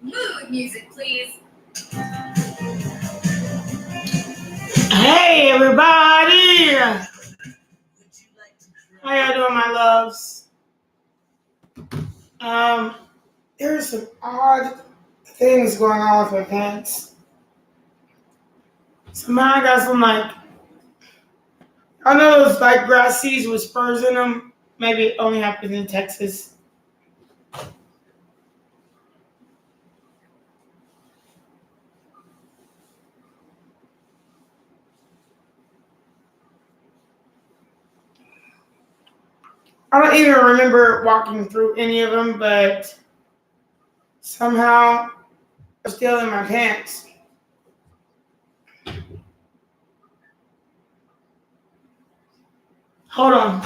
Mood music, please. Hey, everybody! How y'all doing, my loves? There's some odd things going on with my pants. Somehow I got some, I know those, grass seeds with spurs in them. Maybe it only happens in Texas. I don't even remember walking through any of them, but somehow they're still in my pants. Hold on.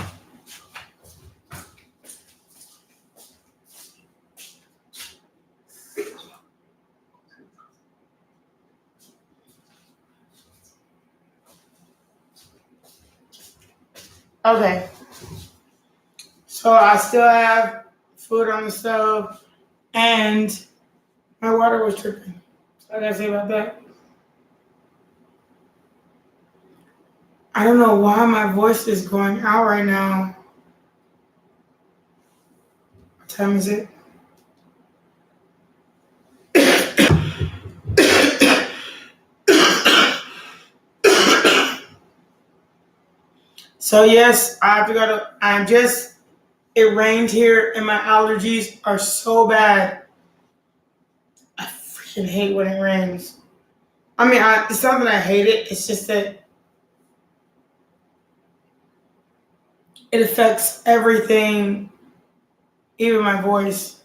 Okay. So I still have food on the stove, and my water was tripping. What did I say about that? I don't know why my voice is going out right now. What time is it? So yes, I have to go to, it rained here and my allergies are so bad. I freaking hate when it rains. I mean, it's not that I hate it, it's just that it affects everything, even my voice.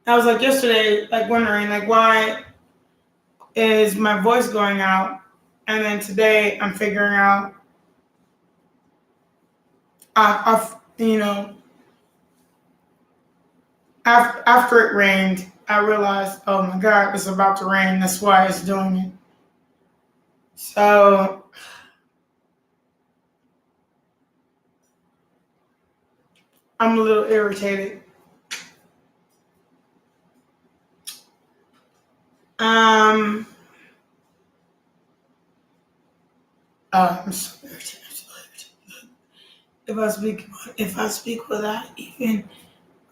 I was yesterday, wondering, why is my voice going out? And then today I'm figuring out, after it rained, I realized, oh my God, it's about to rain. That's why it's doing it. So I'm a little irritated. I'm so irritated. If I speak without even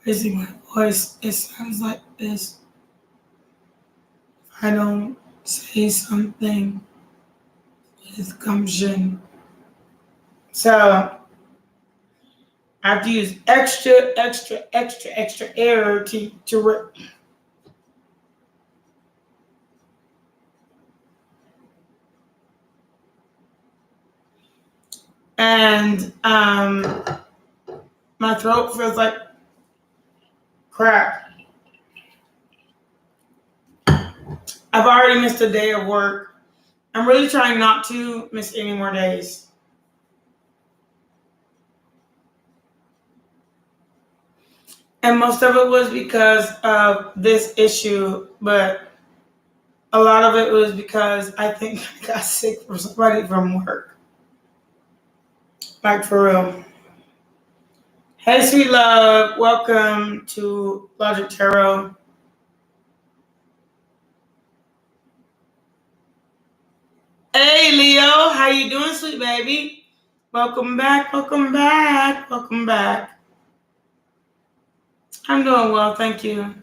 raising my voice, it sounds like this. If I don't say something with gumption. So I have to use extra air to and my throat feels like crap. I've already missed a day of work. I'm really trying not to miss any more days. And most of it was because of this issue, but a lot of it was because I think I got sick from somebody from work. For real. Hey, sweet love. Welcome to Logic Tarot. Hey, Leo. How you doing, sweet baby? Welcome back. I'm doing well, thank you.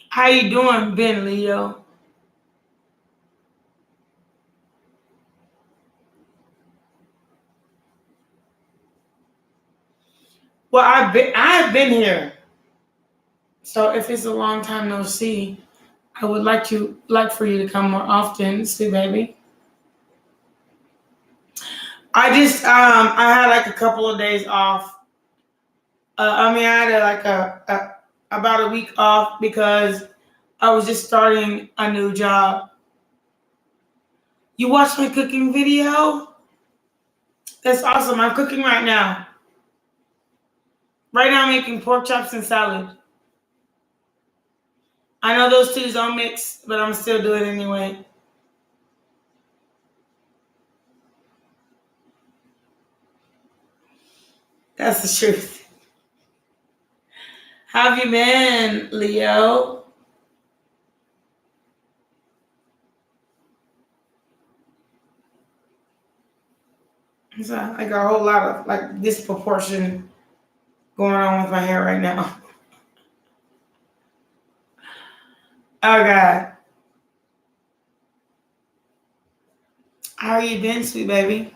How you doing, Ben, Leo? Well, I've been here. So if it's a long time no see, I would like for you to come more often, sweet baby. I had a couple of days off. I had about a week off because I was just starting a new job. You watched my cooking video? That's awesome. I'm cooking right now. Right now I'm making pork chops and salad. I know those two don't mix, but I'm still doing it anyway. That's the truth. How have you been, Leo? So I got a whole lot of like disproportion going on with my hair right now. Oh God. How you been, sweet baby?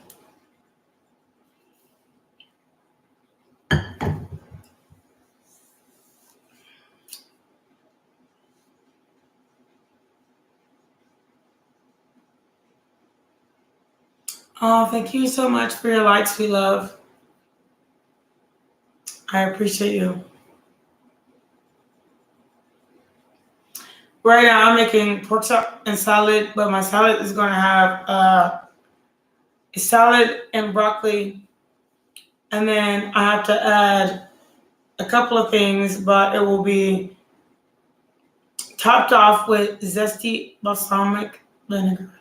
Oh, thank you so much for your likes, sweet love. I appreciate you. Right now, I'm making pork chop and salad, but my salad is going to have a salad and broccoli, and then I have to add a couple of things, but it will be topped off with zesty balsamic vinegar.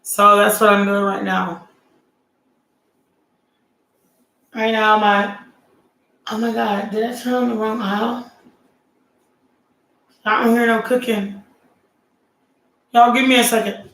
So that's what I'm doing right now. Right now, oh my God, did I turn on the wrong aisle? I don't hear no cooking. Y'all give me a second.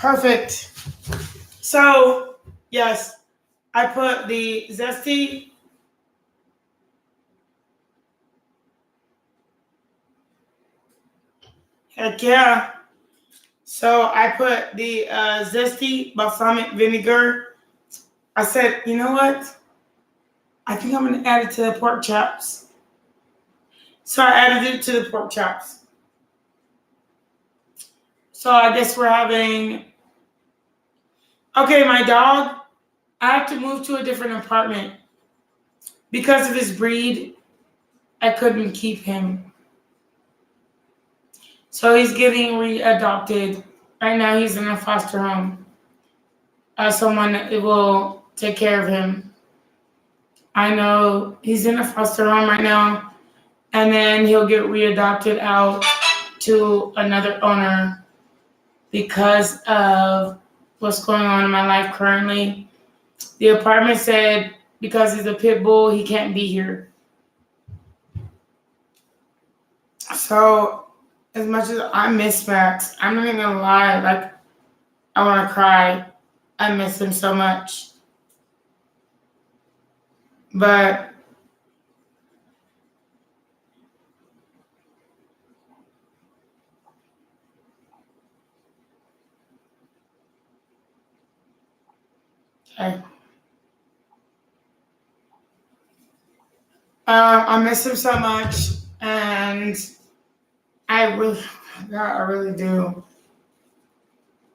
Perfect. So, yes, I put the zesty. Heck yeah. So I put the zesty balsamic vinegar. I said, you know what? I think I'm going to add it to the pork chops. So I added it to the pork chops. So I guess we're having... Okay, my dog, I have to move to a different apartment. Because of his breed, I couldn't keep him. So he's getting readopted. Right now he's in a foster home. Someone will take care of him. I know he's in a foster home right now, and then he'll get readopted out to another owner because of what's going on in my life currently. The apartment said because he's a pit bull, he can't be here. So as much as I miss Max, I'm not even gonna lie, like I wanna cry. I miss him so much. But I miss him so much, and I really do.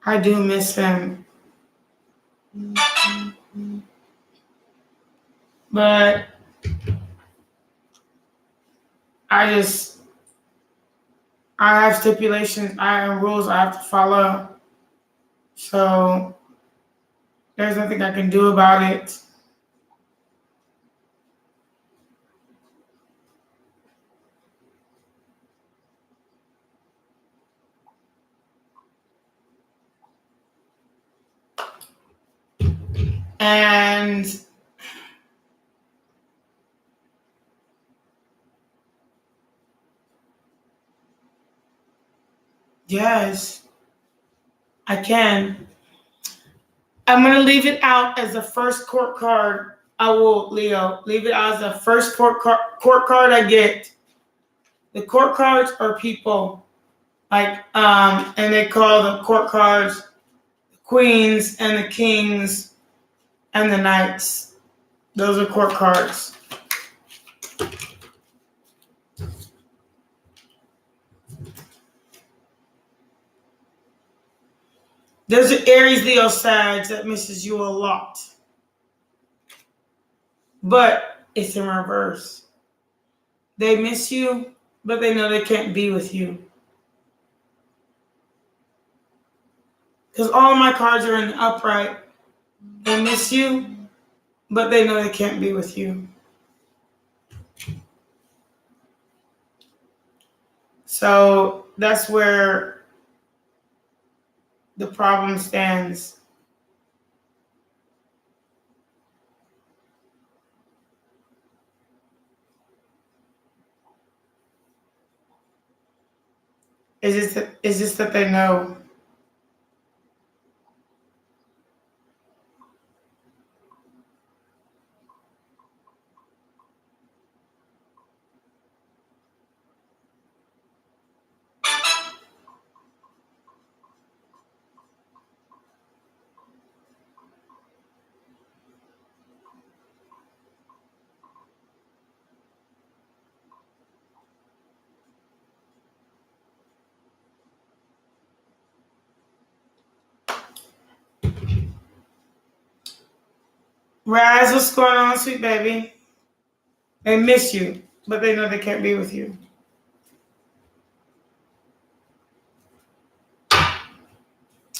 I do miss him. But I have stipulations, I have rules I have to follow. So there's nothing I can do about it. And yes, I can. I'm going to leave it out as the first court card. I will, Leo, leave it out as the first court card I get. The court cards are people. Like, and they call the court cards the queens and the kings and the knights. Those are court cards. There's an Aries, Leo, Sag that misses you a lot. But it's in reverse. They miss you, but they know they can't be with you. Because all of my cards are in the upright. They miss you, but they know they can't be with you. So that's where the problem stands. It's just that they know. Raz, what's going on, sweet baby? They miss you, but they know they can't be with you.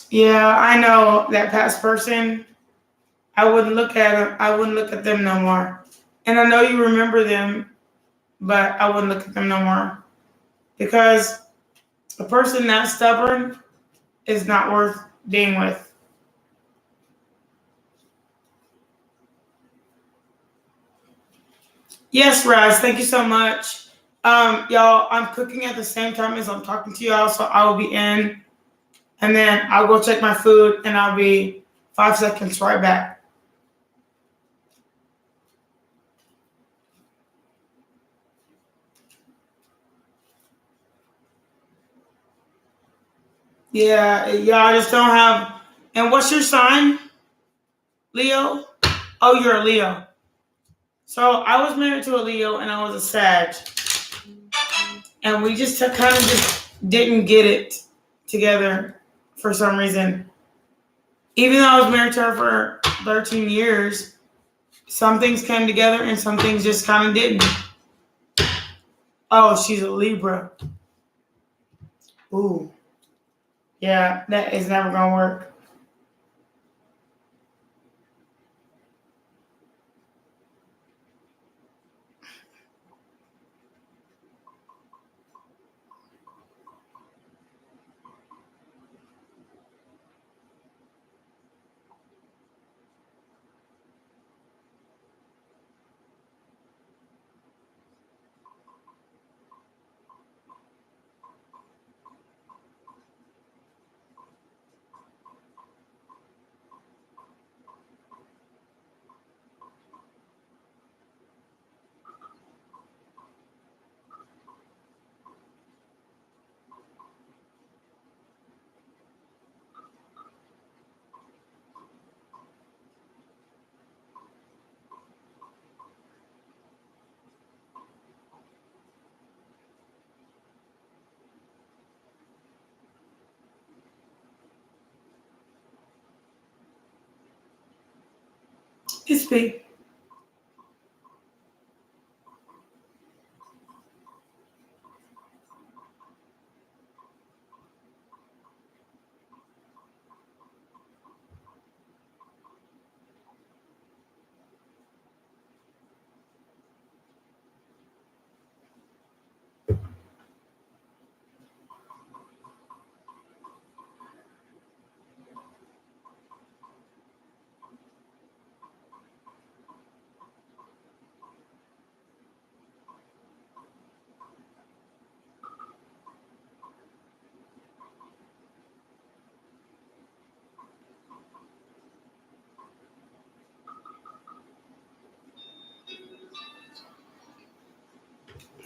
Yeah, I know that past person. I wouldn't look at them. I wouldn't look at them no more. And I know you remember them, but I wouldn't look at them no more. Because a person that stubborn is not worth being with. Yes, Raz, thank you so much. Y'all, I'm cooking at the same time as I'm talking to y'all, so I will be in. And then I'll go check my food, and I'll be 5 seconds right back. Yeah, y'all just don't have. And what's your sign? Leo? Oh, you're a Leo. So I was married to a Leo, and I was a Sag. And we just kind of just didn't get it together for some reason. Even though I was married to her for 13 years, some things came together and some things just kind of didn't. Oh, she's a Libra. Ooh. Yeah, that is never going to work. It's big.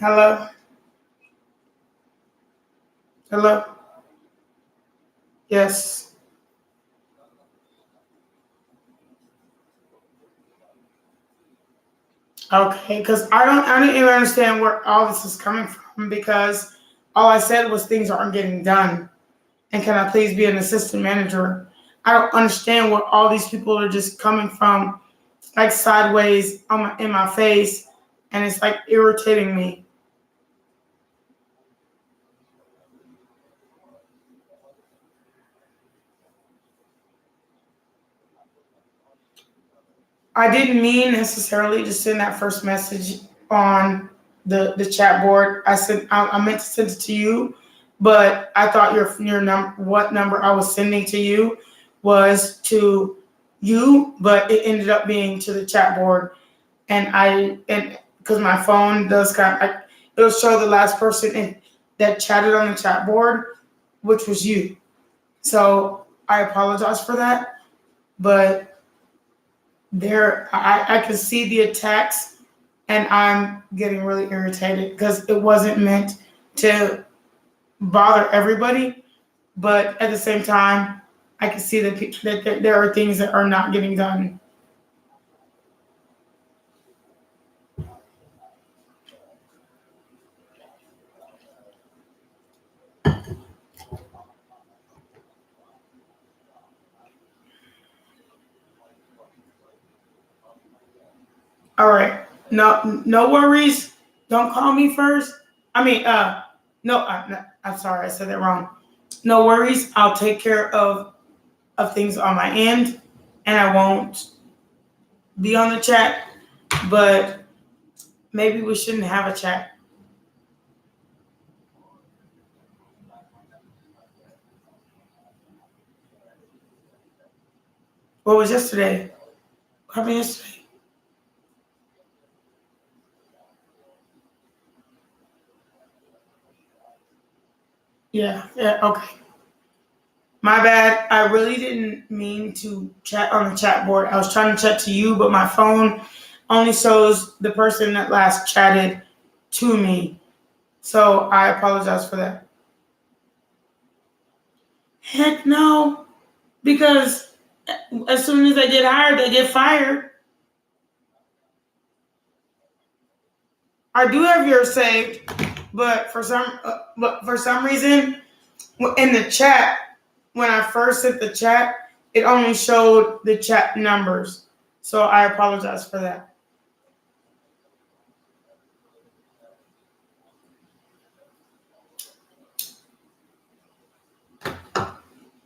Hello? Hello? Yes. Okay, because I don't even understand where all this is coming from, because all I said was things aren't getting done. And can I please be an assistant manager? I don't understand where all these people are just coming from, like sideways in my face, and it's like irritating me. I didn't mean necessarily to send that first message on the chat board. I meant to send it to you, but I thought what number I was sending to you was to you, but it ended up being to the chat board. And because my phone does it'll show the last person that chatted on the chat board, which was you. So I apologize for that, but I can see the attacks, and I'm getting really irritated because it wasn't meant to bother everybody, but at the same time, I can see that there are things that are not getting done. All right, no worries. Don't call me first. I mean, no, I'm sorry, I said that wrong. No worries. I'll take care of things on my end, and I won't be on the chat. But maybe we shouldn't have a chat. What was yesterday? What happened yesterday? Yeah, okay. My bad. I really didn't mean to chat on the chat board. I was trying to chat to you, but my phone only shows the person that last chatted to me. So I apologize for that. Heck no, because as soon as they get hired, they get fired. I do have yours saved, but for some reason, in the chat, when I first hit the chat, it only showed the chat numbers. So I apologize for that.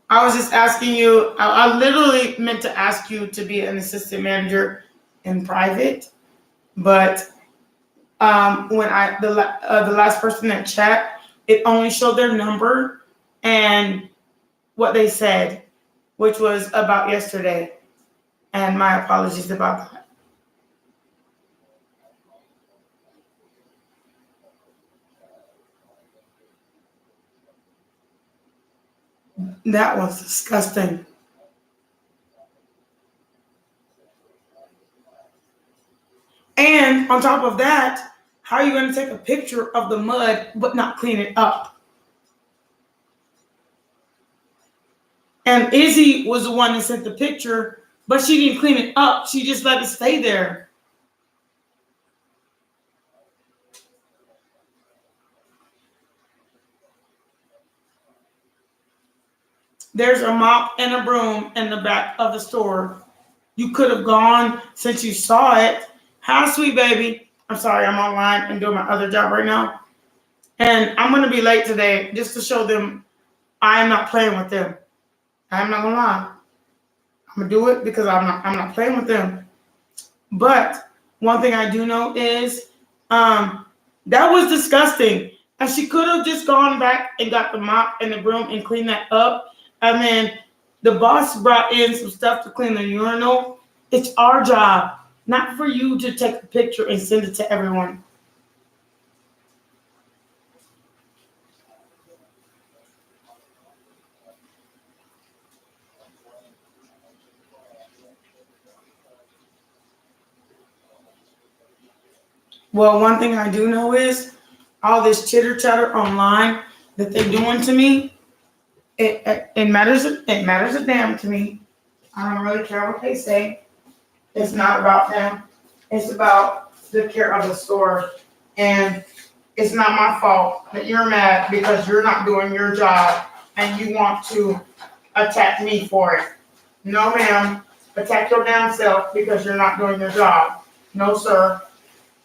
I was just asking you, I literally meant to ask you to be an assistant manager in Privite, but when the last person that chat, it only showed their number and what they said, which was about yesterday. And my apologies about that. That was disgusting. And on top of that, how are you going to take a picture of the mud but not clean it up? And Izzy was the one that sent the picture, but she didn't clean it up. She just let it stay there. There's a mop and a broom in the back of the store. You could have gone since you saw it. Hi, sweet baby. I'm sorry, I'm online and doing my other job right now. And I'm going to be late today just to show them I am not playing with them. I'm not going to lie. I'm going to do it because I'm not playing with them. But one thing I do know is that was disgusting. And she could have just gone back and got the mop and the broom and cleaned that up. And then the boss brought in some stuff to clean the urinal. It's our job, not for you to take a picture and send it to everyone. Well, one thing I do know is all this chitter chatter online that they're doing to me, it matters a damn to me. I don't really care what they say. It's not about them. It's about the care of the store. And it's not my fault that you're mad because you're not doing your job and you want to attack me for it. No, ma'am. Attack your damn self because you're not doing your job. No, sir.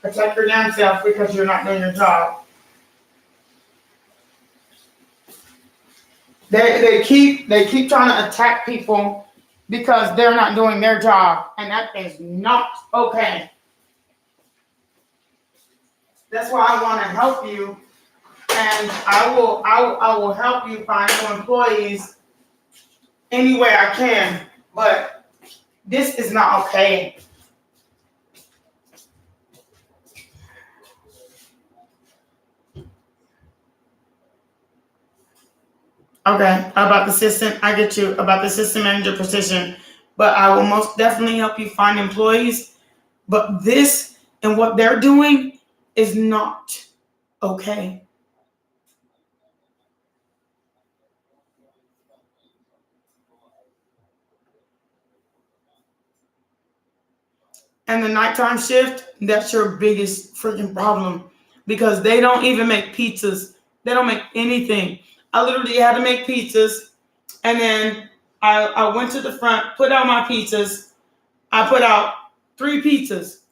Attack your damn self because you're not doing your job. They keep trying to attack people because they're not doing their job, and that is not okay. That's why I want to help you, and I will help you find new employees any way I can. But this is not okay. Okay, about the assistant, I get you. About the assistant manager position, but I will most definitely help you find employees. But this and what they're doing is not okay. And the nighttime shift, that's your biggest freaking problem because they don't even make pizzas. They don't make anything. I literally had to make pizzas, and then I went to the front, put out my pizzas. I put out 3 pizzas.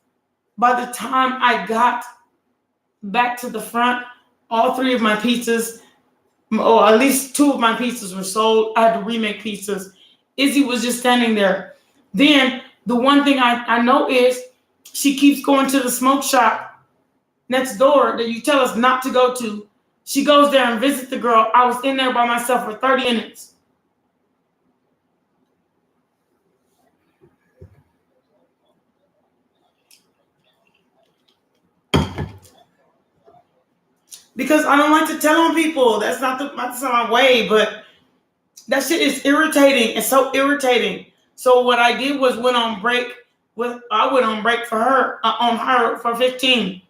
By the time I got back to the front, all 3 of my pizzas, or at least 2 of my pizzas were sold. I had to remake pizzas. Izzy was just standing there. Then the one thing I know is she keeps going to the smoke shop next door that you tell us not to go to. She goes there and visits the girl. I was in there by myself for 30 minutes. Because I don't like to tell on people. That's not my way, but that shit is irritating. It's so irritating. So what I did was went on break for her, on her for 15.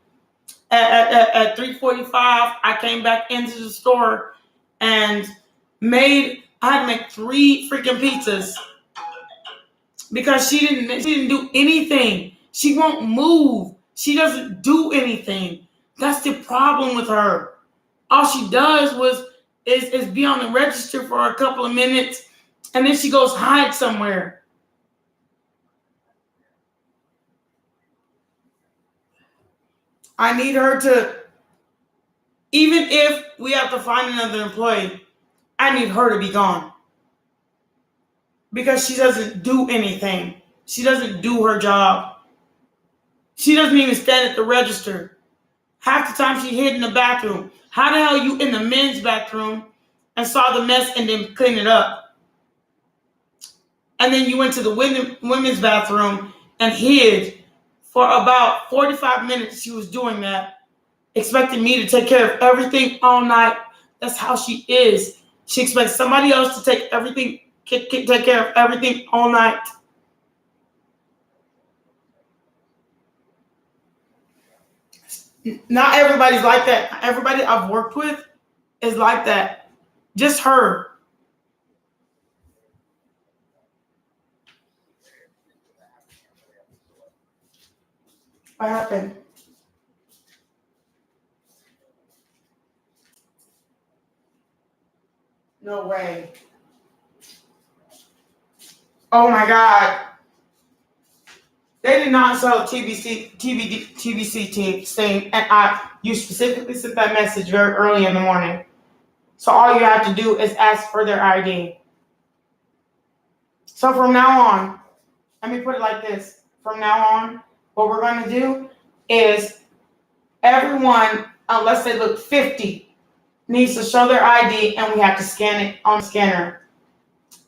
At 3:45, I came back into the store and I had to make 3 freaking pizzas because she didn't do anything. She won't move. She doesn't do anything. That's the problem with her. All she does is be on the register for a couple of minutes, and then she goes hide somewhere. I need her to, even if we have to find another employee, I need her to be gone. Because she doesn't do anything. She doesn't do her job. She doesn't even stand at the register. Half the time she hid in the bathroom. How the hell are you in the men's bathroom and saw the mess and then clean it up? And then you went to the women's bathroom and hid for about 45 minutes. She was doing that, expecting me to take care of everything all night. That's how she is. She expects somebody else to take care of everything all night. Not everybody's like that. Everybody I've worked with is like that. Just her. What happened? No way. Oh my God. They did not sell TBC team thing, and you specifically sent that message very early in the morning. So all you have to do is ask for their ID. So from now on, let me put it like this. From now on, what we're going to do is everyone, unless they look 50, needs to show their ID, and we have to scan it on the scanner.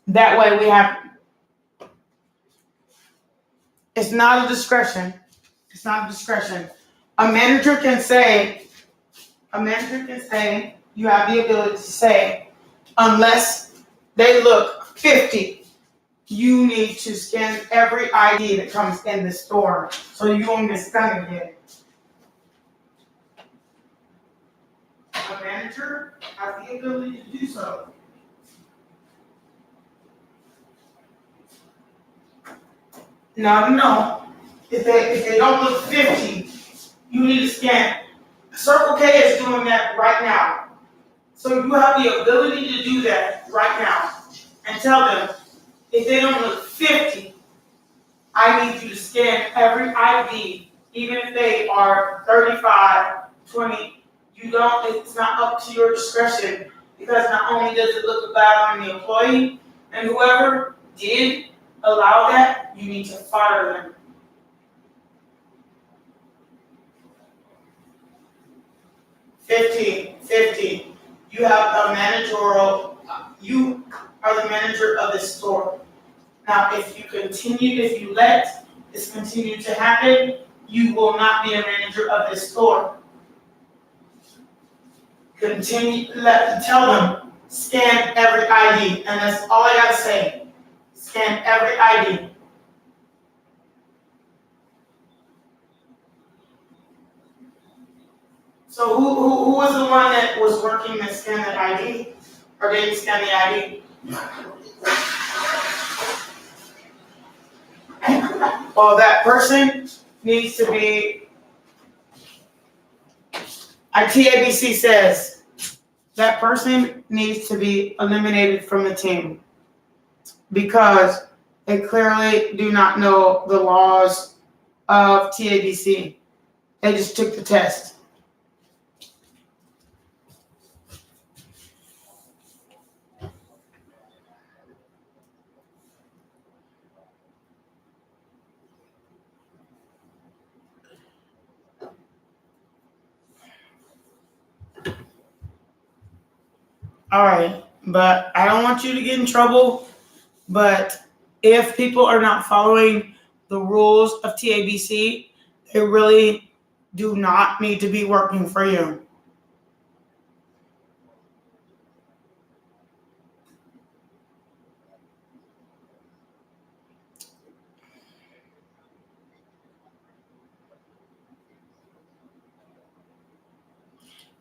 That way we have, it's not a discretion. It's not a discretion. A manager can say, you have the ability to say, unless they look 50, you need to scan every ID that comes in the store so you won't get stung again. a manager has the ability to do so. No. If they don't look 50, you need to scan. Circle K is doing that right now. So you have the ability to do that right now. And tell them, if they don't look 50, I need you to scan every ID, even if they are 35, 20. It's not up to your discretion, because not only does it look bad on the employee, and whoever did allow that, you need to fire them. Fifty. You have a managerial, you are the manager of this store. Now, if you let this continue to happen, you will not be a manager of this store. Tell them, scan every ID, and that's all I gotta say. Scan every ID. So who was the one that was working to scan the ID? Or didn't scan the ID? Well, that person needs to be, TABC says, that person needs to be eliminated from the team, because they clearly do not know the laws of TABC. They just took the test. All right, but I don't want you to get in trouble. But if people are not following the rules of TABC, they really do not need to be working for you.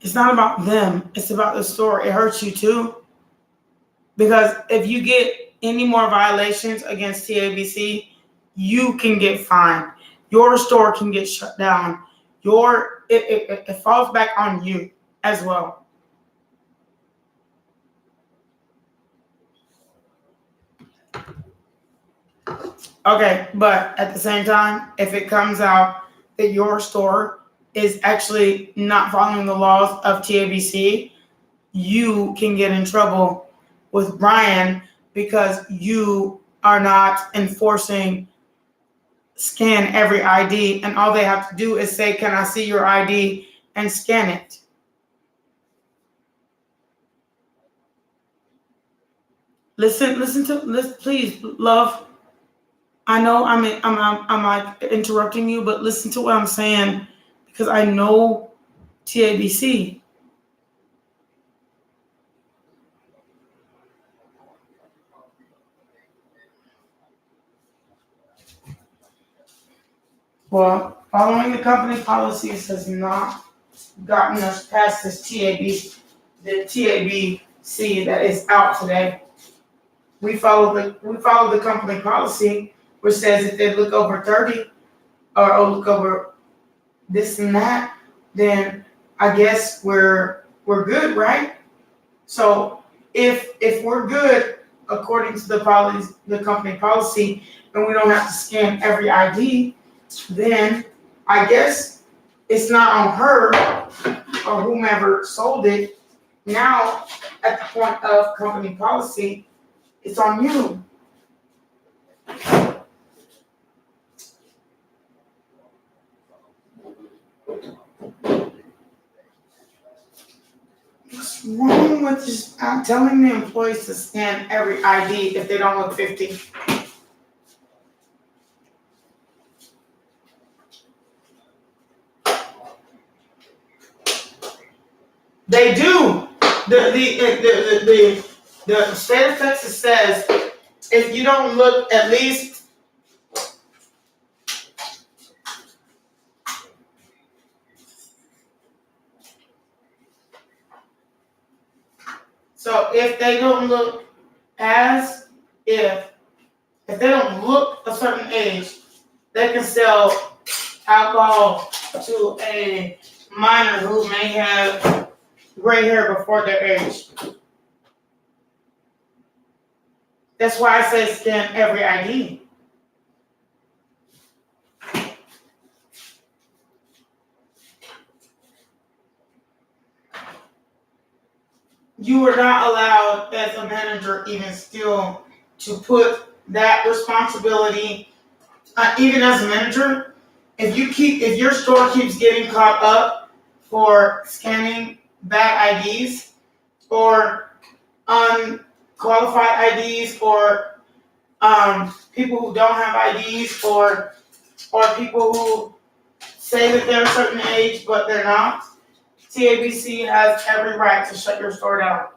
It's not about them. It's about the store. It hurts you too. Because if you get any more violations against TABC, you can get fined. Your store can get shut down. It falls back on you as well. Okay, but at the same time, if it comes out that your store is actually not following the laws of TABC, you can get in trouble with Brian, because you are not enforcing scan every ID, and all they have to do is say, "Can I see your ID?" and scan it. Listen, please, love. I know I'm like interrupting you, but listen to what I'm saying, because I know TABC. Well, following the company policies has not gotten us past this the TABC that is out today. We follow the company policy, which says if they look over 30 or look over this and that, then I guess we're good, right? So if we're good according to the company policy, and we don't have to scan every ID, then I guess it's not on her or whomever sold it. Now, at the point of company policy, it's on you. What's wrong with just telling the employees to scan every ID if they don't look 50? They do. The state of Texas says if you don't look at least So if they don't look as if they don't look a certain age, they can sell alcohol to a minor who may have gray hair before their age. That's why I say scan every ID. You are not allowed as a manager even still to put that responsibility, even as a manager, if your store keeps getting caught up for scanning bad IDs or unqualified IDs or people who don't have IDs or people who say that they're a certain age but they're not, TABC has every right to shut your store down.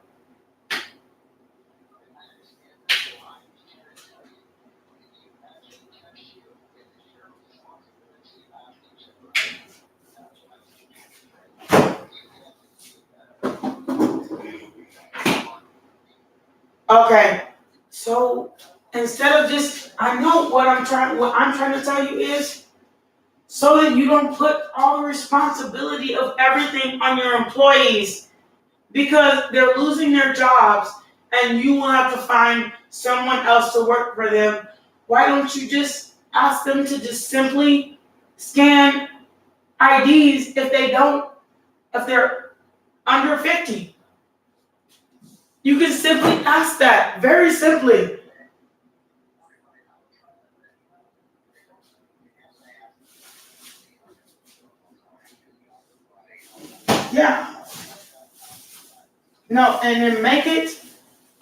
Okay, so instead of just, I know what I'm trying to tell you is so that you don't put all the responsibility of everything on your employees because they're losing their jobs and you will have to find someone else to work for them. Why don't you just ask them to just simply scan IDs if they're under 50? You can simply ask that, very simply. Yeah. No, and then make it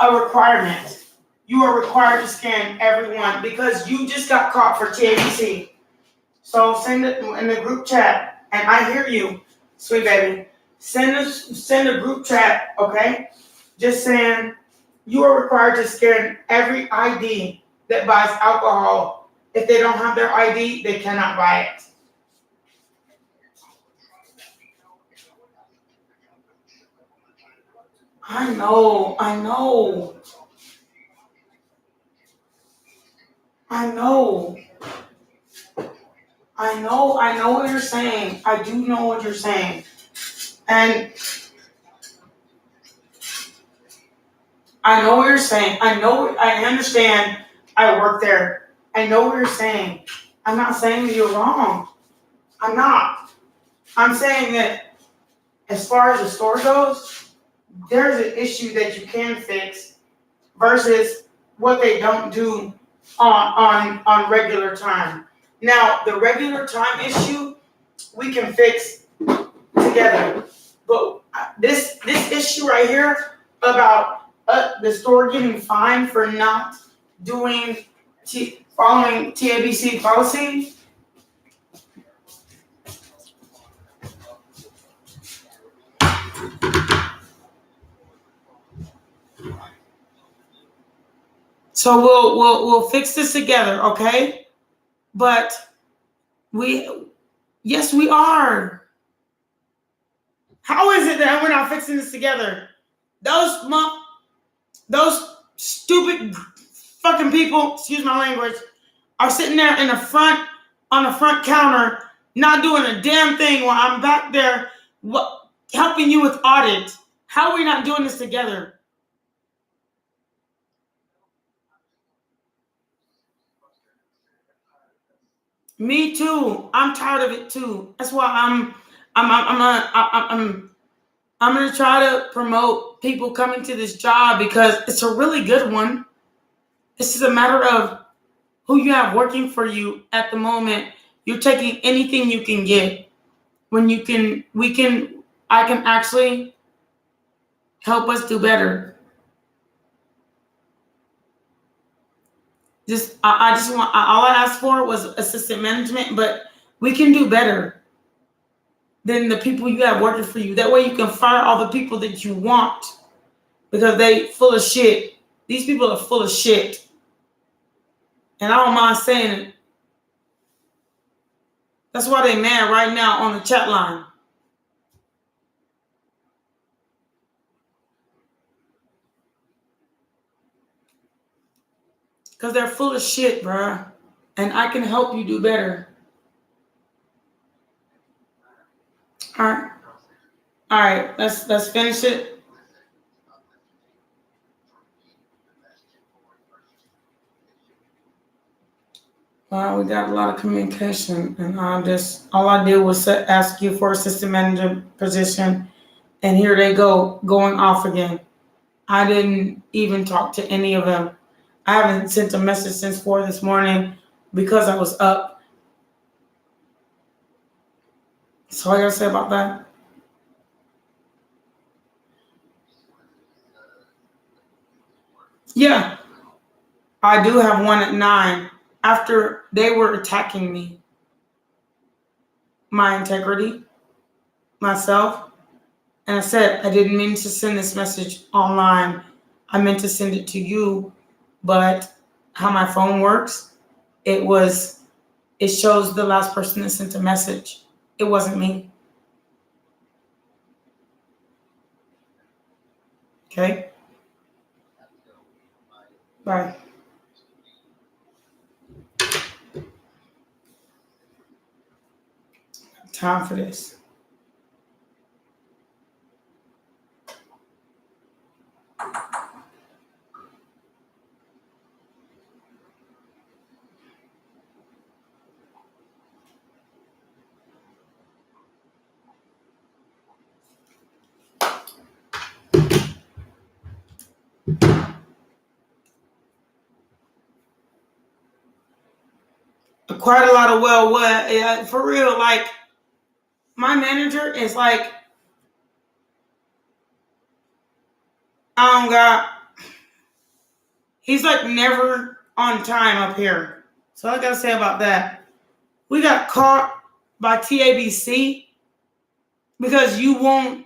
a requirement. You are required to scan everyone because you just got caught for TABC. So send it in the group chat, and I hear you, sweet baby. Send a group chat, okay? Just saying you are required to scan every ID that buys alcohol. If they don't have their ID, they cannot buy it. I know. I know what you're saying. I do know what you're saying. And I know what you're saying. I understand. I work there. I know what you're saying. I'm not saying that you're wrong. I'm not. I'm saying that as far as the store goes, there's an issue that you can fix versus what they don't do on regular time. Now, the regular time issue we can fix together, but this issue right here about the store getting fined for not following TABC policy. So we'll fix this together, okay? But yes, we are. How is it that we're not fixing this together? Those stupid fucking people, excuse my language, are sitting there on the front counter, not doing a damn thing while I'm back there helping you with audit. How are we not doing this together? Me too. I'm tired of it too. That's why I'm gonna try to promote people coming to this job because it's a really good one. This is a matter of who you have working for you at the moment. You're taking anything you can get. When I can actually help us do better. I just want, all I asked for was assistant management, but we can do better than the people you have working for you. That way you can fire all the people that you want because they full of shit. These people are full of shit. And I don't mind saying it. That's why they mad right now on the chat line. Because they're full of shit, bruh. And I can help you do better. Alright. Alright, let's finish it. Well, we got a lot of communication, and all I did was ask you for assistant manager position, and here they go, going off again. I didn't even talk to any of them. I haven't sent a message since 4 this morning because I was up. So what I gotta say about that? Yeah, I do have one at 9. After they were attacking me, my integrity, myself, and I said I didn't mean to send this message online. I meant to send it to you, but how my phone works, it shows the last person that sent a message. It wasn't me. Okay? Bye. Time for this. Quite a lot of for real, like, my manager is like, he's like never on time up here. So I gotta say about that. We got caught by TABC because you won't.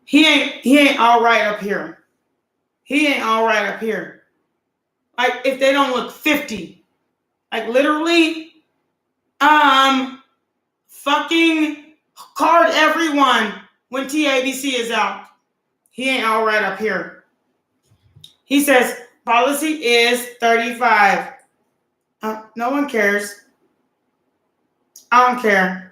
He ain't all right up here. He ain't all right up here. Like, if they don't look 50, like literally, fucking card everyone when TABC is out. He ain't all right up here. He says policy is 35. No one cares. I don't care.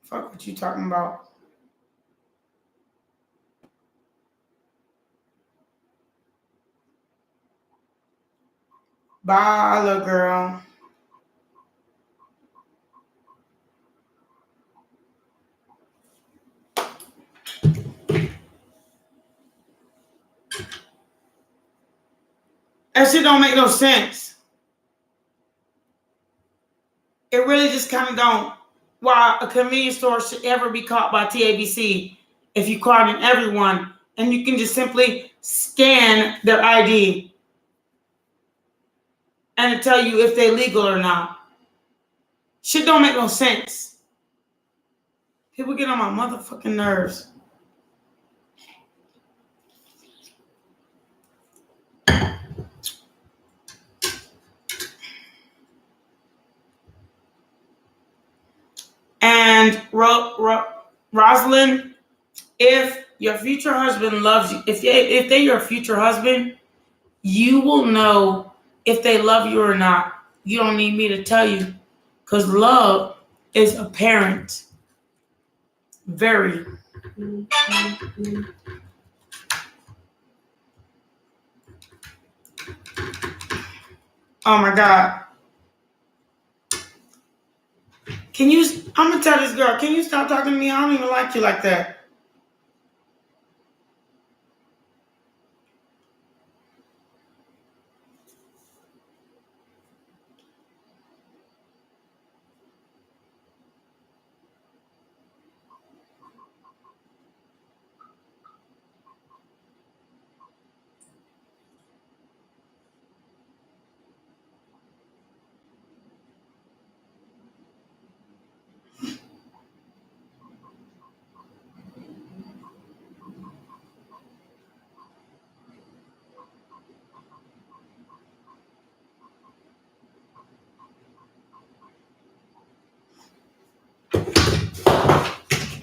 Fuck what you talking about. Bye, little girl. That shit don't make no sense. It really just kind of don't. Why a convenience store should ever be caught by TABC if you carding everyone and you can just simply scan their ID and it tell you if they're legal or not. Shit don't make no sense. People get on my motherfucking nerves. And Rosalind, if your future husband loves you, if they're your future husband, you will know if they love you or not. You don't need me to tell you, because love is apparent. Very. Oh my God. I'm gonna tell this girl, can you stop talking to me? I don't even like you like that.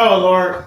Oh, Lord.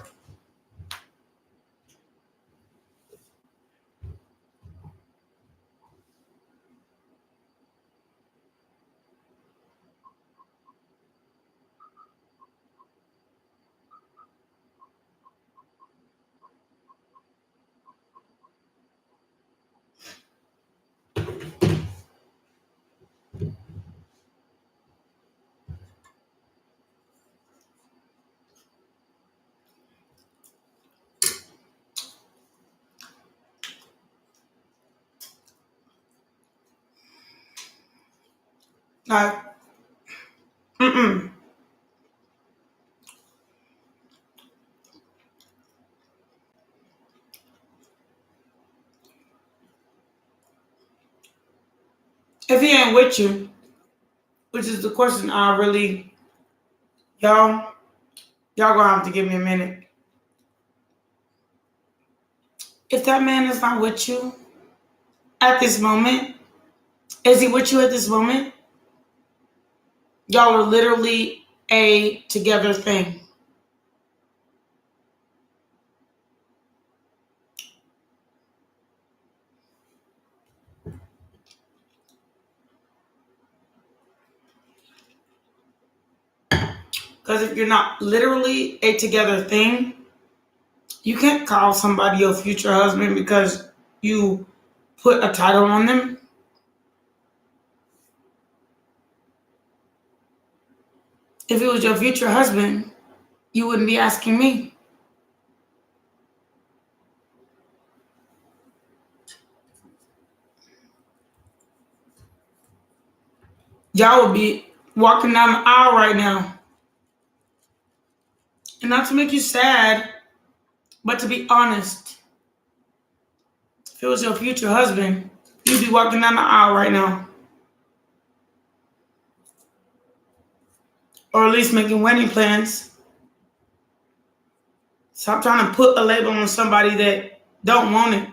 Like, mm-mm. If he ain't with you, which is the question I really, y'all gonna have to give me a minute. If that man is not with you at this moment, is he with you at this moment? Y'all are literally a together thing. Because if you're not literally a together thing, you can't call somebody your future husband because you put a title on them. If it was your future husband, you wouldn't be asking me. Y'all would be walking down the aisle right now. And not to make you sad, but to be honest, if it was your future husband, you'd be walking down the aisle right now. Or at least making wedding plans. Stop trying to put a label on somebody that don't want it.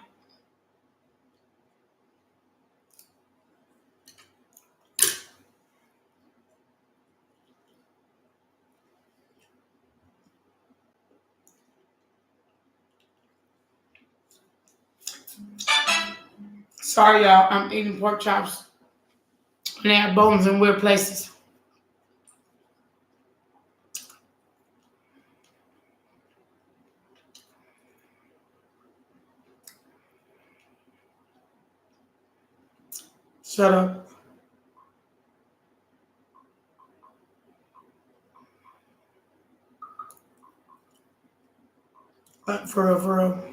Sorry, y'all. I'm eating pork chops. And they have bones in weird places. Shut up. Like, for real, for real.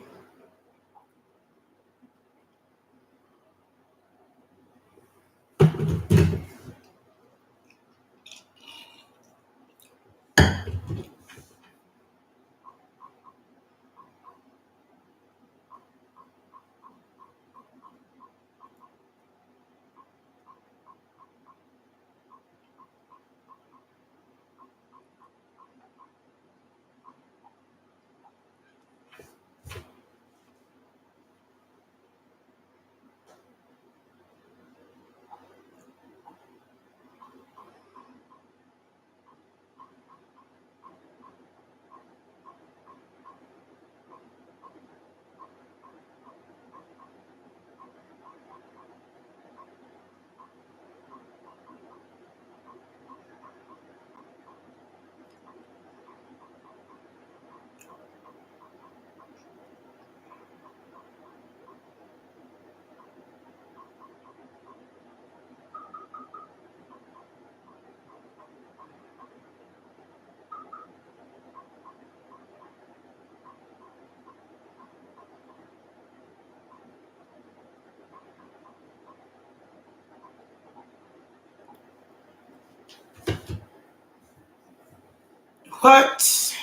What?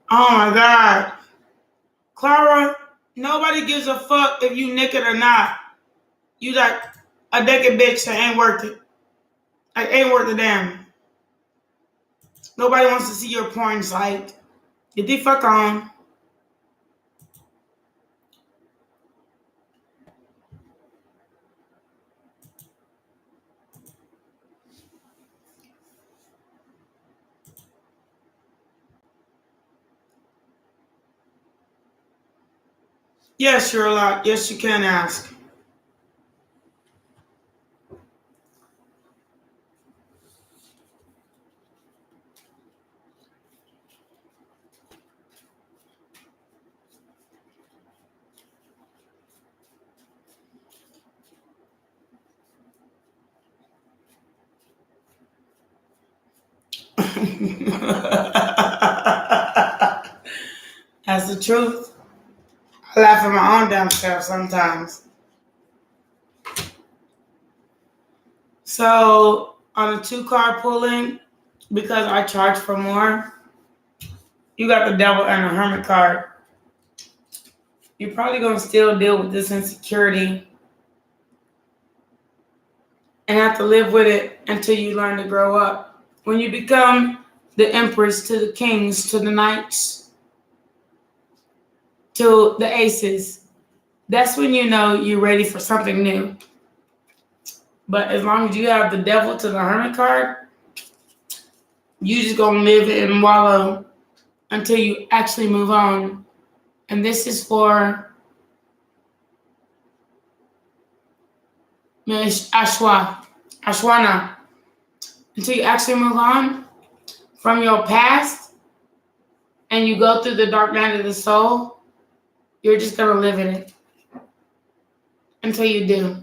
Oh my God. Clara, nobody gives a fuck if you naked or not. You like a naked bitch that ain't worth it. Like, ain't worth a damn. Nobody wants to see your porn site. Get the fuck on. Yes, Sherlock. Yes, you can ask. That's the truth. I laugh at my own damn self sometimes. So on a 2-card pulling, because I charge for more, you got the Devil and the Hermit card. You're probably going to still deal with this insecurity and have to live with it until you learn to grow up. When you become the Empress to the Kings, to the Knights, to the Aces, that's when you know you're ready for something new. But as long as you have the Devil to the Hermit card, you just gonna live and wallow until you actually move on. And this is for Ashwana. Until you actually move on from your past and you go through the dark night of the soul, you're just gonna live in it until you do.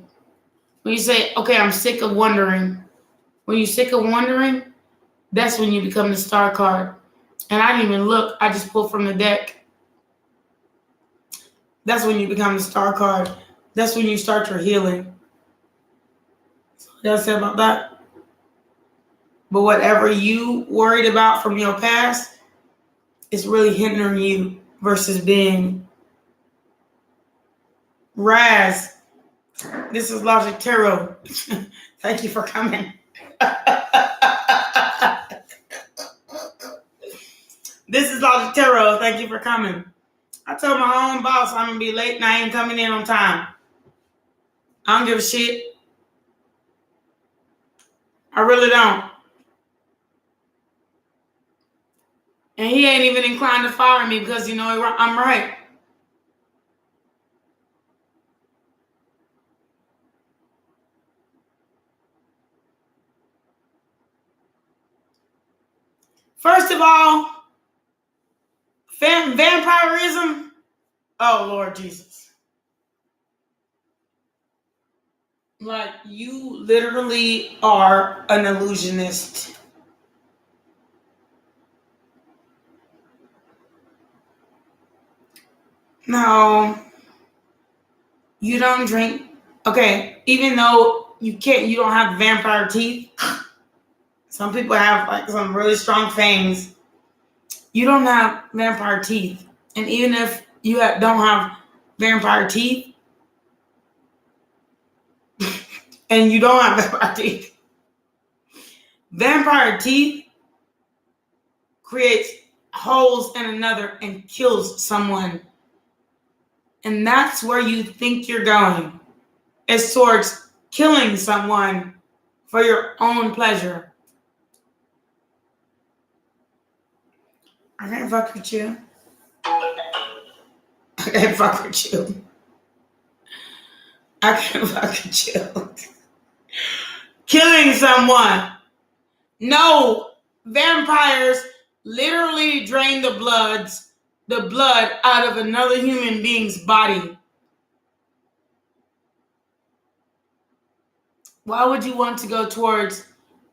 When you say, okay, I'm sick of wondering. When you're sick of wondering, that's when you become the Star card. And I didn't even look. I just pulled from the deck. That's when you become the Star card. That's when you start your healing. So what did I say about that? But whatever you worried about from your past is really hindering you versus being Raz. This is Logic Tarot. Thank you for coming. This is Logic Tarot. Thank you for coming. I told my own boss I'm going to be late and I ain't coming in on time. I don't give a shit. I really don't. And he ain't even inclined to fire me because, you know, I'm right. First of all, vampirism. Oh, Lord Jesus. Like, you literally are an illusionist. No, you don't drink. Okay, even though you don't have vampire teeth. Some people have like some really strong fangs. You don't have vampire teeth. And even if you don't have vampire teeth, and you don't have vampire teeth creates holes in another and kills someone. And that's where you think you're going. It's towards killing someone for your own pleasure. I can't fuck with you. I can't fuck with you. I can't fuck with you. Killing someone. No, vampires literally drain the blood out of another human being's body. Why would you want to go towards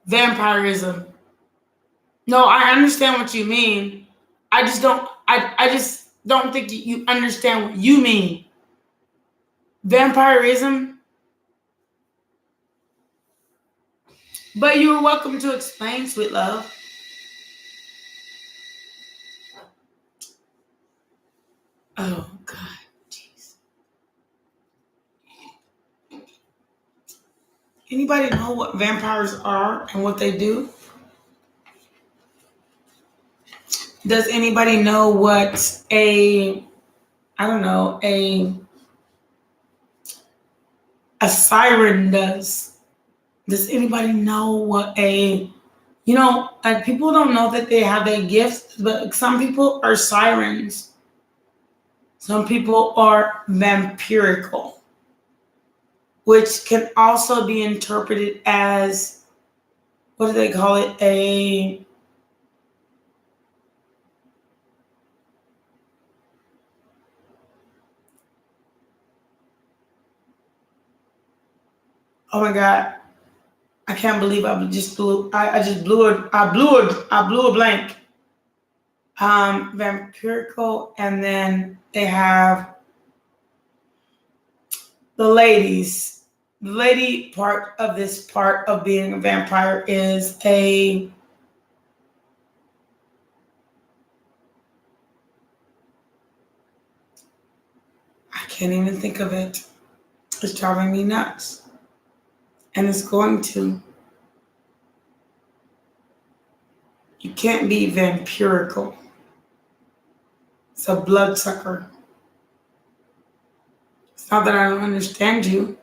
vampirism? No, I understand what you mean. I just don't think you understand what you mean. Vampirism? But you are welcome to explain, sweet love. Oh, God. Jeez. Anybody know what vampires are and what they do? Does anybody know what a siren does? Does anybody know what people don't know that they have their gifts, but some people are sirens. Some people are vampirical, which can also be interpreted as, what do they call it? Oh my God. I can't believe I just blew a blank. Vampirical, and then they have the ladies. The lady part of this part of being a vampire is I can't even think of it. It's driving me nuts. And it's going to. You can't be vampirical. It's a bloodsucker. It's not that I don't understand you.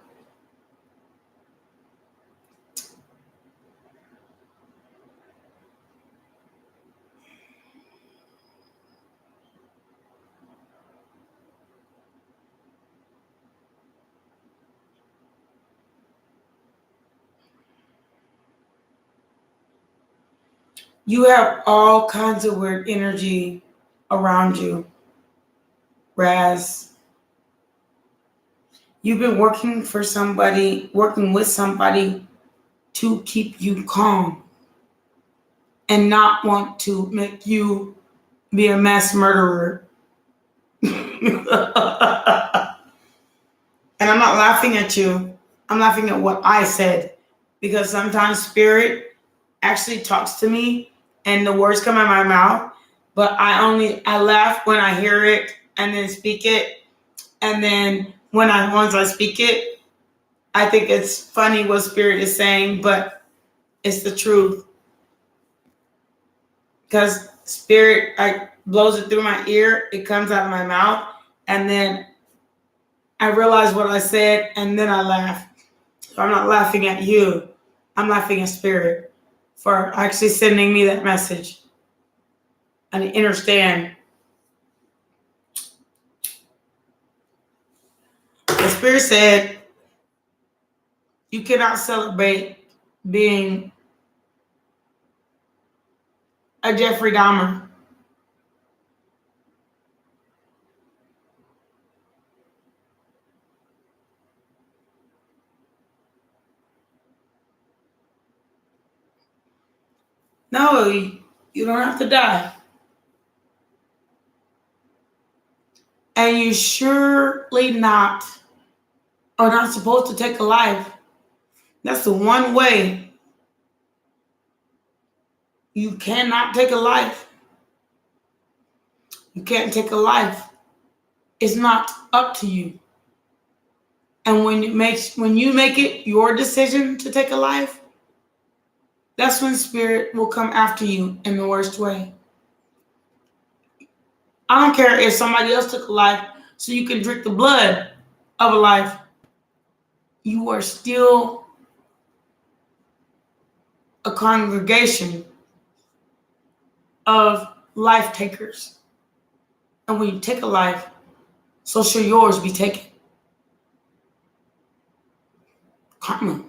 You have all kinds of weird energy around you. Whereas you've been working with somebody to keep you calm and not want to make you be a mass murderer. And I'm not laughing at you. I'm laughing at what I said, because sometimes spirit actually talks to me and the words come out of my mouth, but I laugh when I hear it and then speak it. And then once I speak it, I think it's funny what spirit is saying, but it's the truth. Because spirit blows it through my ear, it comes out of my mouth, and then I realize what I said, and then I laugh. So I'm not laughing at you. I'm laughing at spirit for actually sending me that message. I understand. The spirit said, you cannot celebrate being a Jeffrey Dahmer. No, you don't have to die. And you surely are not supposed to take a life. That's the one way you cannot take a life. You can't take a life. It's not up to you. And when you make it your decision to take a life, that's when spirit will come after you in the worst way. I don't care if somebody else took a life so you can drink the blood of a life. You are still a congregation of life takers. And when you take a life, so shall yours be taken. Karma.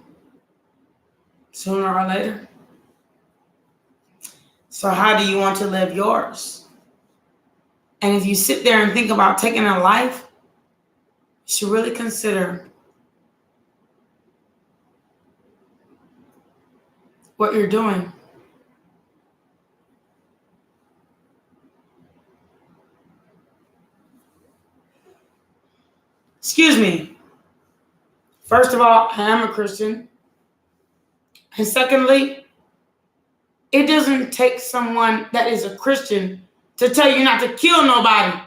Sooner or later. So how do you want to live yours? And if you sit there and think about taking a life, you should really consider what you're doing. Excuse me. First of all, I am a Christian. And secondly, it doesn't take someone that is a Christian to tell you not to kill nobody.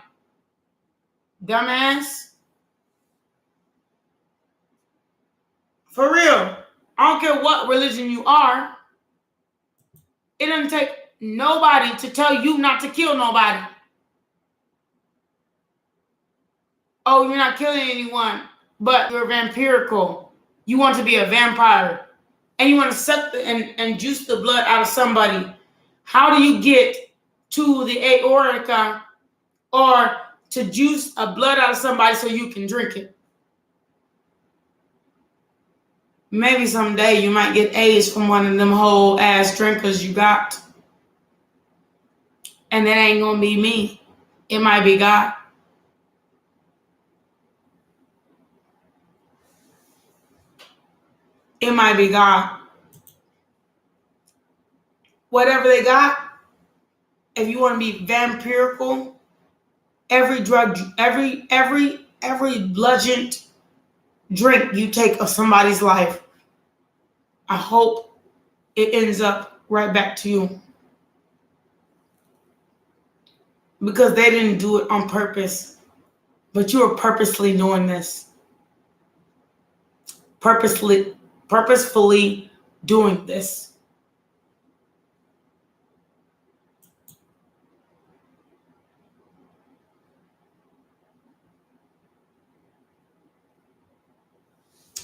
Dumbass. For real. I don't care what religion you are. It doesn't take nobody to tell you not to kill nobody. Oh, you're not killing anyone, but you're vampirical. You want to be a vampire. And you want to suck and juice the blood out of somebody. How do you get to the aorta or to juice a blood out of somebody so you can drink it. Maybe someday you might get AIDS from one of them whole ass drinkers you got. And it ain't gonna be me. It might be God. It might be God. Whatever they got, if you want to be vampirical, every drug, every bludgeoned drink you take of somebody's life, I hope it ends up right back to you. Because they didn't do it on purpose, but you are purposely doing this. Purposefully doing this.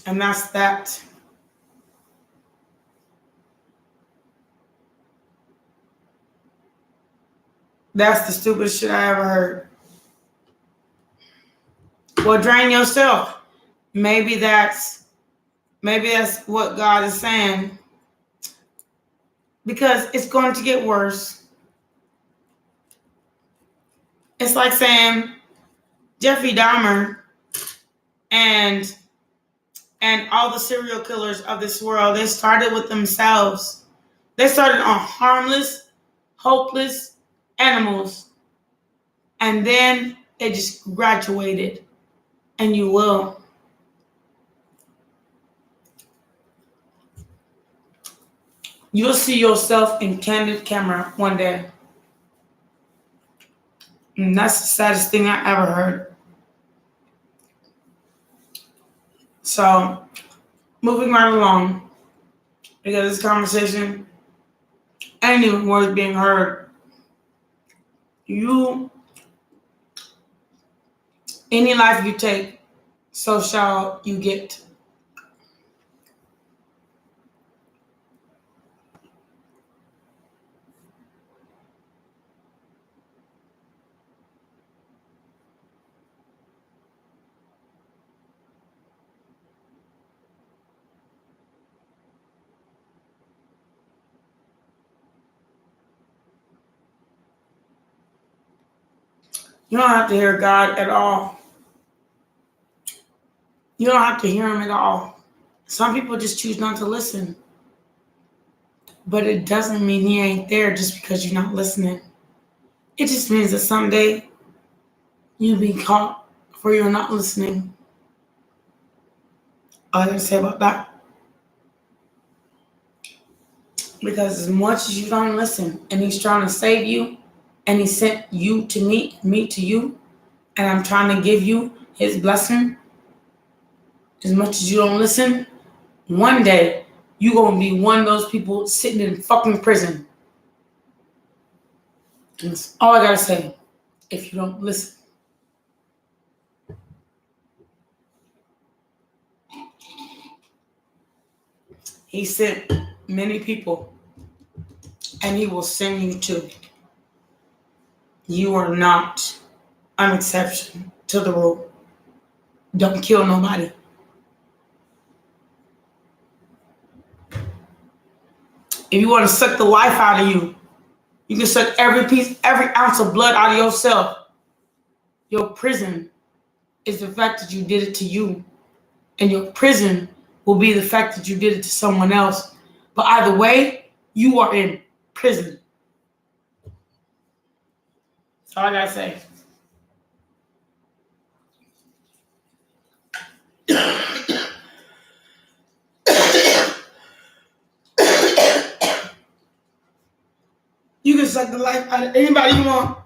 And that's that. That's the stupidest shit I ever heard. Well, drain yourself. Maybe that's what God is saying. Because it's going to get worse. It's like saying Jeffrey Dahmer and all the serial killers of this world, they started with themselves. They started on harmless, hopeless animals. And then it just graduated. And you will. You'll see yourself in candid camera one day. And that's the saddest thing I ever heard. So, moving right along, because this conversation ain't even worth being heard. Any life you take, so shall you get. You don't have to hear God at all. You don't have to hear him at all. Some people just choose not to listen. But it doesn't mean he ain't there just because you're not listening. It just means that someday you'll be caught for you're not listening. All I gotta say about that. Because as much as you don't listen, and he's trying to save you, and he sent you to me to you, and I'm trying to give you his blessing, as much as you don't listen, one day you're going to be one of those people sitting in fucking prison. And that's all I got to say if you don't listen. He sent many people, and he will send you too. You are not an exception to the rule. Don't kill nobody. If you want to suck the life out of you, you can suck every ounce of blood out of yourself. Your prison is the fact that you did it to you. And your prison will be the fact that you did it to someone else. But either way, you are in prison. That's all I gotta say. You can suck the life out of anybody you want.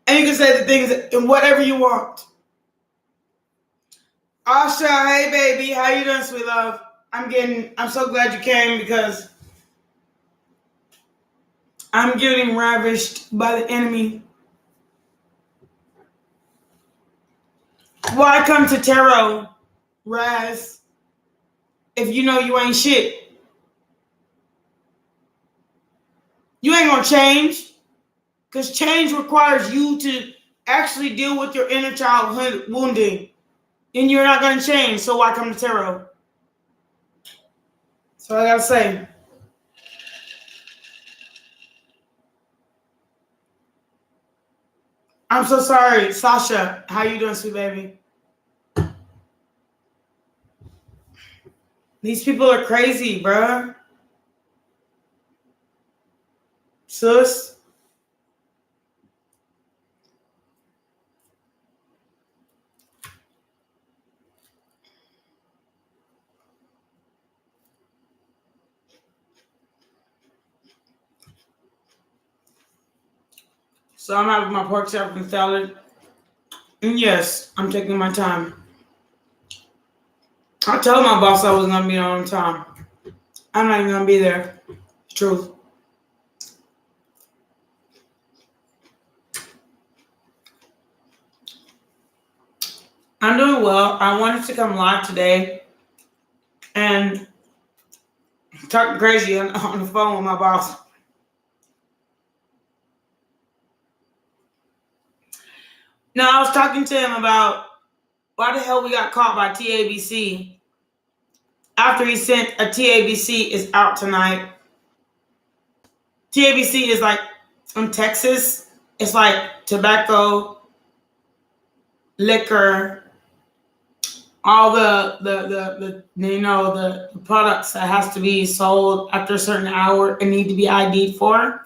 And you can say the things in whatever you want. Asha, hey baby, how you doing, sweet love? I'm so glad you came because I'm getting ravished by the enemy. Why come to tarot, Raz, if you know you ain't shit? You ain't gonna change, because change requires you to actually deal with your inner child wounding, and you're not gonna change. So why come to tarot? So I gotta say. I'm so sorry, Sasha. How you doing, sweet baby? These people are crazy, bruh. Sus. So I'm having my pork chop and salad. And yes, I'm taking my time. I told my boss I was going to be on time. I'm not even going to be there. It's truth. I'm doing well. I wanted to come live today and talk crazy on the phone with my boss. No, I was talking to him about why the hell we got caught by TABC after he sent a TABC is out tonight. TABC is like in Texas. It's like tobacco, liquor, all the products that has to be sold after a certain hour and need to be ID'd for.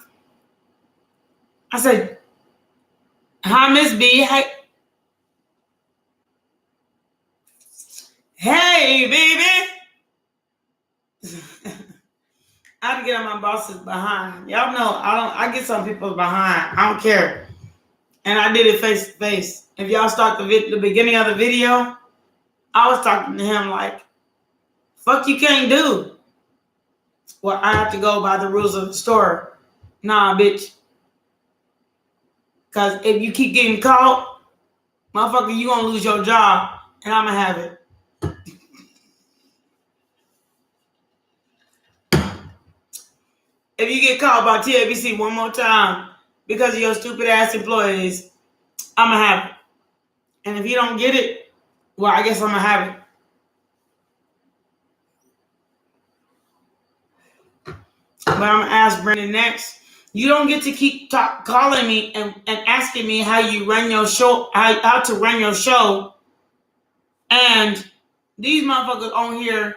I said, hi, Miss B. Hey, baby. I have to get on my boss's behind. Y'all know I get some people behind. I don't care. And I did it face to face. If y'all start the beginning of the video, I was talking to him like, fuck you can't do. Well, I have to go by the rules of the store. Nah, bitch. Because if you keep getting caught, motherfucker, you gonna lose your job. And I'm gonna have it. If you get caught by TABC one more time because of your stupid ass employees, I'm gonna have it. And if you don't get it, well, I guess I'm gonna have it. But I'm gonna ask Brendan next. You don't get to keep calling me and asking me how you run your show, how to run your show, and these motherfuckers on here.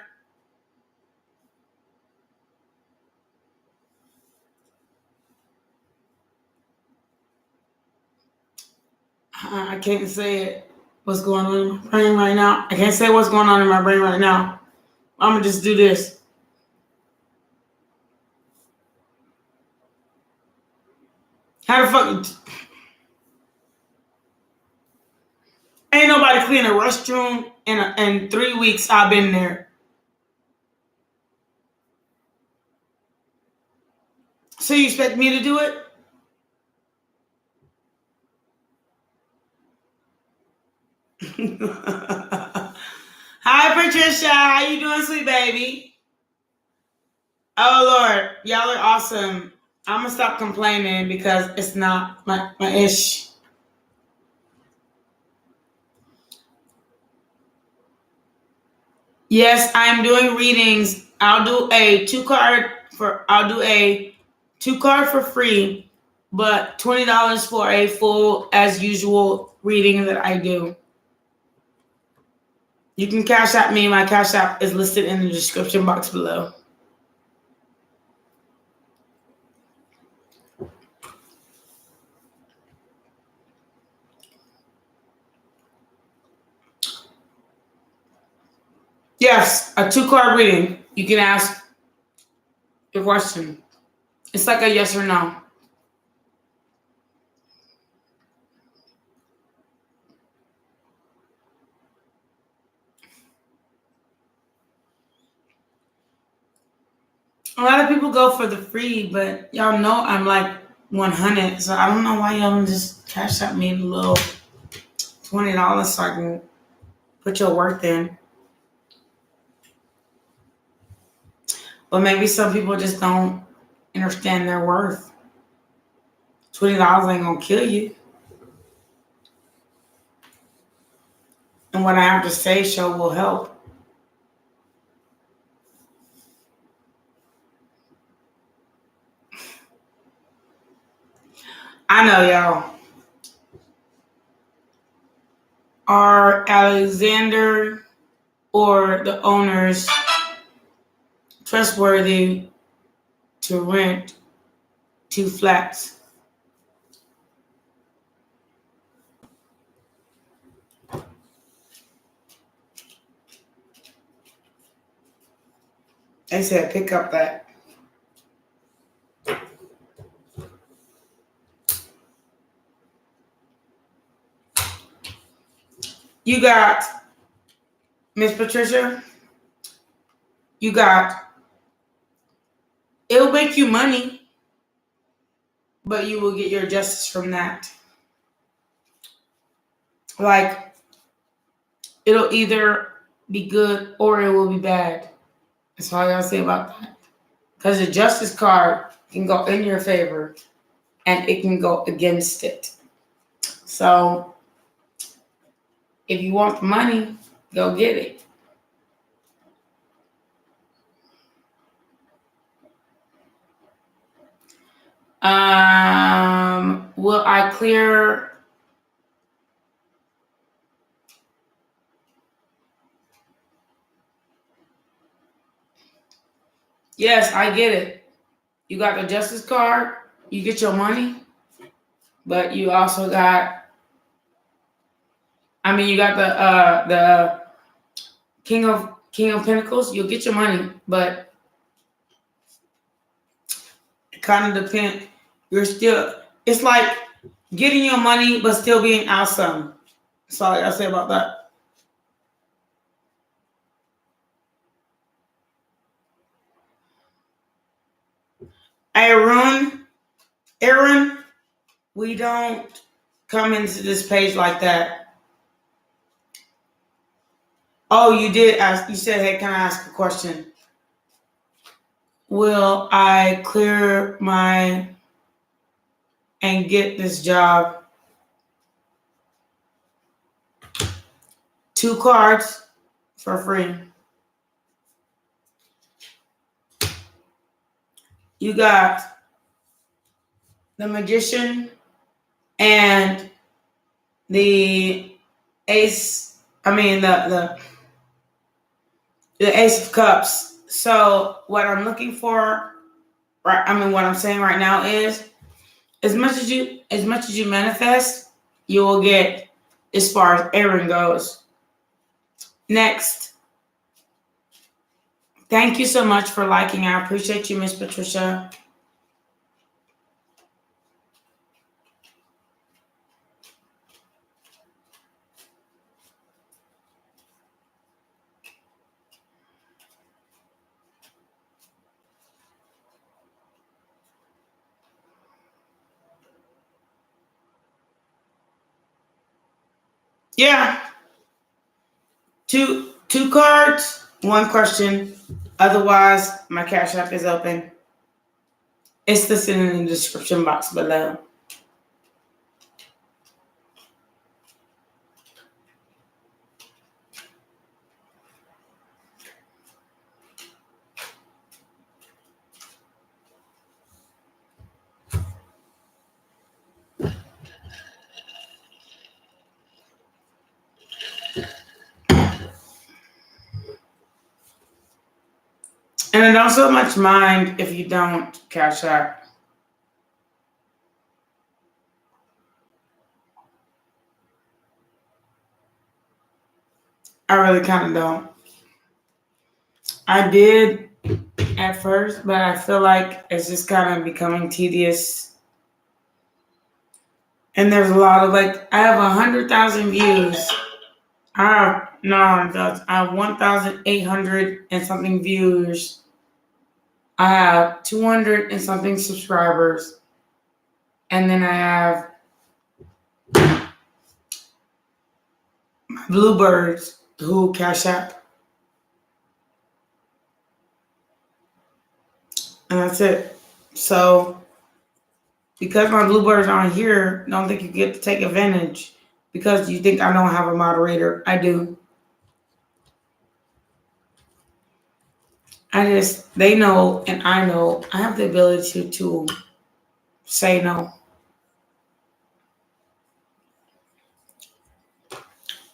I can't say what's going on in my brain right now. I can't say what's going on in my brain right now. I'm gonna just do this. How the fuck? Ain't nobody clean a restroom in 3 weeks I've been there. So you expect me to do it? Hi, Patricia. How you doing, sweet baby? Oh, Lord. Y'all are awesome. I'm going to stop complaining because it's not my ish. Yes, I'm doing readings. I'll do a two card for free, but $20 for a full, as usual, reading that I do. You can cash out me. My cash app is listed in the description box below. Yes, a 2-card reading. You can ask your question. It's like a yes or no. A lot of people go for the free, but y'all know I'm like 100, so I don't know why y'all just cash out me a little $20 so I can put your worth in. But maybe some people just don't understand their worth. $20 ain't gonna kill you. And what I have to say will help. I know y'all. Are Alexander or the owners trustworthy to rent 2 flats? They said pick up that. You got Miss Patricia. You got, it'll make you money, but you will get your justice from that. Like, it'll either be good or it will be bad. That's all I gotta say about that. Because the justice card can go in your favor and it can go against it. So, if you want the money, go get it. Will I clear? Yes, I get it. You got the justice card, you get your money, but you also got, you got the King of Pentacles. You'll get your money, but it kind of depends. It's like getting your money, but still being out some. That's all I gotta say about that. Aaron, we don't come into this page like that. Oh, you did ask. You said, hey, can I ask a question? Will I clear and get this job? 2 cards for free. You got the Magician and the Ace. The Ace of Cups. So what I'm looking for, what I'm saying right now is, as much as you manifest, you will get as far as Aaron goes. Next. Thank you so much for liking. I appreciate you, Miss Patricia. Yeah. Two cards, 1 question. Otherwise, my Cash App is open. It's listed in the description box below. And I don't so much mind if you don't Cash App. I really kind of don't. I did at first, but I feel like it's just kind of becoming tedious. And there's a lot of I have 100,000 views. I have 1,800 and something views. I have 200 and something subscribers. And then I have my Bluebirds who Cash App. And that's it. So Because my bluebirds aren't here, don't think you get to take advantage because you think I don't have a moderator. I do. They know and I know I have the ability to say no.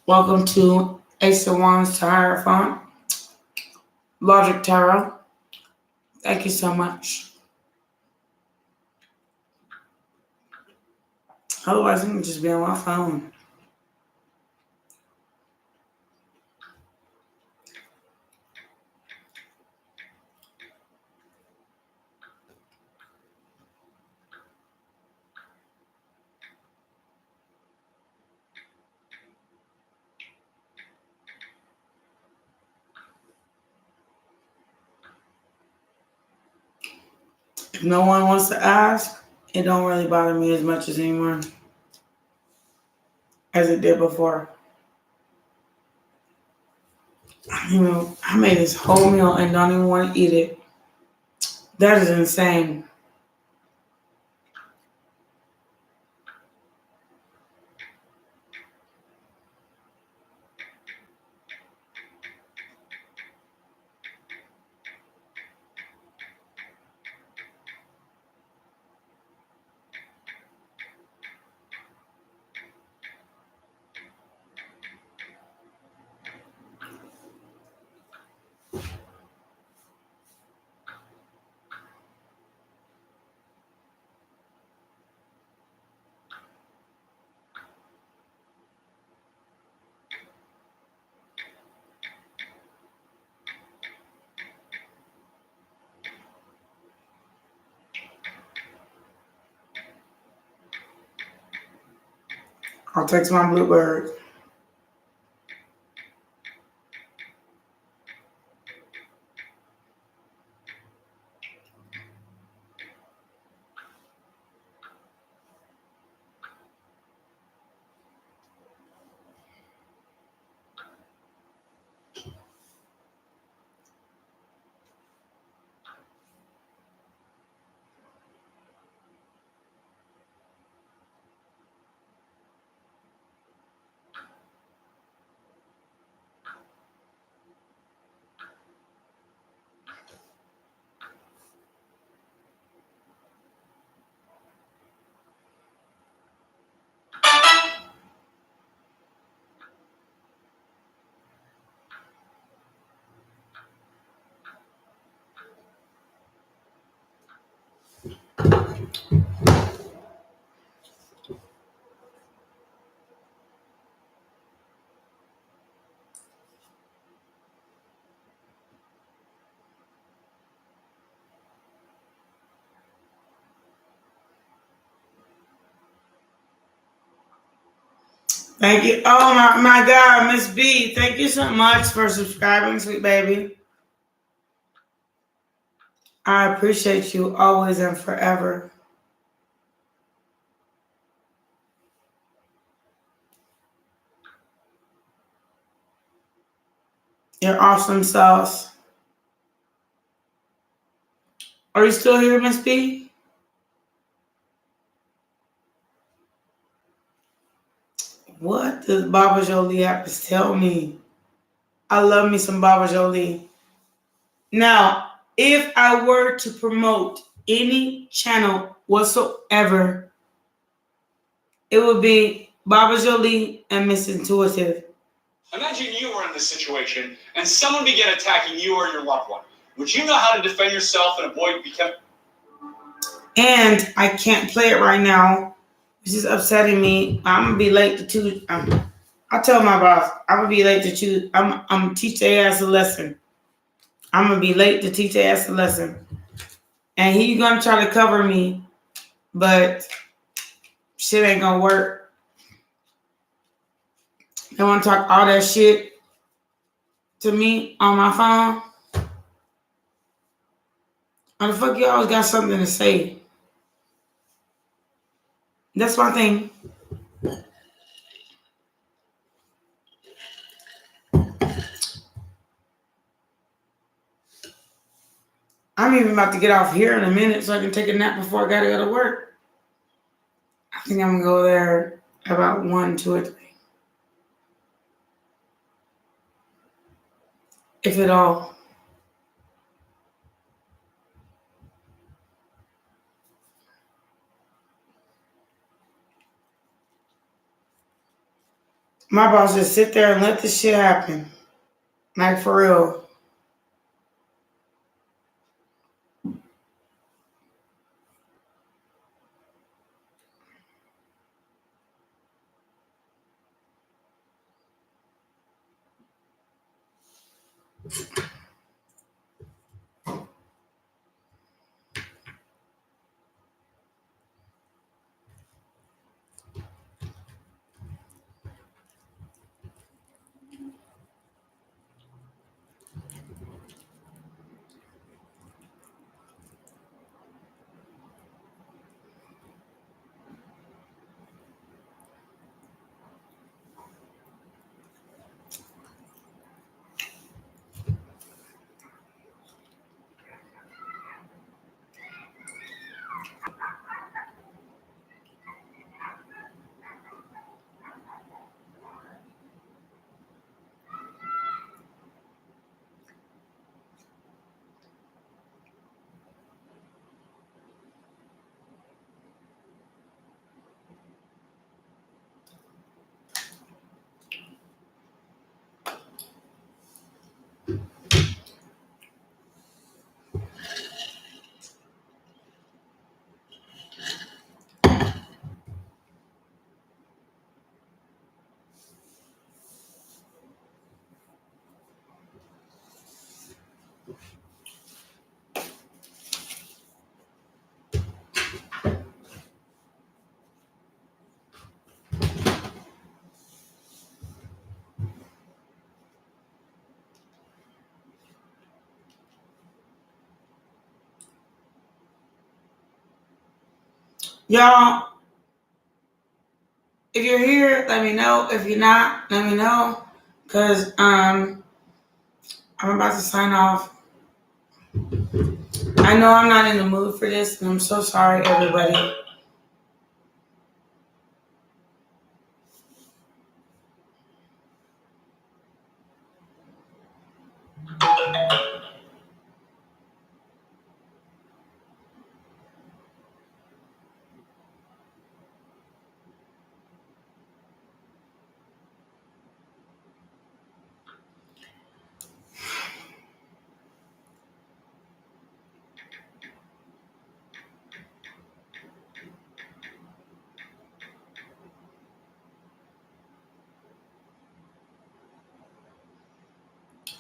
Welcome to Ace of Wands to Hierophant. Logic Tarot. Thank you so much. Otherwise, I'm going to just be on my phone. If no one wants to ask, it don't really bother me as much as anymore as it did before. You know, I made this whole meal and don't even want to eat it. That is insane. I'll text my bluebird. Thank you. Oh my God, Miss B. Thank you so much for subscribing, sweet baby. I appreciate you always and forever. You're awesome sauce. Are you still here, Miss B? What does Baba Jolie have to tell me? I love me some Baba Jolie. Now, if I were to promote any channel whatsoever, it would be Baba Jolie and Miss Intuitive. Imagine you were in this situation and someone began attacking you or your loved one. Would you know how to defend yourself and avoid becoming... And I can't play it right now. This is upsetting me. I'm gonna be late to choose. I tell my boss I'm gonna be late to choose. I'm gonna teach their ass a lesson. I'm gonna be late to teach their ass a lesson. And he's gonna try to cover me, but shit ain't gonna work. They wanna talk all that shit to me on my phone. How the fuck you always got something to say? That's my thing. I'm even about to get off here in a minute so I can take a nap before I gotta go to work. think I'm gonna go there about 1, 2, or 3. If at all. My boss just sit there and let this shit happen. Like for real. Y'all, if you're here, let me know. If you're not, let me know. Cause I'm about to sign off. I know I'm not in the mood for this, and I'm so sorry, everybody.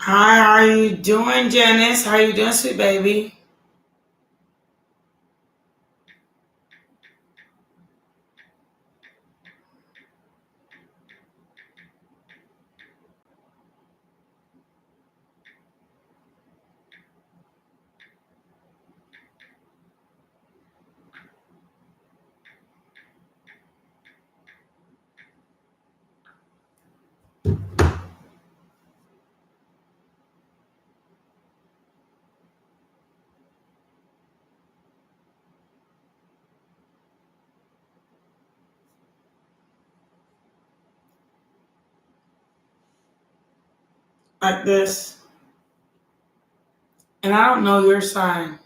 Hi, how are you doing, Janice? How are you doing, sweet baby? Like this. And I don't know your sign,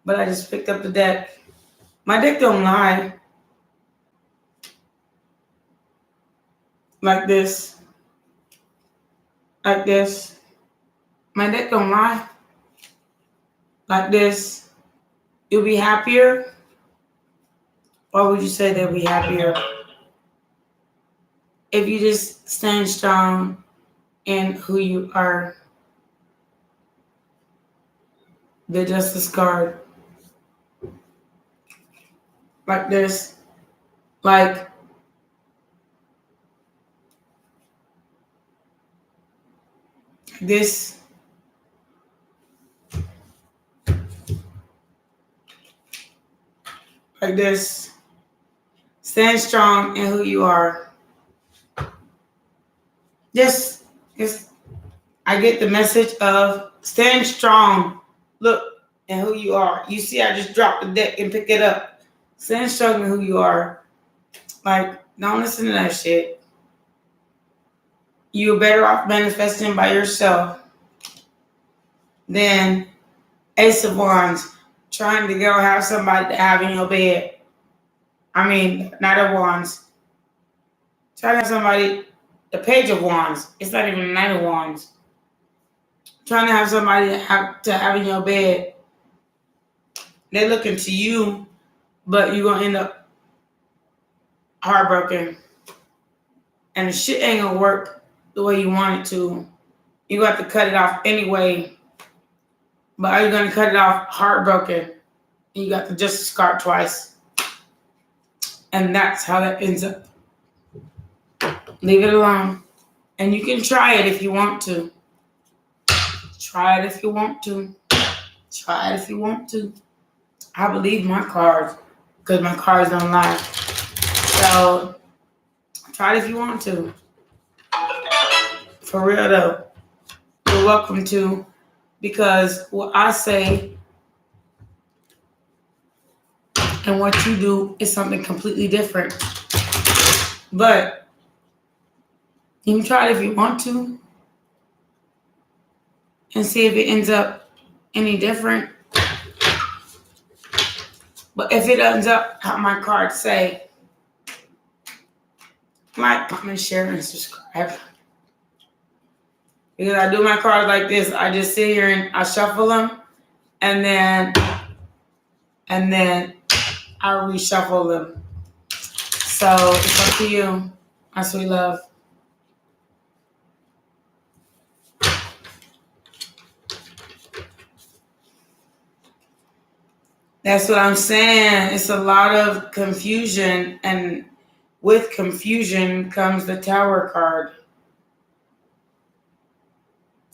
but I just picked up the deck. My deck don't lie. Like this. Like this. My deck don't lie. Like this. You'll be happier? Or would you say they'll be happier? If you just stand strong in who you are. The Justice card. Like this. Like this. Like this. Stand strong in who you are. Just I get the message of stand strong. Look in who you are. You see, I just dropped the deck and picked it up. Stand strong in who you are. Like, don't listen to that shit. You're better off manifesting by yourself than Ace of Wands trying to go have somebody to have in your bed. I mean, Knight of Wands. Trying to have somebody, the Page of Wands. It's not even the Knight of Wands. Trying to have somebody to have in your bed. They're looking to you, but you're going to end up heartbroken. And the shit ain't going to work the way you want it to. You got to cut it off anyway. But are you going to cut it off heartbroken? You got the Justice card twice. And that's how that ends up. Leave it alone. And you can try it if you want to. Try it if you want to. Try it if you want to. I believe my cards because my cards don't lie. So try it if you want to. For real though. You're welcome to, because what I say and what you do is something completely different. But you can try it if you want to and see if it ends up any different. But if it ends up how my cards say, like, comment, share, and subscribe. Because I do my cards like this. I just sit here and I shuffle them, and then I reshuffle them. So it's up to you, my sweet love. That's what I'm saying. It's a lot of confusion, and with confusion comes the Tower card.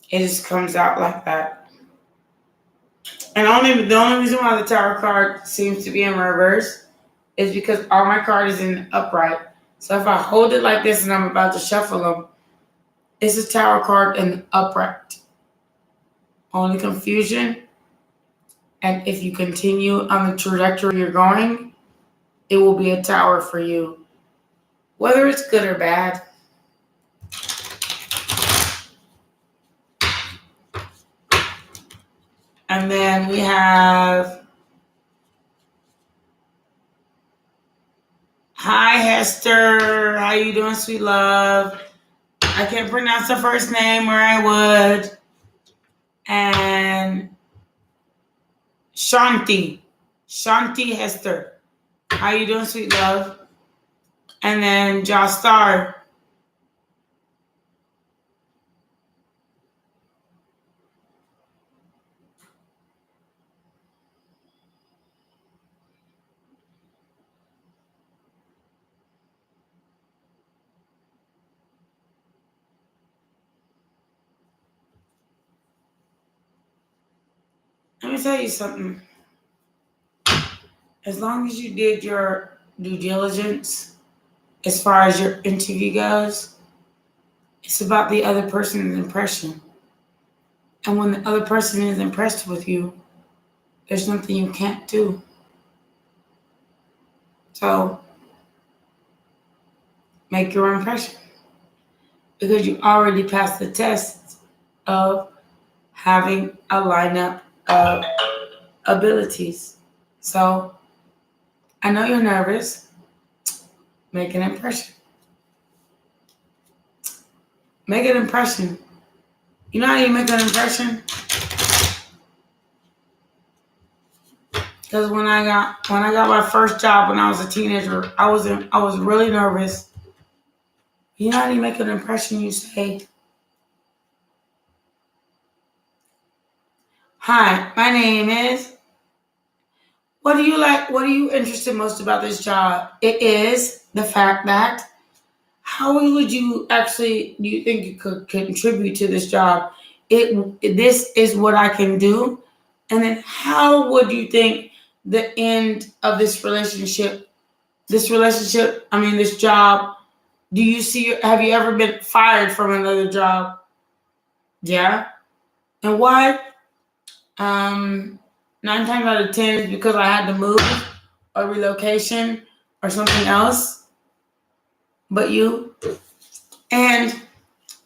It just comes out like that. And the only reason why the Tower card seems to be in reverse is because all my cards is in upright. So if I hold it like this and I'm about to shuffle them, it's a Tower card in upright. Only confusion. And if you continue on the trajectory you're going, it will be a Tower for you. Whether it's good or bad. And then we have, hi Hester, how you doing, sweet love? I can't pronounce the first name where I would. And Shanti Hester, how you doing, sweet love? And then Jostar. Let me tell you something. As long as you did your due diligence, as far as your interview goes, it's about the other person's impression. And when the other person is impressed with you, there's nothing you can't do. So, make your impression. Because you already passed the test of having a lineup of abilities. So, I know you're nervous. Make an impression. Make an impression. You know how you make an impression? Because when I got my first job when I was a teenager, I was really nervous. You know how you make an impression? You say, "Hi, my name is. What do you like? What are you interested most about this job? It is the fact that. How would you actually? Do you think you could contribute to this job? This is what I can do, and then how would you think the end of this relationship? This job. Do you see? Have you ever been fired from another job? Yeah, and why? 9 times out of 10 is because I had to move, or relocation, or something else. but you. And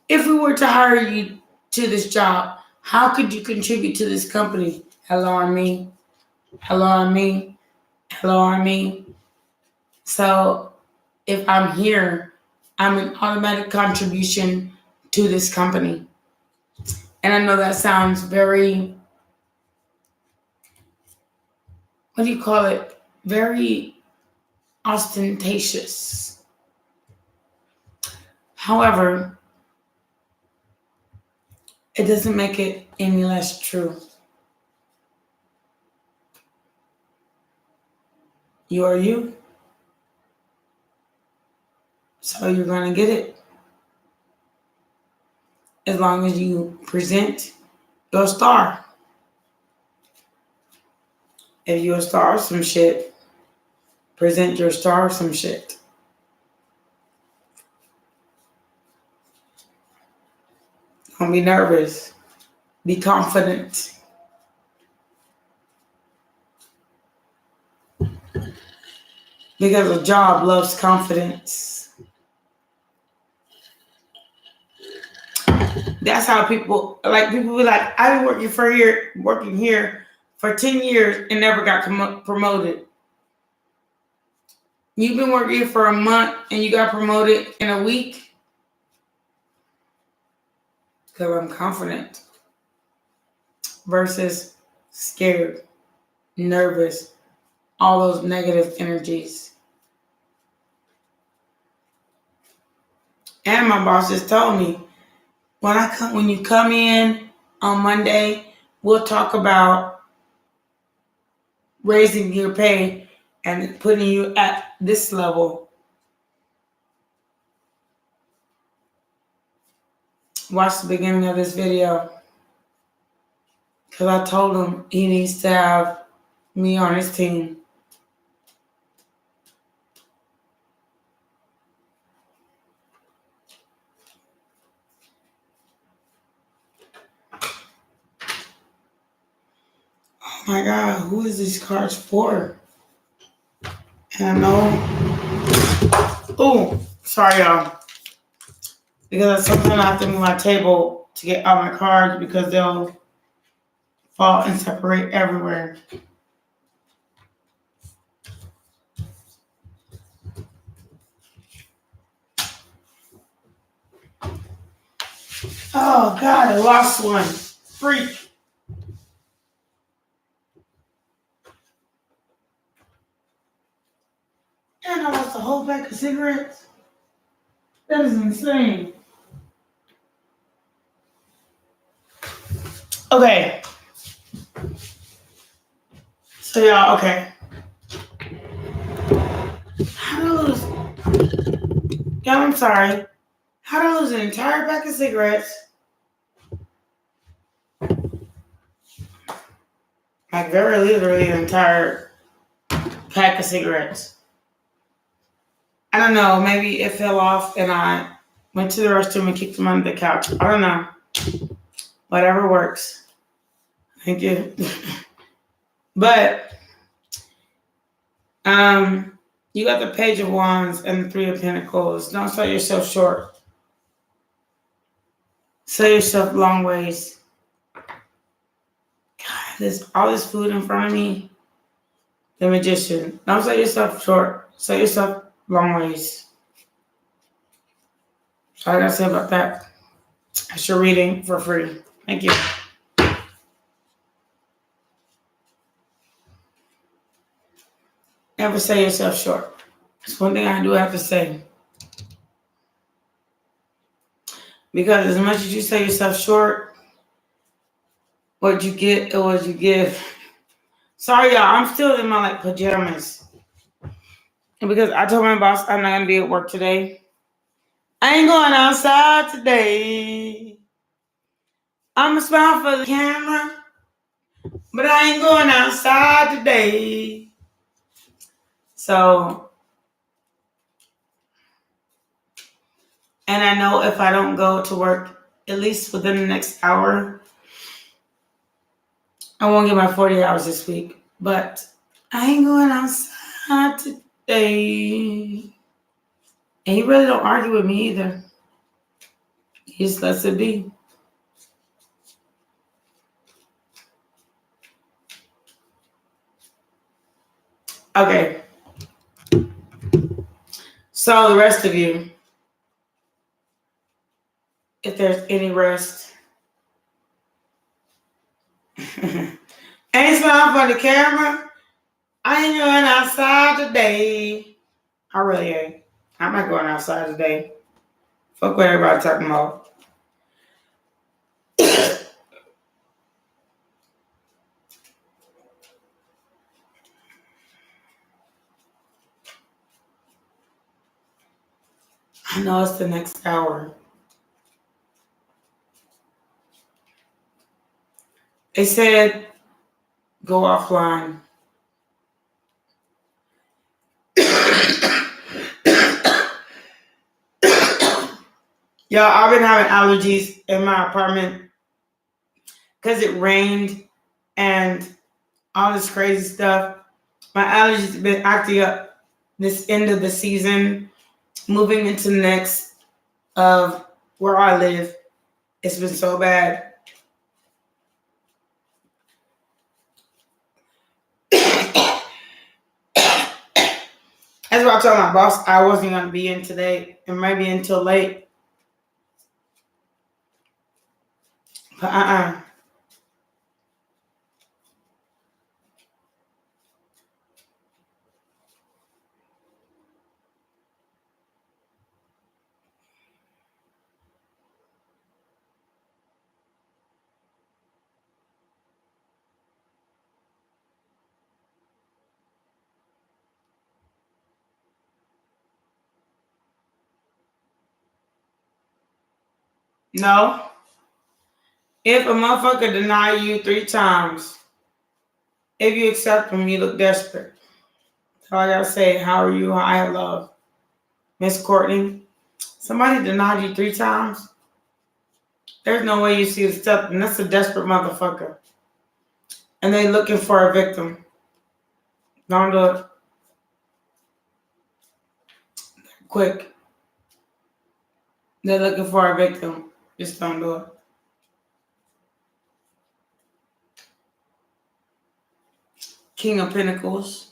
if we were to hire you to this job, how could you contribute to this company? Hello, I'm me. Hello, I'm me. Hello, I'm me. So if I'm here, I'm an automatic contribution to this company. And I know that sounds very, what do you call it? Very ostentatious. However, it doesn't make it any less true. You are you. So you're going to get it. As long as you present your star. If you're a star of some shit, present your star of some shit. Don't be nervous. Be confident. Because a job loves confidence. That's how people be like, I've been working here for 10 years and never got promoted. You've been working here for a month and you got promoted in a week? Because I'm confident. Versus scared, nervous, all those negative energies. And my boss just told me, when you come in on Monday, we'll talk about raising your pay and putting you at this level. Watch the beginning of this video. Because I told him he needs to have me on his team. Oh my God, who is these cards for? And I know. Oh, sorry, y'all. Because sometimes I have to move my table to get out my cards because they'll fall and separate everywhere. Oh God, I lost one. Freak. And I lost a whole pack of cigarettes. That is insane. Okay. So y'all, okay. How did I lose? Y'all, I'm sorry. How did I lose an entire pack of cigarettes? Like very literally an entire pack of cigarettes. I don't know. Maybe it fell off and I went to the restroom and kicked them under the couch. I don't know. Whatever works. Thank you. But you got the Page of Wands and the Three of Pentacles. Don't sell yourself short. Sell yourself long ways. God, there's all this food in front of me. The Magician. Don't sell yourself short. Sell yourself long ways. That's all I gotta say about that. That's your reading for free. Thank you. Never sell yourself short. That's one thing I do have to say. Because as much as you sell yourself short, what you get or what you give. Sorry, y'all. I'm still in my pajamas. And because I told my boss I'm not gonna be at work today. I ain't going outside today. I'ma smile for the camera, but I ain't going outside today. So, and I know if I don't go to work at least within the next hour, I won't get my 40 hours this week. But I ain't going outside today. And he really don't argue with me either. He just lets it be. Okay. So the rest of you, if there's any rest. Ain't smile for the camera. I ain't going outside today. I really ain't. I'm not going outside today. Fuck what everybody talking about. I know it's the next hour. They said go offline. Y'all, I've been having allergies in my apartment because it rained and all this crazy stuff. My allergies have been acting up this end of the season, moving into the next of where I live. It's been so bad. That's why I told my boss I wasn't going to be in today and maybe until late. But no. If a motherfucker deny you 3 times, if you accept them, you look desperate. So I gotta say, how are you? High love. Miss Courtney, somebody denied you 3 times? There's no way you see the step, and that's a desperate motherfucker. And they looking for a victim. Don't do it. Quick. They're looking for a victim. Just don't do it. King of Pentacles.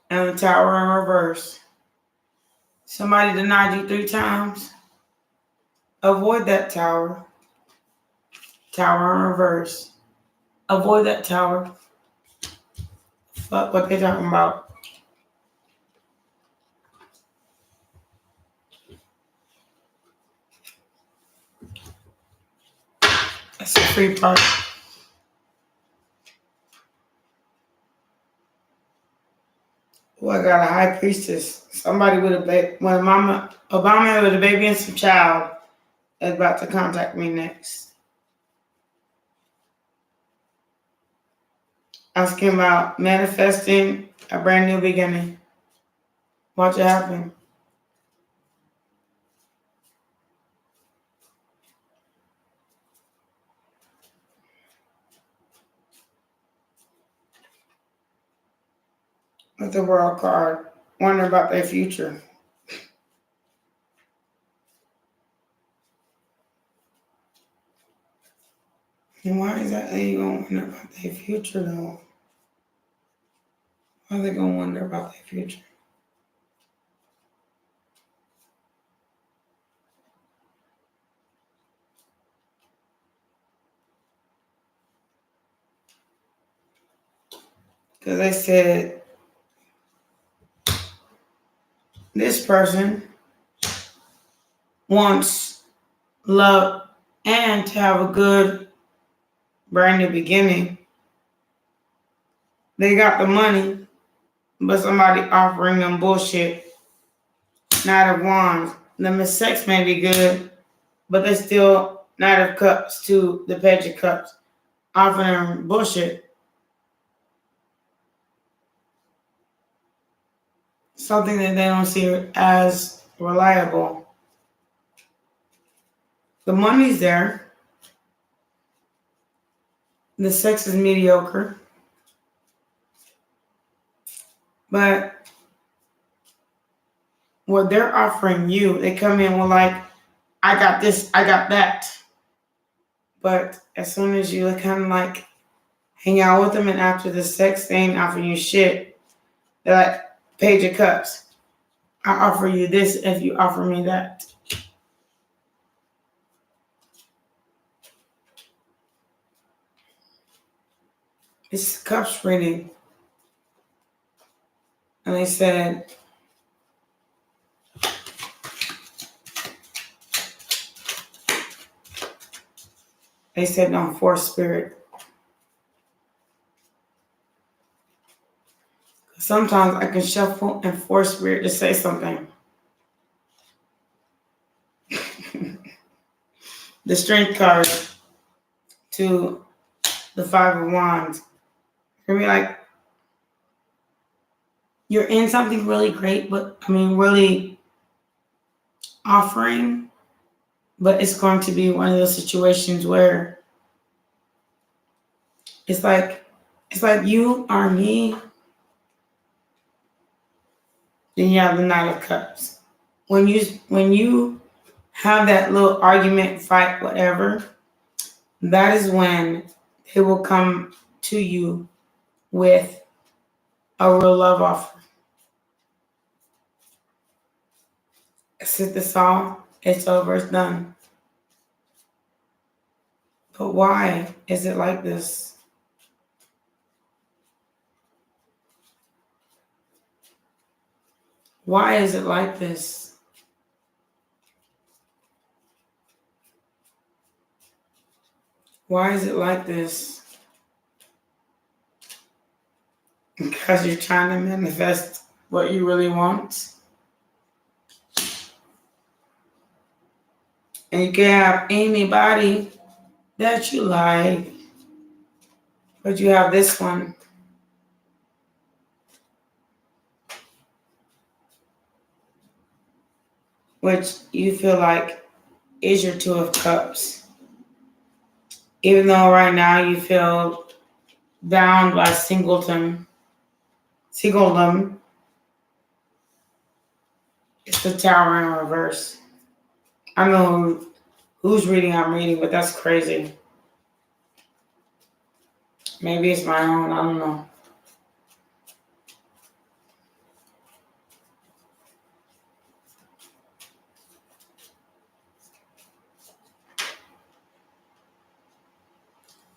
And the Tower in reverse. Somebody denied you 3 times. Avoid that Tower. Tower in reverse. Avoid that Tower. Fuck what they talking about. That's a free part. Oh, I got a high priestess. Somebody with a baby. When Obama with a baby and some child is about to contact me next. Asking about manifesting a brand new beginning. Watch it happen. With the World card. Wonder about their future. And why is that they gonna wonder about their future though? Why are they gonna wonder about their future? Because they said this person wants love and to have a good brand new beginning. They got the money, but somebody offering them bullshit. Knight of Wands. The sex may be good, but they still Knight of Cups to the Page of Cups. Offering them bullshit. something that they don't see as reliable. The money's there. The sex is mediocre. But what they're offering you, they come in with like, I got this, I got that. But as soon as you kind of like hang out with them and after the sex, they ain't offering you shit. They're like, Page of Cups. I offer you this if you offer me that. It's Cups reading. And they said, don't force spirit. Sometimes I can shuffle and force spirit to say something. The Strength card to the Five of Wands. You're gonna be like, you're in something really great, but really offering, but it's going to be one of those situations where it's like you are me. Then you have the Knight of Cups. When you have that little argument, fight, whatever, that is when they will come to you with a real love offer. Sit this all, it's over, it's done. But why is it like this? Why is it like this? Why is it like this? Because you're trying to manifest what you really want. And you can have anybody that you like. But you have this one. Which you feel like is your Two of Cups. Even though right now you feel bound by singledom. It's the Tower in reverse. I don't know whose reading I'm reading, but that's crazy. Maybe it's my own, I don't know.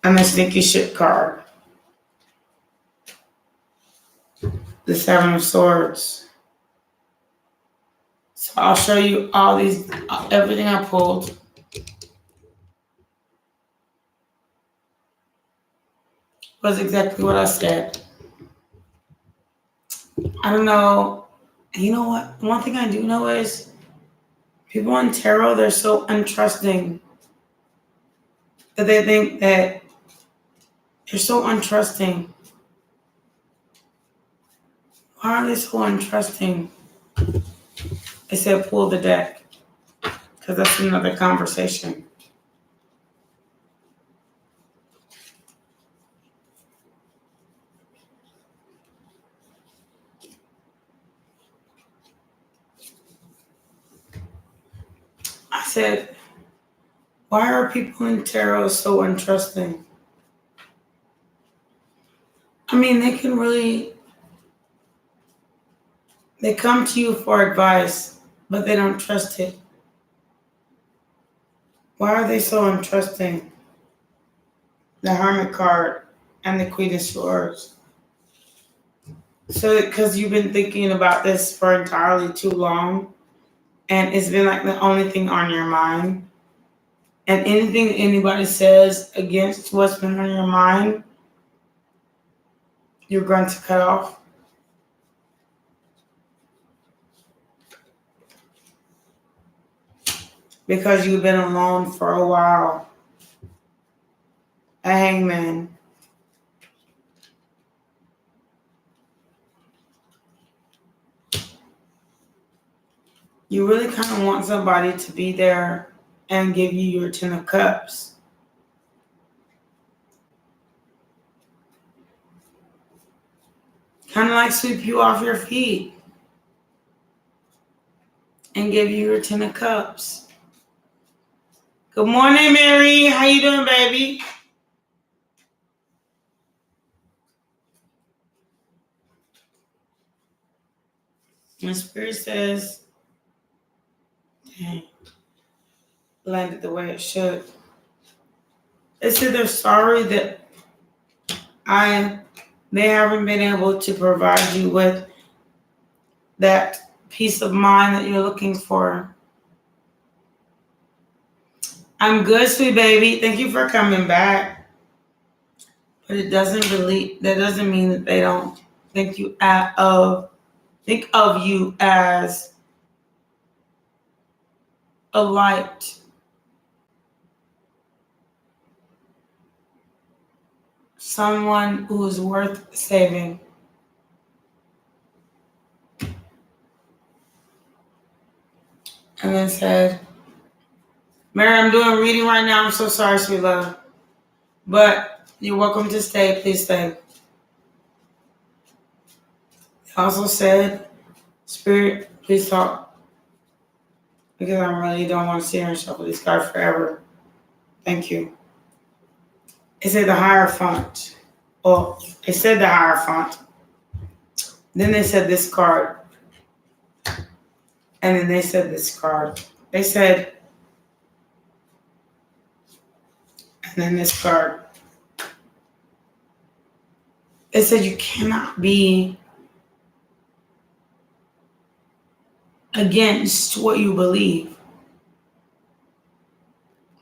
And the Sneaky Shit card. The Seven of Swords. So I'll show you all these, everything I pulled. Was exactly what I said. I don't know. You know what? One thing I do know is people in tarot, they're so untrusting that they think that they're so untrusting. Why are they so untrusting? I said pull the deck because that's another conversation. I said, why are people in tarot so untrusting? They come to you for advice, but they don't trust it. Why are they so untrusting? The Hermit card and the Queen of Swords. So, because you've been thinking about this for entirely too long, and it's been like the only thing on your mind, and anything anybody says against what's been on your mind, you're going to cut off. Because you've been alone for a while. A Hangman. You really kind of want somebody to be there and give you your 10 of Cups. Kind of like sweep you off your feet and give you your 10 of Cups. Good morning, Mary. How you doing, baby? And Spirit says, dang, landed the way it should. They said they're sorry that they haven't been able to provide you with that peace of mind that you're looking for. I'm good, sweet baby. Thank you for coming back. But that doesn't mean that they don't think of you as a light. Someone who is worth saving. And then said, Mary, I'm doing a reading right now. I'm so sorry, sweet love. But you're welcome to stay. Please stay. Also said, Spirit, please talk. Because I really don't want to sit here and shuffle this card forever. Thank you. It said the Hierophant. Oh, it said the Hierophant. Then they said this card. And then they said this card. They said, and then this card. They said you cannot be against what you believe.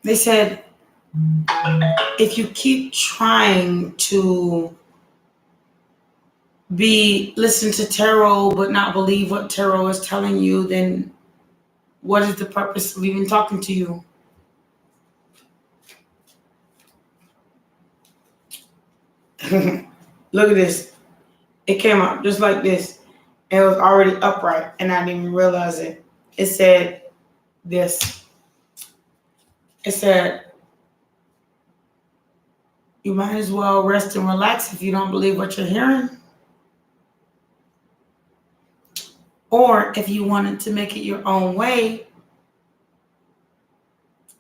They said, if you keep trying to listen to tarot but not believe what tarot is telling you, then what is the purpose of even talking to you? Look at this. It came out just like this. And it was already upright and I didn't even realize it. It said this. It said, you might as well rest and relax if you don't believe what you're hearing. Or if you wanted to make it your own way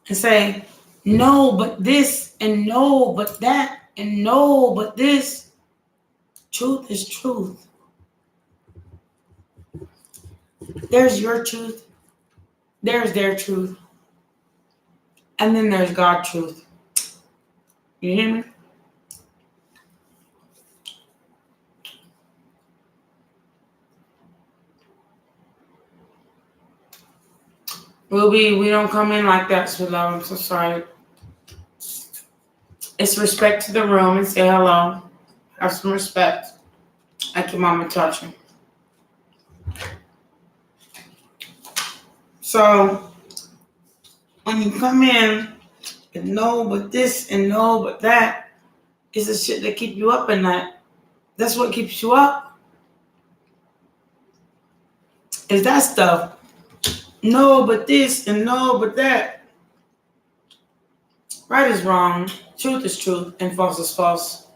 and say, no, but this, and no, but that, and no, but this. Truth is truth. There's your truth. There's their truth. And then there's God's truth. You hear me? We don't come in like that, sweet love. I'm so sorry. It's respect to the room and say hello. Have some respect. Like your mama taught you. So when you come in and no but this and no but that, is the shit that keep you up at night. That's what keeps you up. Is that stuff. No but this and no but that. Right is wrong. Truth is truth and false is false.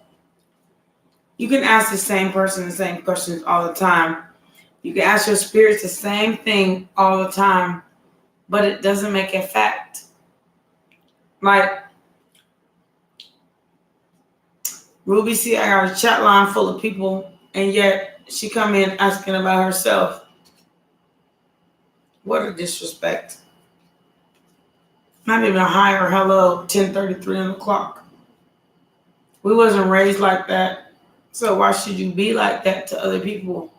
You can ask the same person the same questions all the time. You can ask your spirits the same thing all the time, but it doesn't make it fact. Like, Ruby, see, I got a chat line full of people, and yet she come in asking about herself. What a disrespect. Not even a hi or hello, 10:33 on the clock. We wasn't raised like that, so why should you be like that to other people?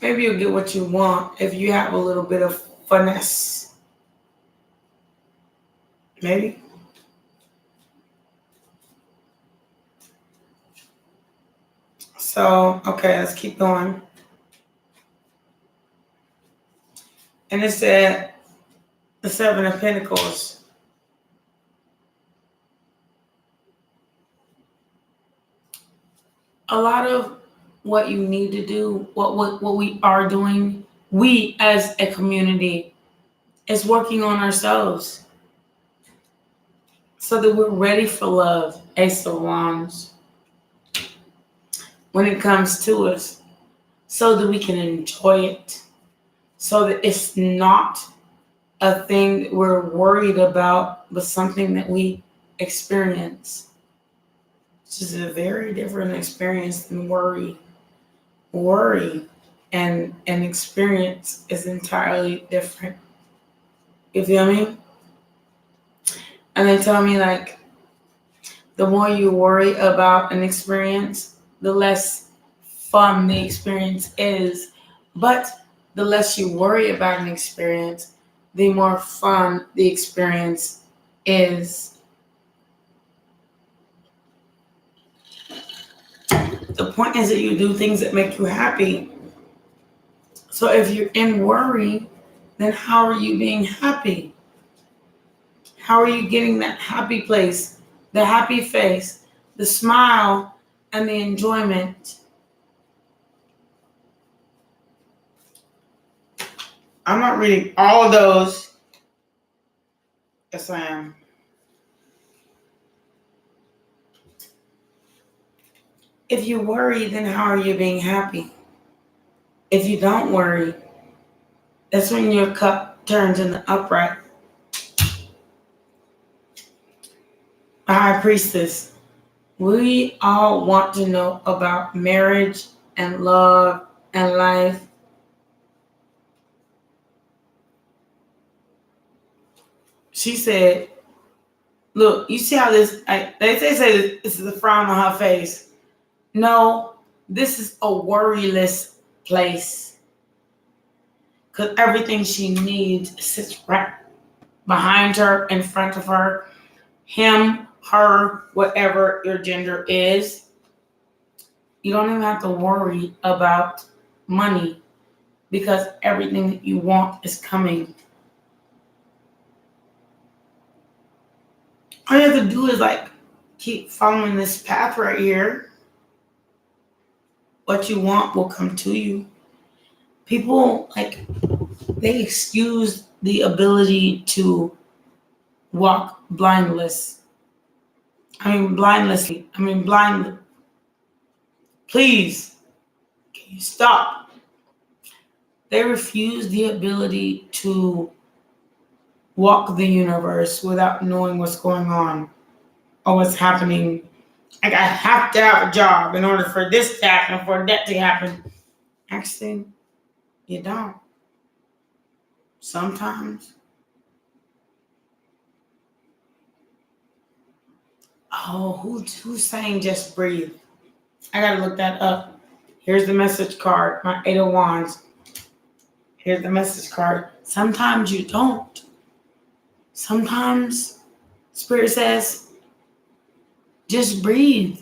Maybe you'll get what you want if you have a little bit of finesse. Maybe. So, okay, let's keep going. And it said the Seven of Pentacles. A lot of what you need to do, what we are doing, we as a community is working on ourselves so that we're ready for love, Ace of Wands, when it comes to us, so that we can enjoy it, so that it's not a thing that we're worried about, but something that we experience. This is a very different experience than worry. Worry and experience is entirely different. You feel me? And they tell me, like, the more you worry about an experience, the less fun the experience is. But the less you worry about an experience, the more fun the experience is. The point is that you do things that make you happy. So if you're in worry, then how are you being happy? How are you getting that happy place, the happy face, the smile, and the enjoyment? I'm not reading all of those. Yes, I am. If you worry, then how are you being happy? If you don't worry, that's when your cup turns in the upright. The High Priestess. We all want to know about marriage and love and life. She said, look, you see how this, they say this is a frown on her face. No, this is a worryless place. Because everything she needs sits right behind her, in front of her. Him, her, whatever your gender is. You don't even have to worry about money because everything that you want is coming. All you have to do is like keep following this path right here. What you want will come to you. People, like, they excuse the ability to walk blindlessly. Please, can you stop? They refuse the ability to walk the universe without knowing what's going on or what's happening. Like, I have to have a job in order for this to happen, for that to happen. Actually, you don't. Sometimes. Oh, who's saying just breathe? I gotta look that up. Here's the message card, my 8 of Wands. Here's the message card. Sometimes you don't. Sometimes Spirit says, just breathe.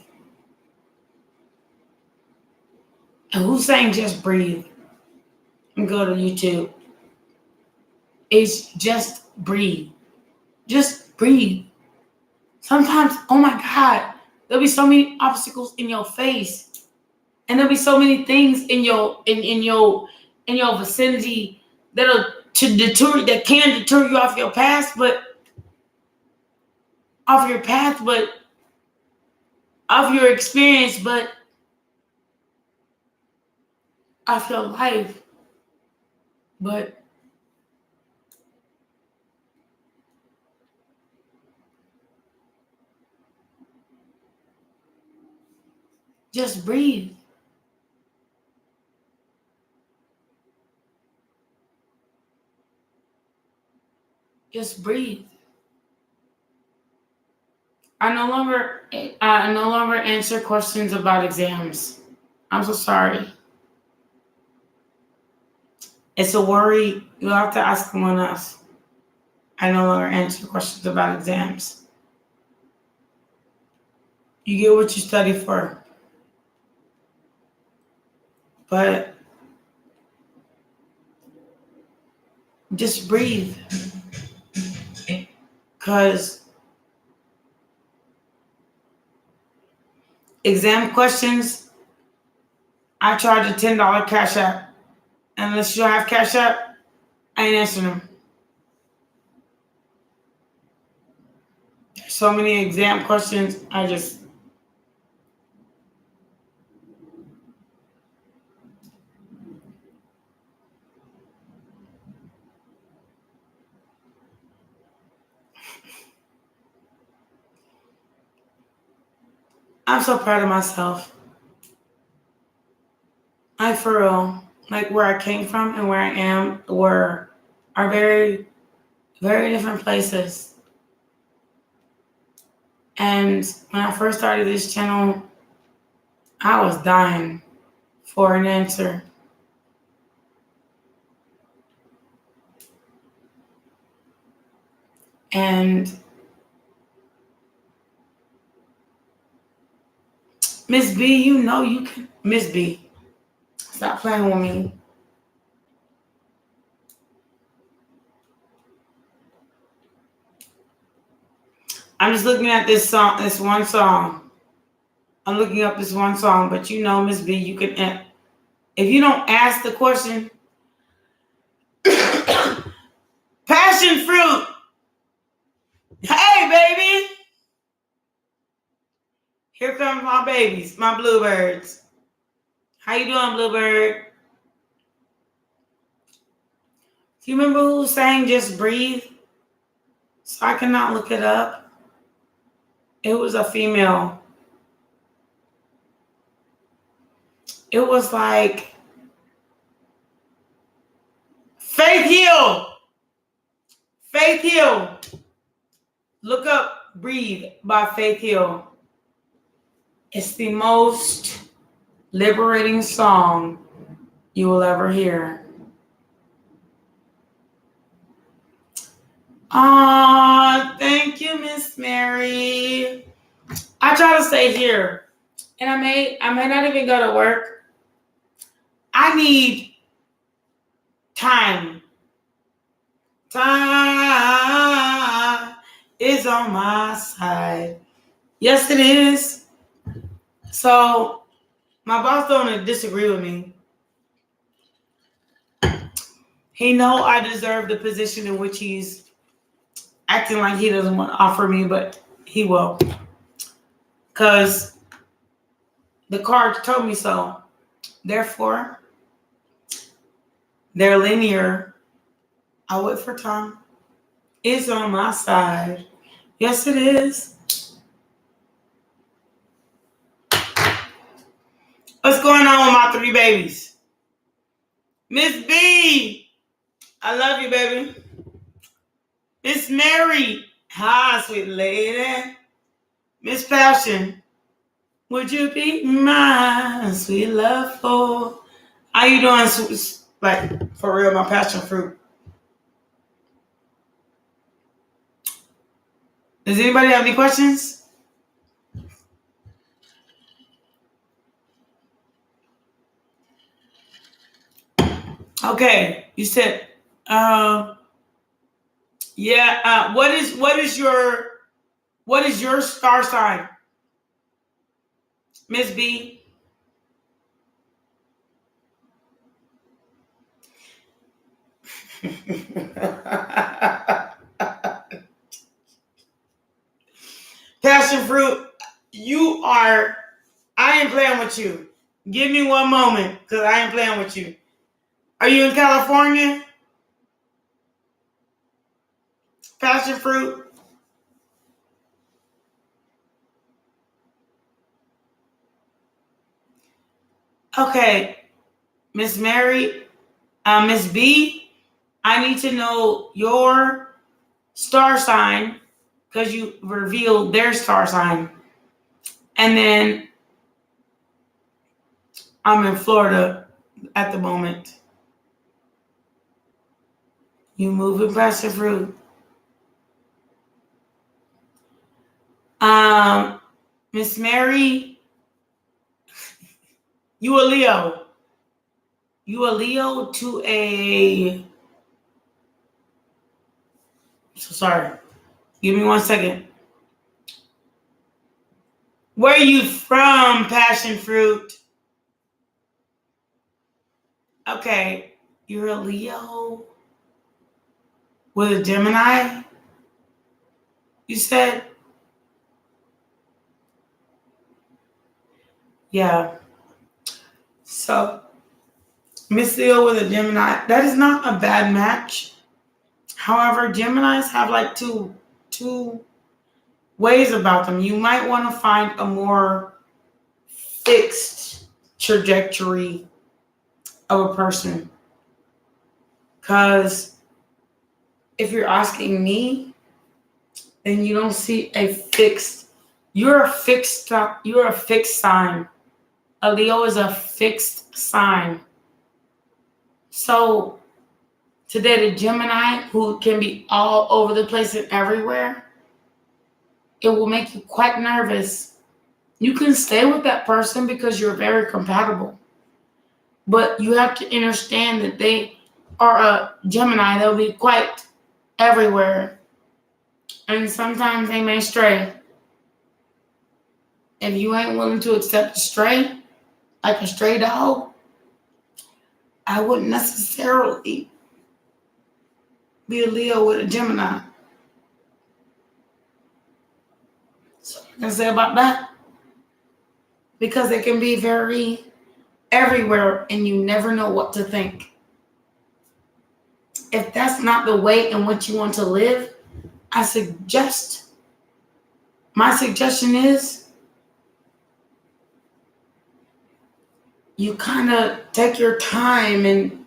And who's saying just breathe? And go to YouTube. It's just breathe. Just breathe. Sometimes, oh my God, there'll be so many obstacles in your face. And there'll be so many things in your vicinity that can deter you off your path, but off your experience, but off your life. But just breathe. Just breathe. I no longer answer questions about exams. I'm so sorry. It's a worry. You'll have to ask someone else. I no longer answer questions about exams. You get what you study for. But just breathe. Because exam questions, I charge a $10 cash app. Unless you don't have cash app, I ain't answering them. So many exam questions, I'm so proud of myself. Like, for real. Like, where I came from and where I am are very, very different places. And when I first started this channel, I was dying for an answer. And Miss B, you know you can. Miss B, stop playing with me. I'm just looking at this one song. I'm looking up this one song, but you know, Miss B, you can. If you don't ask the question, passion fruit. Hey, baby. Here comes my babies, my bluebirds. How you doing, bluebird? Do you remember who sang Just Breathe? So I cannot look it up. It was a female. It was like Faith Hill. Faith Hill. Look up Breathe by Faith Hill. It's the most liberating song you will ever hear. Thank you, Miss Mary. I try to stay here, and I may not even go to work. I need time. Time is on my side. Yes, it is. So my boss don't disagree with me. He know I deserve the position in which he's acting like he doesn't want to offer me, but he will. Because the cards told me so. Therefore, they're linear. I wait for time. It's on my side. Yes, it is. What's going on with my 3 babies? Miss B, I love you, baby. Miss Mary, hi, sweet lady. Miss Passion, would you be my sweet love for? How you doing, like, for real, my passion fruit? Does anybody have any questions? Okay, you said, yeah. What is your star sign, Miss B? Passion fruit, I ain't playing with you. Give me one moment, because I ain't playing with you. Are you in California? Passion fruit? Okay, Miss Mary, Miss B, I need to know your star sign, because you revealed their star sign. And then I'm in Florida at the moment. You moving passion fruit. Miss Mary, you a Leo. You a Leo to a... So sorry. Give me 1 second. Where are you from, passion fruit? Okay, you're a Leo with a Gemini, you said? Yeah. So, Miss Leo with a Gemini, that is not a bad match. However, Geminis have like two ways about them. You might want to find a more fixed trajectory of a person. Because if you're asking me, then you don't see you're a fixed sign. A Leo is a fixed sign. So to date a Gemini who can be all over the place and everywhere, it will make you quite nervous. You can stay with that person because you're very compatible. But you have to understand that they are a Gemini. They'll be quite everywhere. And sometimes they may stray. If you ain't willing to accept a stray, like a stray dog, I wouldn't necessarily be a Leo with a Gemini. So what can I say about that? Because they can be very everywhere and you never know what to think. If that's not the way in which you want to live, my suggestion is you kind of take your time and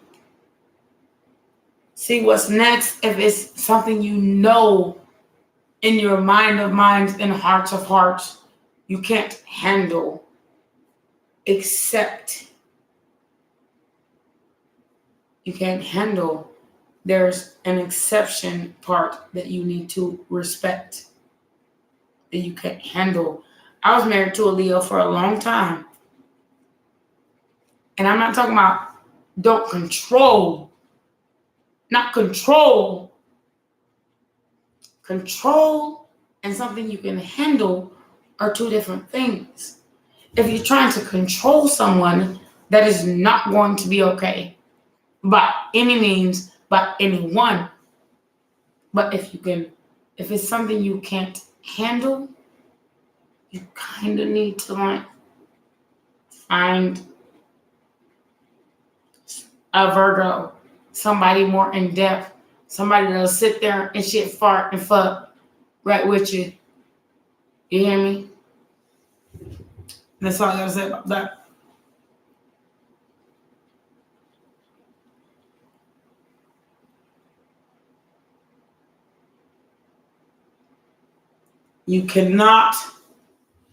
see what's next. If it's something you know in your mind of minds and hearts of hearts you can't handle, except you can't handle, there's an exception part that you need to respect, that you can't handle. I was married to a Leo for a long time. And I'm not talking about don't control. Not control. Control and something you can handle are two different things. If you're trying to control someone, that is not going to be okay by any means, by anyone. But if it's something you can't handle, you kind of need to find a Virgo, somebody more in depth, somebody that'll sit there and shit, fart, and fuck right with you. You hear me? That's all I gotta say about that. You cannot.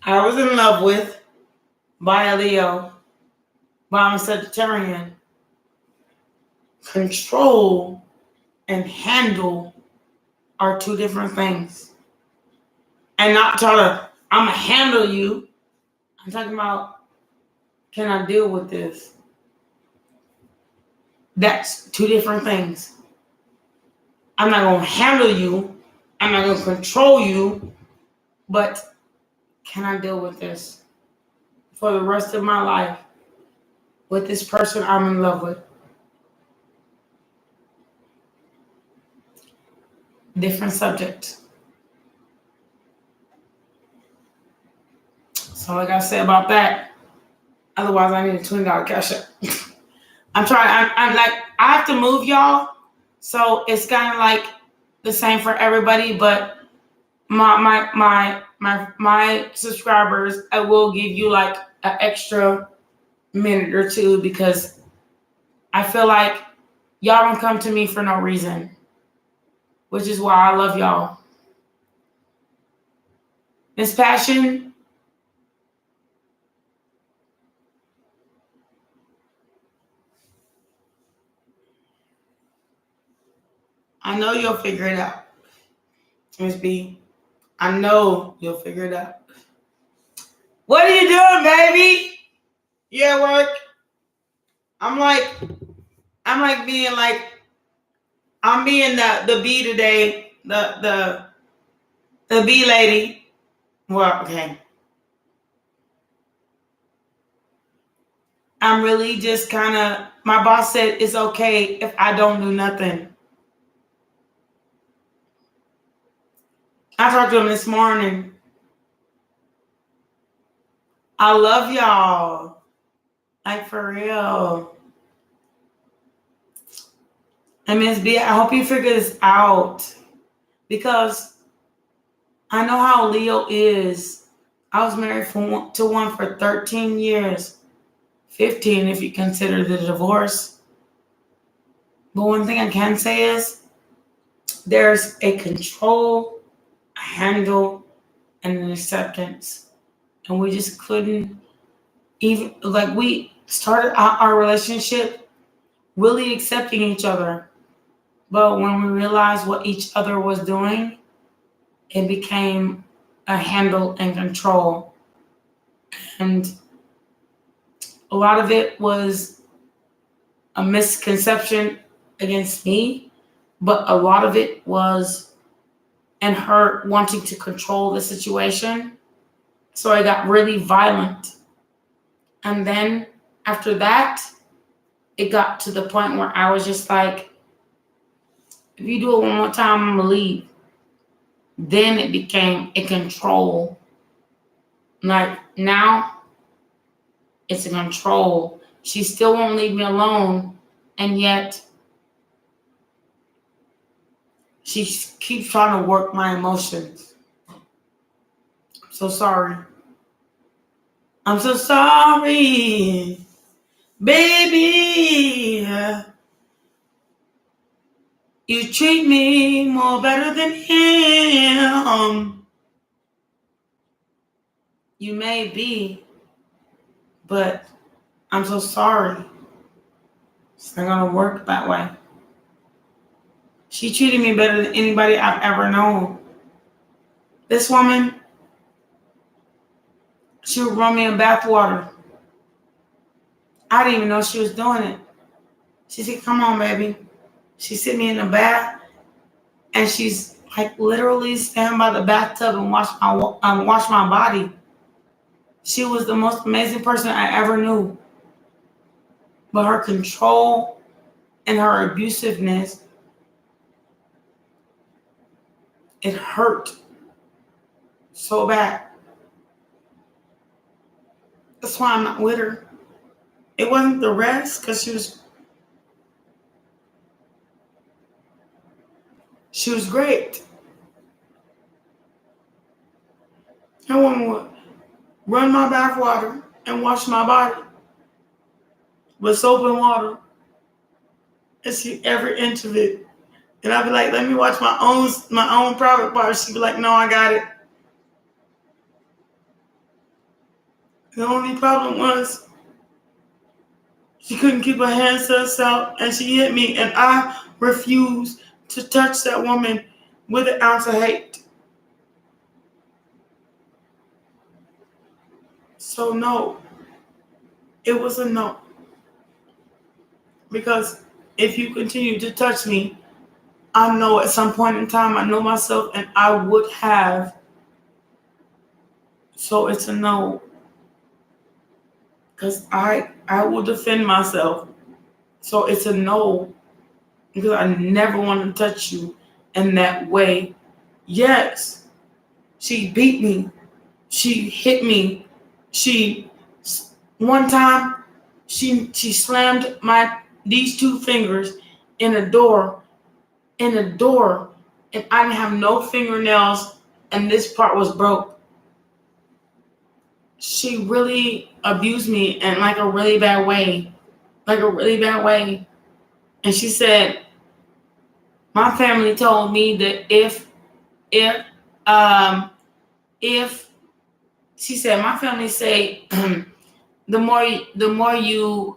I was in love with by a Leo, but I'm a Sagittarian. Control and handle are two different things. And not try to, I'm going to handle you. I'm talking about, can I deal with this? That's two different things. I'm not going to handle you. I'm not going to control you. But can I deal with this for the rest of my life with this person I'm in love with? Different subject. That's all I gotta say about that. Otherwise, I need a $20 cash app. I'm like, I have to move, y'all. So it's kind of like the same for everybody, but my subscribers, I will give you like an extra minute or two because I feel like y'all don't come to me for no reason, which is why I love y'all. Miss Passion, I know you'll figure it out. Miss B, I know you'll figure it out. What are you doing, baby? You at work? I'm being the bee today, the bee lady. Well, okay. I'm really just kind of my boss said it's okay if I don't do nothing. I talked to him this morning. I love y'all. Like, for real. And Ms. B, I hope you figure this out. Because I know how Leo is. I was married to one for 13 years. 15 if you consider the divorce. But one thing I can say is there's a control, a handle, and an acceptance. And we just couldn't even, like, we started our relationship really accepting each other. But when we realized what each other was doing, it became a handle and control. And a lot of it was a misconception against me, but a lot of it was and her wanting to control the situation. So I got really violent. And then after that, it got to the point where I was just like, if you do it one more time, I'm gonna leave. Then it became a control. Like, now it's a control. She still won't leave me alone, and yet she keeps trying to work my emotions. I'm so sorry. I'm so sorry, baby. You treat me more better than him. You may be, but I'm so sorry. It's not gonna work that way. She treated me better than anybody I've ever known. This woman, she would run me in bath water. I didn't even know she was doing it. She said, come on, baby. She sit me in the bath, and she's like literally stand by the bathtub and wash my body. She was the most amazing person I ever knew. But her control and her abusiveness, it hurt so bad. That's why I'm not with her. It wasn't the rest, because she was great. That woman would run my bath water and wash my body with soap and water and see every inch of it. And I'd be like, let me watch my own private part. She'd be like, no, I got it. The only problem was she couldn't keep her hands to herself, and she hit me, and I refused to touch that woman with an ounce of hate. So no, it was a no. Because if you continue to touch me, I know at some point in time, I know myself, and I would have. So it's a no. Because I will defend myself. So it's a no. Because I never want to touch you in that way. Yes, she beat me. She hit me. One time, she slammed these two fingers in a door, and I didn't have no fingernails, and this part was broke. She really abused me in like a really bad way. And she said, my family told me that if she said, my family say, the more you,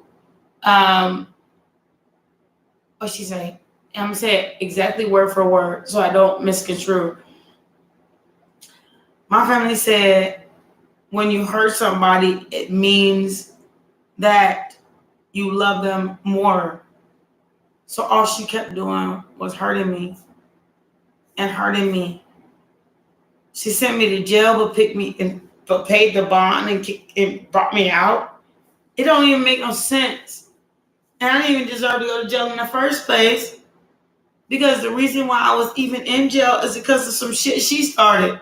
what she say? I'm gonna say it exactly word for word so I don't misconstrue. My family said, when you hurt somebody, it means that you love them more. So all she kept doing was hurting me. She sent me to jail, but paid the bond and brought me out. It don't even make no sense. And I didn't even deserve to go to jail in the first place. Because the reason why I was even in jail is because of some shit she started.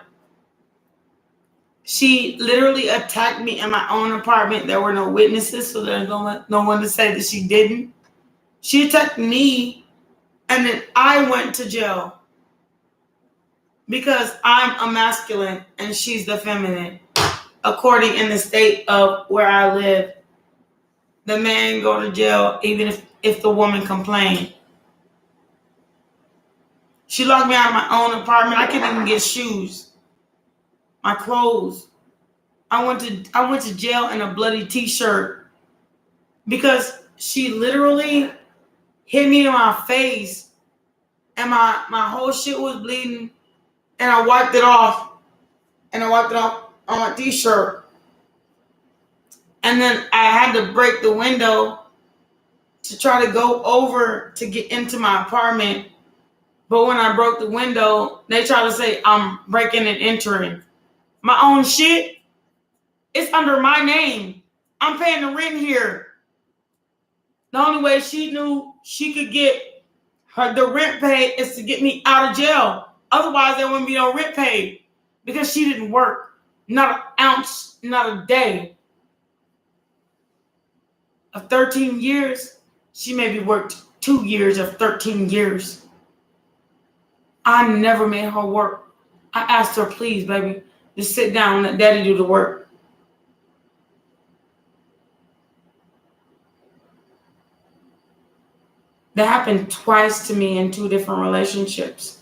She literally attacked me in my own apartment. There were no witnesses, so there's no one to say that she didn't. She attacked me, and then I went to jail. Because I'm a masculine and she's the feminine. According in the state of where I live, the man go to jail even if the woman complained. She locked me out of my own apartment. I couldn't even get shoes, my clothes. I went to jail in a bloody t-shirt because she literally hit me in my face and my whole shit was bleeding and I wiped it off. And I wiped it off on my t-shirt. And then I had to break the window to try to go over to get into my apartment. But when I broke the window, they tried to say I'm breaking and entering. My own shit, it's under my name. I'm paying the rent here. The only way she knew she could get the rent paid is to get me out of jail. Otherwise, there wouldn't be no rent paid because she didn't work. Not an ounce, not a day. Of 13 years, she maybe worked 2 years of 13 years. I never made her work. I asked her, please, baby, just sit down and let daddy do the work. That happened twice to me in 2 different relationships.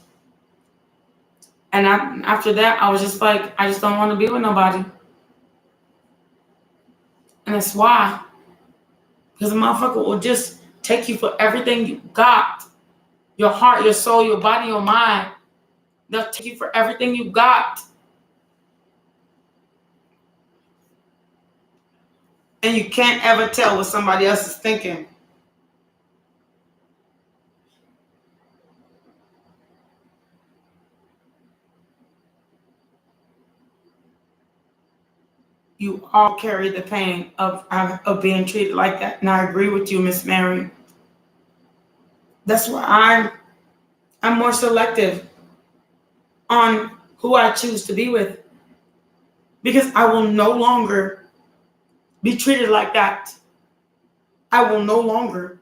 And after that, I was just like, I just don't want to be with nobody. And that's why. Because a motherfucker will just take you for everything you got. Your heart, your soul, your body, your mind. They'll take you for everything you got. And you can't ever tell what somebody else is thinking. You all carry the pain of being treated like that. And I agree with you, Miss Mary. That's why I'm more selective on who I choose to be with. Because I will no longer be treated like that. I will no longer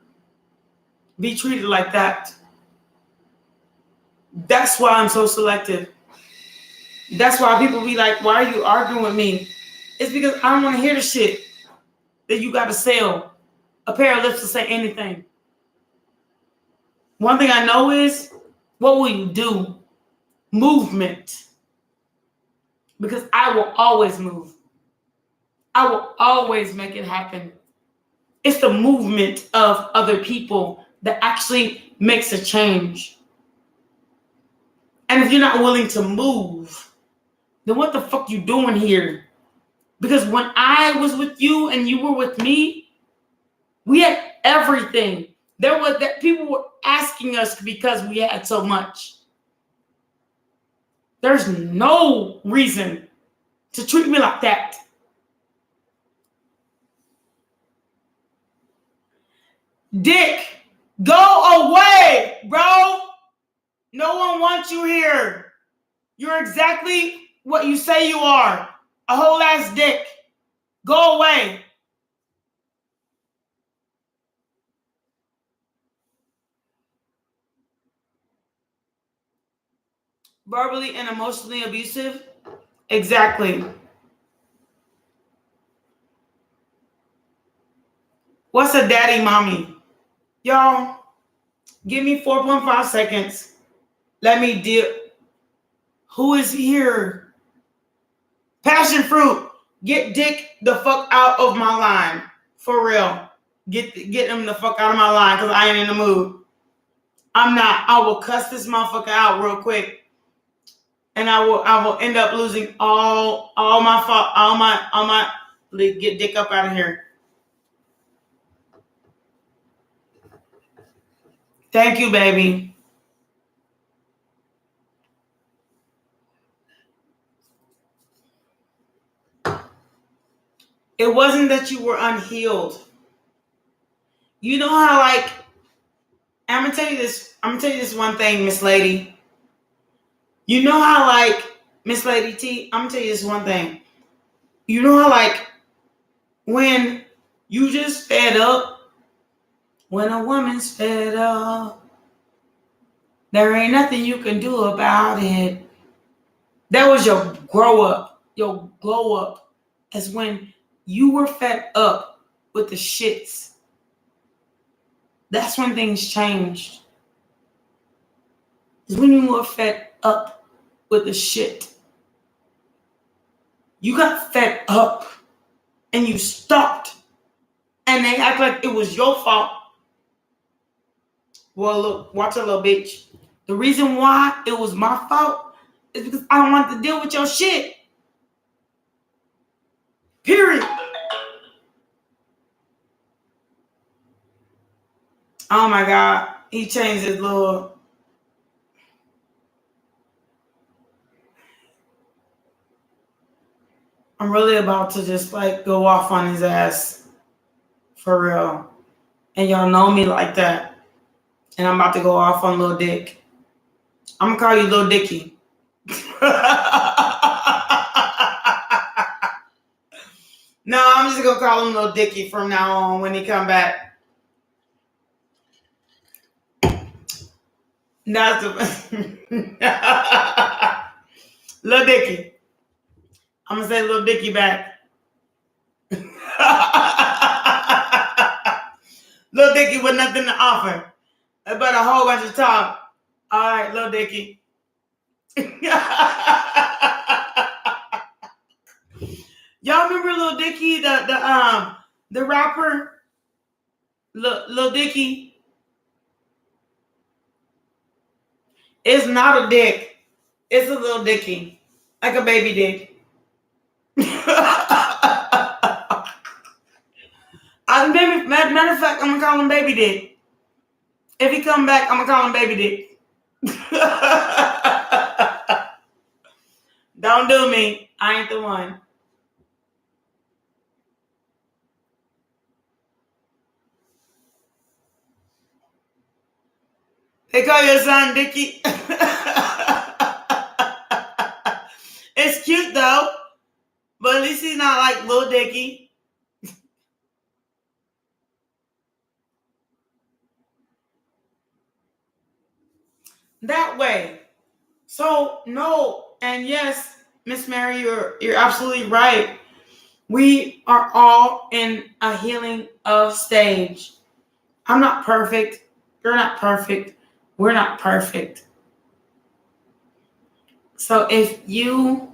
be treated like that. That's why I'm so selective. That's why people be like, why are you arguing with me? It's because I don't want to hear the shit that you got to sell a pair of lips to say anything. One thing I know is, what will you do? Movement. Because I will always move. I will always make it happen. It's the movement of other people that actually makes a change. And if you're not willing to move, then what the fuck you doing here? Because when I was with you and you were with me, we had everything. There was that people were asking us because we had so much. There's no reason to treat me like that. Dick, go away, bro. No one wants you here. You're exactly what you say you are. A whole ass dick. Go away. Verbally and emotionally abusive? Exactly. What's a daddy mommy? Y'all, give me 4.5 seconds. Let me deal. Who is here? Passion fruit. Get dick the fuck out of my line. For real. Get him the fuck out of my line because I ain't in the mood. I'm not. I will cuss this motherfucker out real quick. And I will end up losing all my get dick up out of here. Thank you, baby. It wasn't that you were unhealed. You know how, like, I'm gonna tell you this one thing, Miss Lady. You know how, like, Miss Lady T, I'm gonna tell you this one thing. You know how, like, when you just fed up, when a woman's fed up, there ain't nothing you can do about it. That was your grow up, your glow up, as when you were fed up with the shits. That's when things changed. Is when you were fed up with the shit. You got fed up and you stopped. And they act like it was your fault. Well, look, watch a little bitch. The reason why it was my fault is because I don't want to deal with your shit. Period. Oh my God. He changed his little. I'm really about to just like go off on his ass. For real. And y'all know me like that. And I'm about to go off on Lil Dick. I'm going to call you Lil Dicky. No, I'm just going to call him Lil Dicky from now on when he come back. Not the Lil Dicky. I'm going to say Lil Dicky back. Lil Dicky with nothing to offer. But a whole bunch of talk. All right, Lil Dicky. Y'all remember Lil Dicky, the rapper? Lil Dicky? It's not a dick. It's a Lil Dicky. Like a baby dick. Matter of fact, I'm going to call him Baby Dick. If he come back, I'm going to call him Baby Dick. Don't do me. I ain't the one. They call your son Dicky. It's cute though. But at least he's not like Lil Dicky. That way. So no, and yes, Miss Mary, you're absolutely right. We are all in a healing of stage. I'm not perfect. You're not perfect. We're not perfect. So if you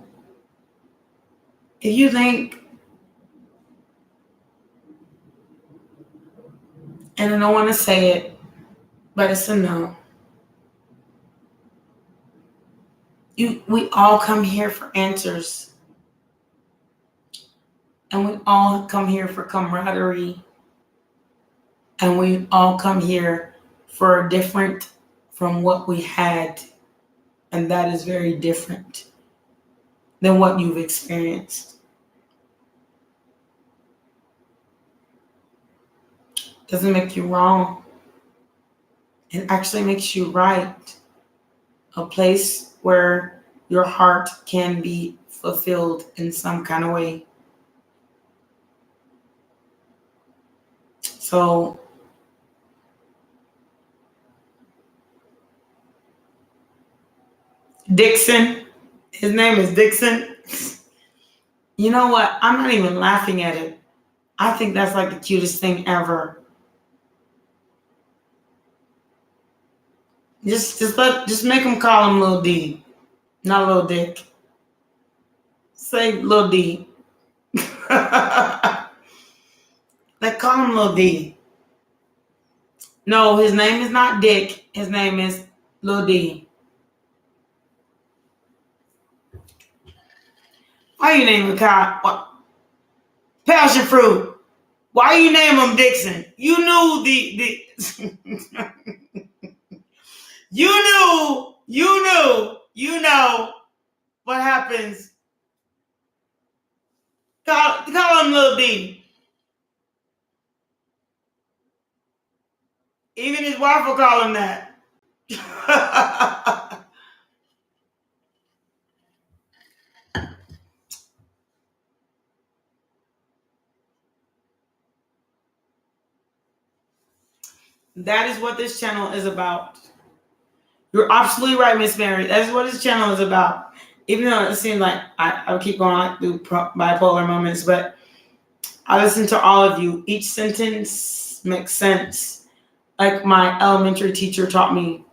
think, and I don't want to say it, but it's a no. We all come here for answers. And we all come here for camaraderie. And we all come here for a different from what we had. And that is very different than what you've experienced. Doesn't make you wrong. It actually makes you right. A place where your heart can be fulfilled in some kind of way. So Dixon, his name is Dixon. You know what? I'm not even laughing at it. I think that's like the cutest thing ever. Just make him call him Lil D, not Lil Dick. Say Lil D. Like call him Lil D. No, his name is not Dick. His name is Lil D. Why you name him Kyle? Passion fruit. Why you name him Dixon? You knew the you know what happens. Call him Lil D. Even his wife will call him that. That is what this channel is about. You're absolutely right, Miss Mary. That is what this channel is about. Even though it seems like I would keep going like through bipolar moments, but I listen to all of you. Each sentence makes sense, like my elementary teacher taught me.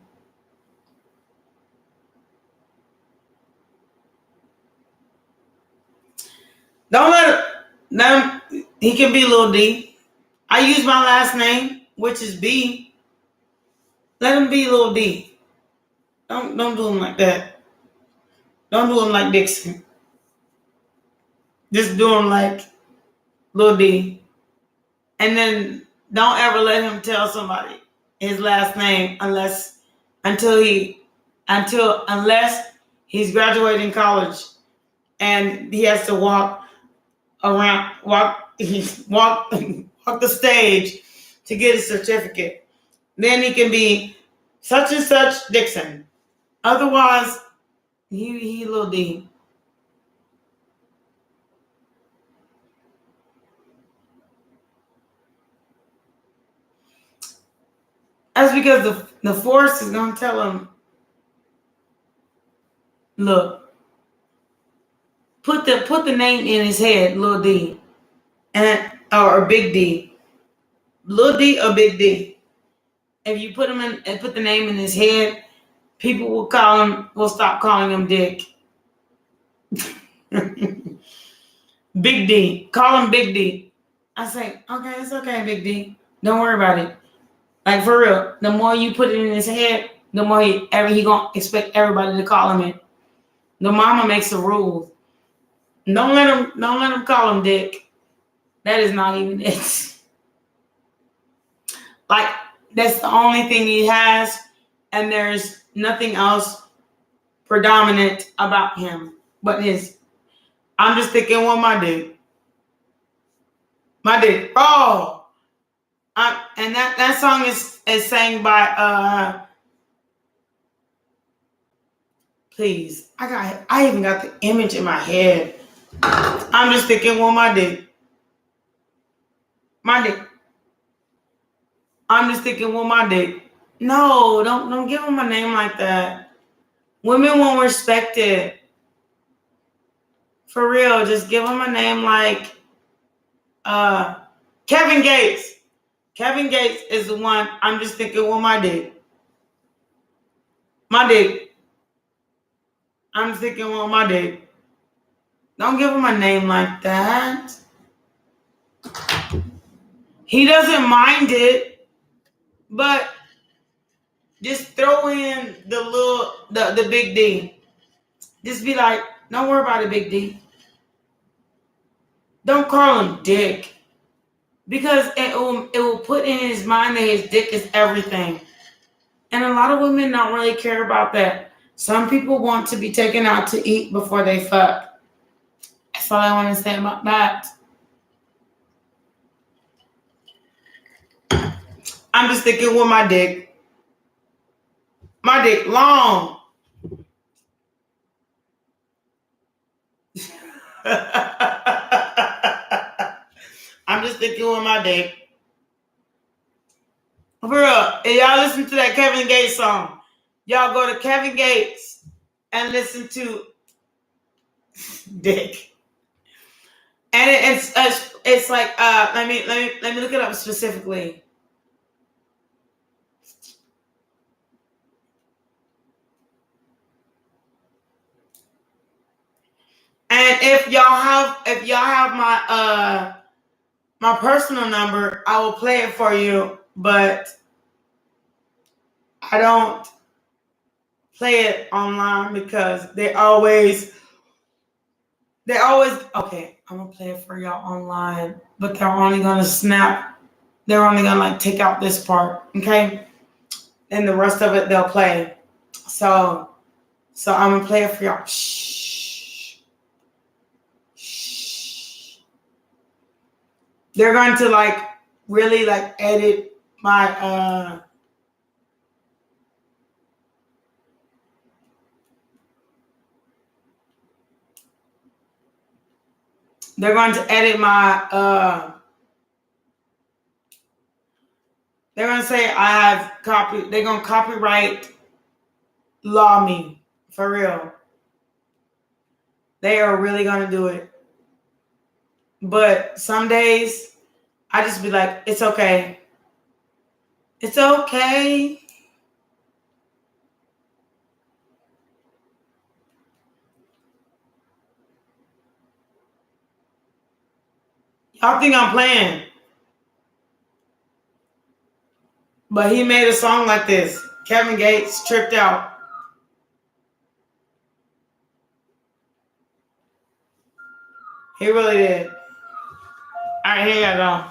Don't let him, he can be Lil D. I use my last name, which is B. Let him be Lil D. Don't do him like that. Don't do him like Dixon. Just do him like Lil D. And then don't ever let him tell somebody his last name unless he's graduating college and he has to walk the stage to get his certificate. Then he can be such and such Dixon. Otherwise, he Lil D. That's because the force is gonna tell him, look, put the name in his head, Lil D, or Big D, Lil D or Big D. If you put him in and put the name in his head, people will stop calling him Dick. Big D, call him Big D. I say, okay, it's okay, Big D. Don't worry about it. Like for real, the more you put it in his head, the more he gonna expect everybody to call him it. The mama makes the rules. Don't let him call him Dick. That is not even it. Like that's the only thing he has, and there's nothing else predominant about him but his. I'm just thinking, well, my dick. Oh, and that song is sang by please. I even got the image in my head. I'm just thinking, well, my dick. I'm just thinking, well, my dick. No, don't give him a name like that. Women won't respect it. For real, just give him a name like Kevin Gates. Kevin Gates is the one. I'm just thinking, well, my dick. I'm just thinking, well, my dick. Don't give him a name like that. He doesn't mind it, but just throw in the Big D. Just be like, don't worry about it, Big D. Don't call him Dick. Because it will put in his mind that his dick is everything. And a lot of women don't really care about that. Some people want to be taken out to eat before they fuck. That's all I want to say about that. I'm just thinking with my dick. My dick long. I'm just thinking with my dick. For real, if y'all listen to that Kevin Gates song, y'all go to Kevin Gates and listen to Dick. And it's like let me look it up specifically. And if y'all have my personal number, I will play it for you, but I don't play it online because they always okay, I'm gonna play it for y'all online, but they're only gonna like take out this part, okay? And the rest of it they'll play. So I'm gonna play it for y'all. Shh. They're going to like really like edit my They're going to edit my they're gonna say I have they're gonna copyright law me. For real. They are really gonna do it. But some days I just be like, it's okay. It's okay. Y'all think I'm playing. But he made a song like this. Kevin Gates tripped out. He really did. All right, here you go.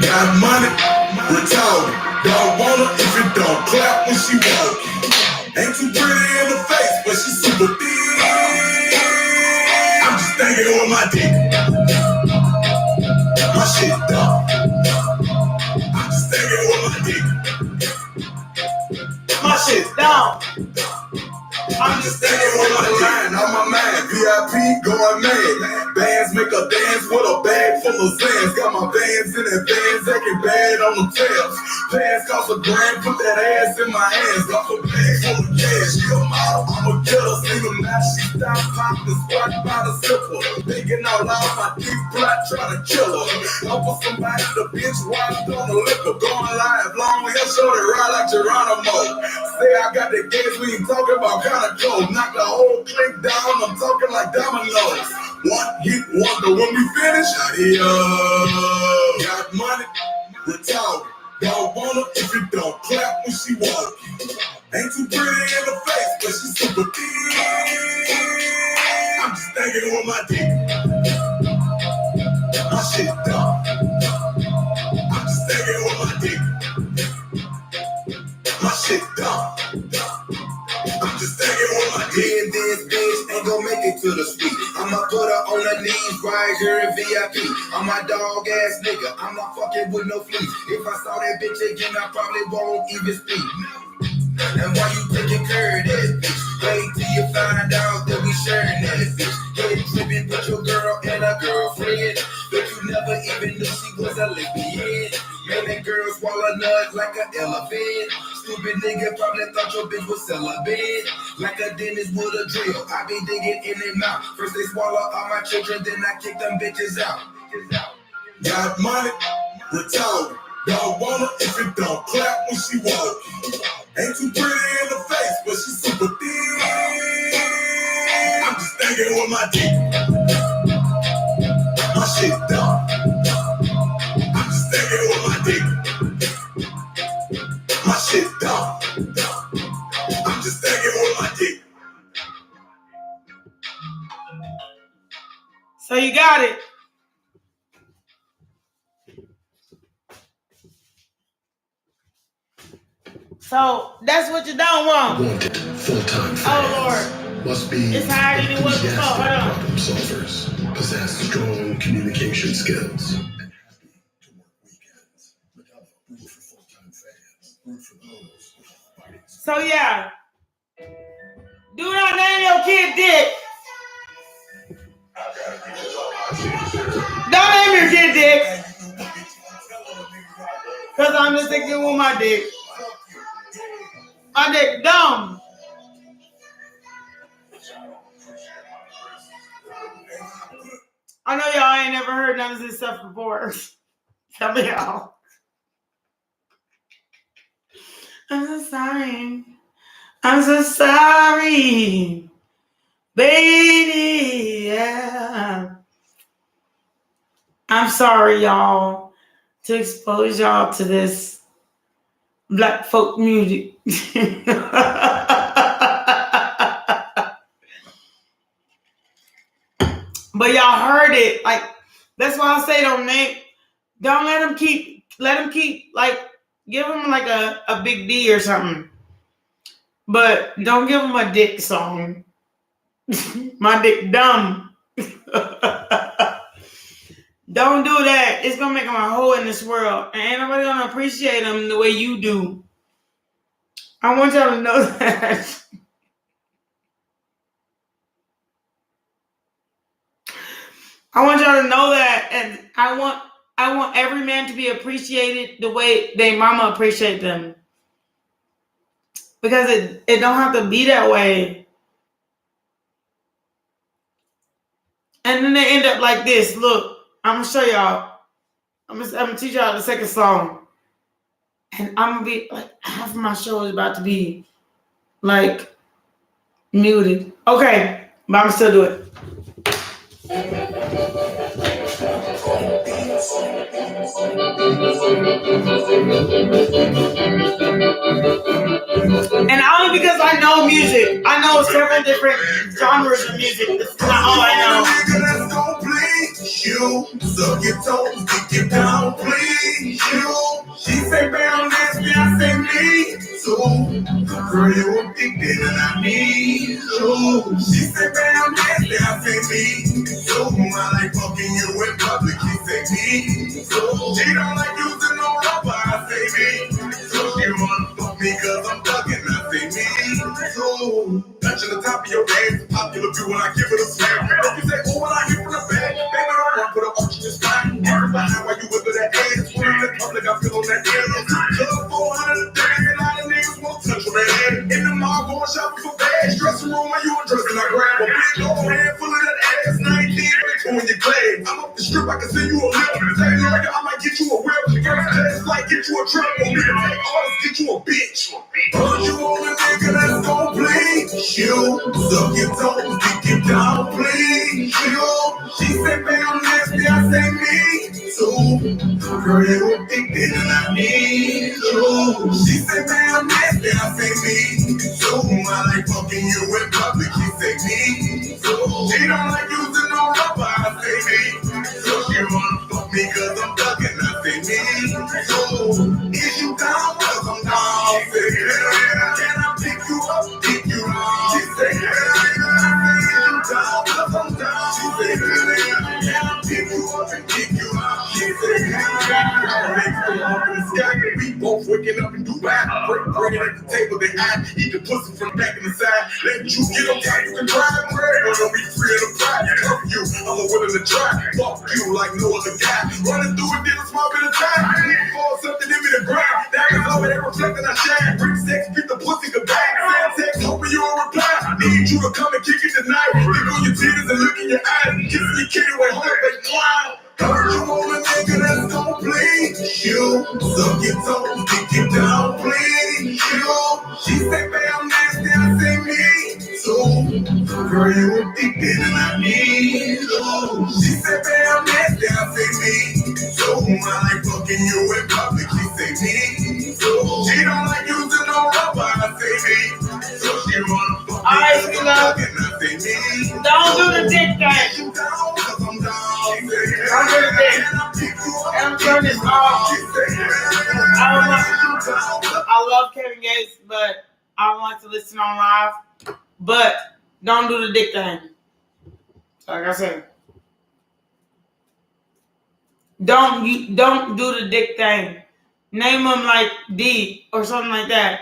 Got money, retarded. Don't want her if it don't clap when she walk. Ain't too pretty in the face, but she super thick. I'm just thinking with my dick. My shit dumb. I'm just thinking with my dick. My shit dumb. I'm just thinking with my line on my mind. VIP going mad. Bands make a dance with a bag full of Zans. Got my bands in advance, acting bad on the tabs. Pants cost $1 grand, put that ass in my hands. Got a bag full of cash. She a model, I'm a killer. Single now, she stop popping the squat by the zipper. Thinking out loud, my deep plot trying to kill her. Up for somebody, the bitch wiped on the liquor. Going live, long hair, shorty, ride like Geronimo. Say I got the gas, we ain't talking about kind of clothes. Knock the whole clique down, I'm talking like dominoes. One hit wonder when we finish. Got money, retarded. Don't want her if it don't clap when she walk. Ain't too pretty in the face, but she super thick. I'm just thinking with my dick. My shit dumb. I'm just thinking with my dick. My shit dumb. I'm just thinking with my dick. And this bitch ain't gon' make it to the suite. I'ma put her on her knees right here in VIP. I'm my dog ass nigga. I'm not fucking with no fleas. If I saw that bitch again, I probably won't even speak. And why you taking care of that bitch? Wait till you find out that we sharing that bitch. Getting tripping with your girl and a girlfriend, but you never even knew she was a lesbian. Man, that girl swallow nuts like an elephant. Stupid nigga probably thought your bitch was celibate. Like a dentist with a drill, I be digging in their mouth. First they swallow all my children, then I kick them bitches out. Got money, retarded. Don't want her if it don't clap when she walk. Ain't too pretty in the face, but she super thick. I'm just thinking with my dick. My shit dumb. I'm just thinking with my dick. My shit dumb. I'm just thinking with my dick. So you got it. So that's what you don't want. Wanted full-time fans. Oh Lord. Must be It's hard to do what before. Hold on. problem solvers. Possess strong communication skills. And happy to work weekends. Root for full-time fans. Root for those with fighting. So yeah. Do not name your kid Dick. Don't name your kid Dick. Cause I'm just thinking with my dick. My dick dumb. I know y'all ain't never heard none of this stuff before. Tell me y'all. I'm so sorry. I'm so sorry. Baby, yeah. I'm sorry, y'all, to expose y'all to this black folk music. But y'all heard it. Like, that's why I say don't let them keep, like, give them like a big D or something. But don't give them a dick song. My dick dumb. Don't do that. It's gonna make them a hole in this world. And ain't nobody gonna appreciate them the way you do. I want y'all to know that. I want y'all to know that, and I want every man to be appreciated the way they mama appreciate them. Because it don't have to be that way. And then they end up like this. Look, I'm gonna show y'all. I'm gonna teach y'all the second song. And I'm gonna be like, half of my show is about to be like muted. Okay, but I'm still do it. And only because I know music. I know several different genres of music. That's not all I know. You suck your toes, kick it down, please. You, she say, "Bam, nasty," I say, "Me too." Girl, you addicted and I need you. She say, "Bam, nasty," I say, "Me too." I like fucking you in public, she say, "Me too." She don't like using no rubber, I say, "Me too." She wanna fuck me cause I'm thugging, I say, "Me too." Touching the top of your head, popular view when I give it a slam. If you say, "Oh," when I hit from the back, baby, don't run, put an arch in your spine. Everybody, why you wiggle that ass? When in the public, I feel on that air. Club 400 a day, and a lot of niggas won't touch my head. In the mall, going shopping for bags. Dressing room, when you undressing, I grab a big old handful of that ass. 19, but in your glad. I'm up the strip, I can send you a lip. Say, Lord, I might get you a whip. First class flight, get you a trip. Or we can take orders, get you a bitch. You want a nigga that's gon' please you. Suck your toes, kick it down, please you. She say, "Bam, nasty," I say, "Me too." Girl, you addicted and I need you. She say, "Bam, nasty," I say, "Me too." I like fucking you in public, she say, "Me too." She don't like using no rubber, I say, "Me." So she wanna fuck me cause I'm thugging, I say, "Me too." Is you down cause I'm down? She say, "Yeah." Can I pick you up, pick you up? She say, "Yeah." I say, "Is you down cause I'm down?" She say, "Yeah." Can I pick you up and pick you up? She say, "Yeah." Legs go up in the sky, we both waking up in Dubai. Bring it at the table, they hide. Eat the pussy from the back and the side. Let you get on top, you can drive. Wanna be free of the pride. Fuck you, I'm willing to try. Fuck you like no other guy. Running through it, did a small bit of time. Looking for something in me to grind. That is over there reflecting I shine. Bring sex, get the pussy to back. Send text, hoping you don't reply. Need you to come and kick it tonight. Look on your titties and look in your eyes. Kissing your kitty with heart, but wow. You want a nigga that's gon' please you. Suck your toes, kick it down, please you. She say, "Bam, nasty," I say, "Me too." Girl, you addicted and I need you. She say, "Bam, nasty," I say, "Me too." I like fucking you in public, she say, "Me too." She don't like using no rubber, I say, "Me." So she wanna fuck me, Alright, cause Sula. I'm thugging, I say, "Me." Don't do the dick thing. You down, cause I'm down. Don't do the dick. And I'm turning this off. I love Kevin Gates, but I don't like to listen on live. But don't do the dick thing. Like I said, don't do the dick thing. Name them like D or something like that.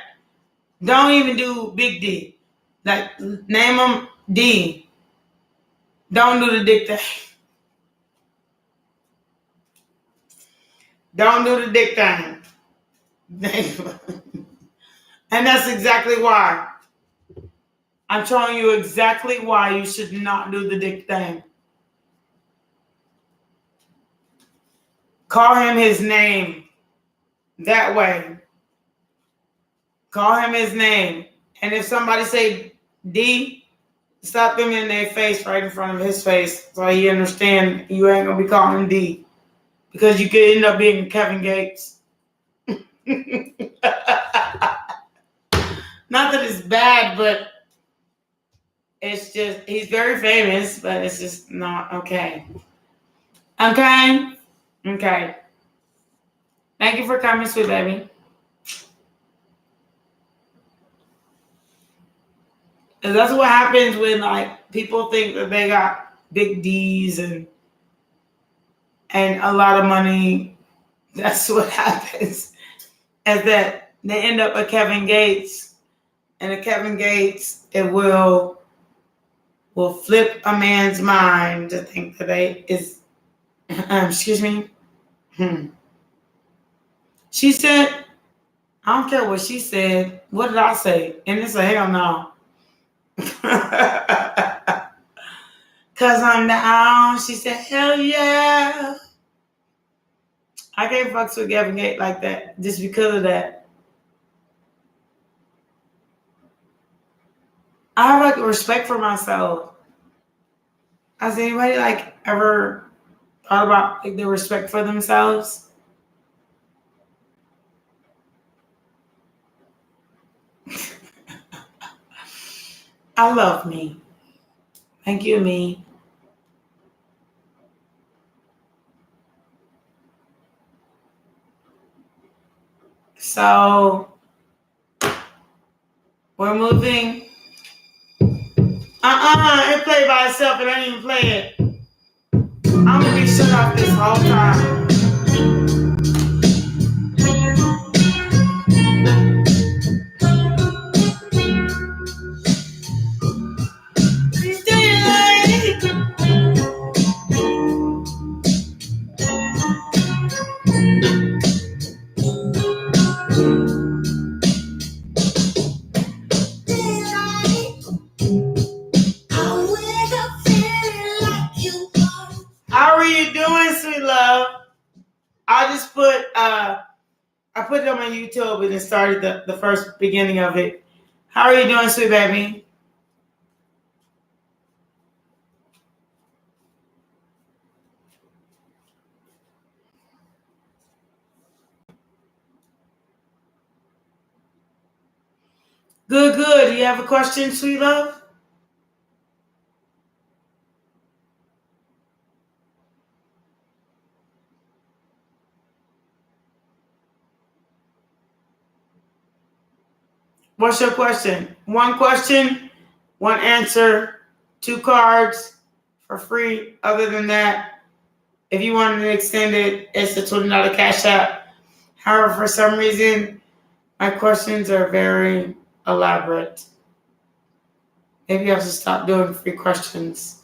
Don't even do Big D. Like name them D. Don't do the dick thing. Don't do the dick thing. And that's exactly why. I'm showing you exactly why you should not do the dick thing. Call him his name. That way. Call him his name. And if somebody say D, slap them in their face right in front of his face so he understand you ain't gonna be calling D. Because you could end up being Kevin Gates. Not that it's bad, but it's just, he's very famous, but it's just not okay. Okay? Okay. Thank you for coming, sweet baby. And that's what happens when like people think that they got big D's and a lot of money. That's what happens. Is that they end up with Kevin Gates and the Kevin Gates, it will flip a man's mind to think that they is, excuse me. She said, I don't care what she said. What did I say? And it's a hell no. Cause I'm down. She said, hell yeah. I can't fuck with Kevin Gates like that just because of that. I have like respect for myself. Has anybody like ever thought about like the respect for themselves? I love me. Thank you, me. So we're moving. It played by itself and I didn't even play it. I'm gonna be shut off this whole time. How are you doing, sweet love? I just put I put it on my YouTube and it started the first beginning of it. How are you doing, sweet baby? Good, good. Do you have a question, sweet love? What's your question? One question, one answer, 2 cards for free. Other than that, if you wanted to extend it, it's a $20 cash app. However, for some reason, my questions are very elaborate. Maybe I should stop doing free questions.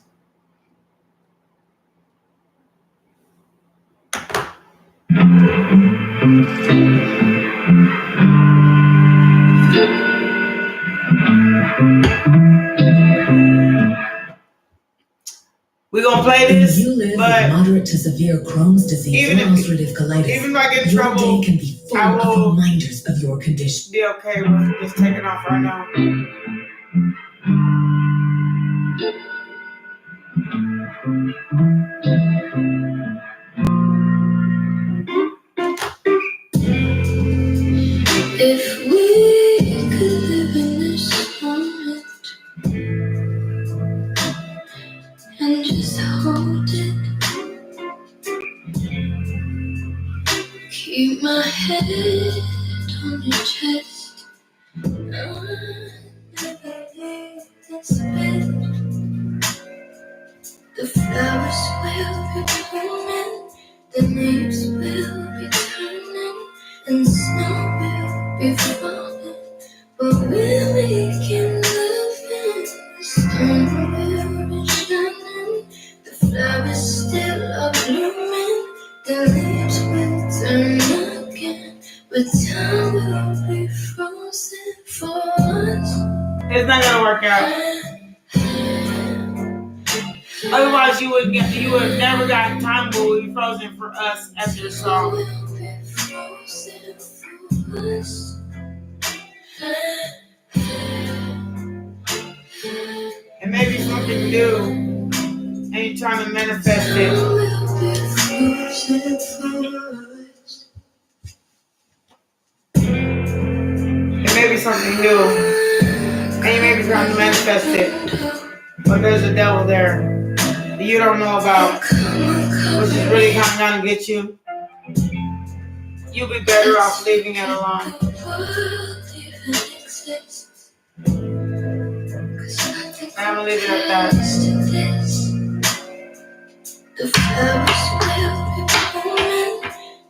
We're gonna play this, you live with moderate to severe Crohn's disease or ulcerative colitis, even if I get in your trouble, day can be full of reminders of your condition. Be okay with just taking off right now. If we could live in this moment and just hold it, keep my head on your chest, I'll never leave this bed. The flowers will be blooming, the leaves will be turning, and snow will be falling. But we're making love and the sun will be shining. The flowers still are blooming, the leaves will turn again, but time will be frozen for us. It's not gonna work out. Otherwise, you would have never gotten time will be frozen for us as your song. It may be something new, and you're trying to manifest it. It may be something new, and you may be trying to manifest it, but there's a devil there that you don't know about, which is really coming to get you. You'll be better off leaving it alone. I'm gonna leave it at that. The flowers will be blooming,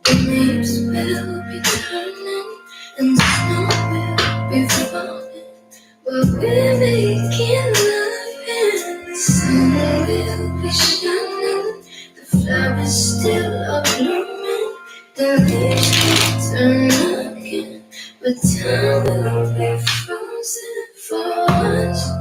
the leaves will be turning, and the snow will be falling. but time will be frozen for us.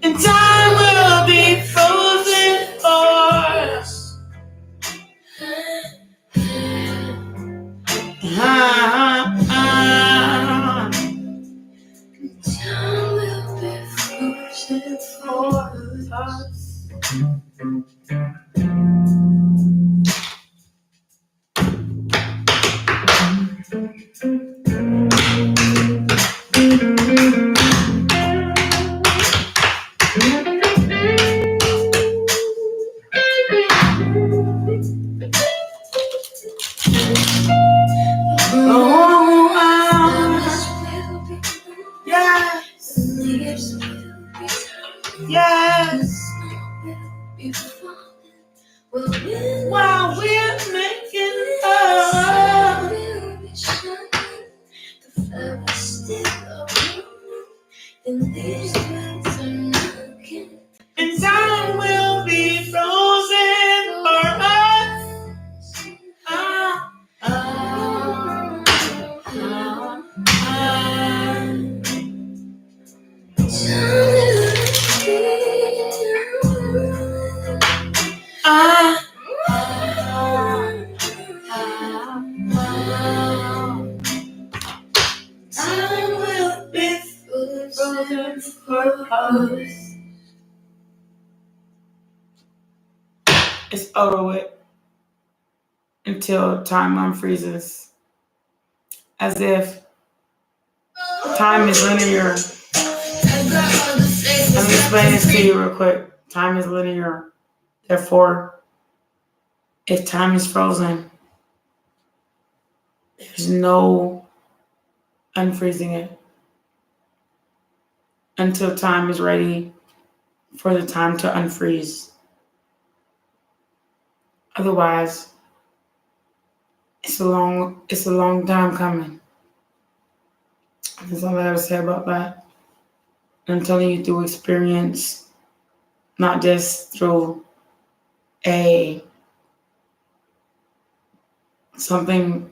And time will be frozen for us. Time will be frozen for us. Yes. While we're making love, and time will be frozen for us. Time will be frozen for us. It's over with until time unfreezes. As if time is linear. Let me explain this to you real quick. Time is linear. Therefore, if time is frozen, there's no unfreezing it until time is ready for the time to unfreeze. Otherwise, it's a long time coming. That's all I have to say about that. I'm telling you through experience, not just through something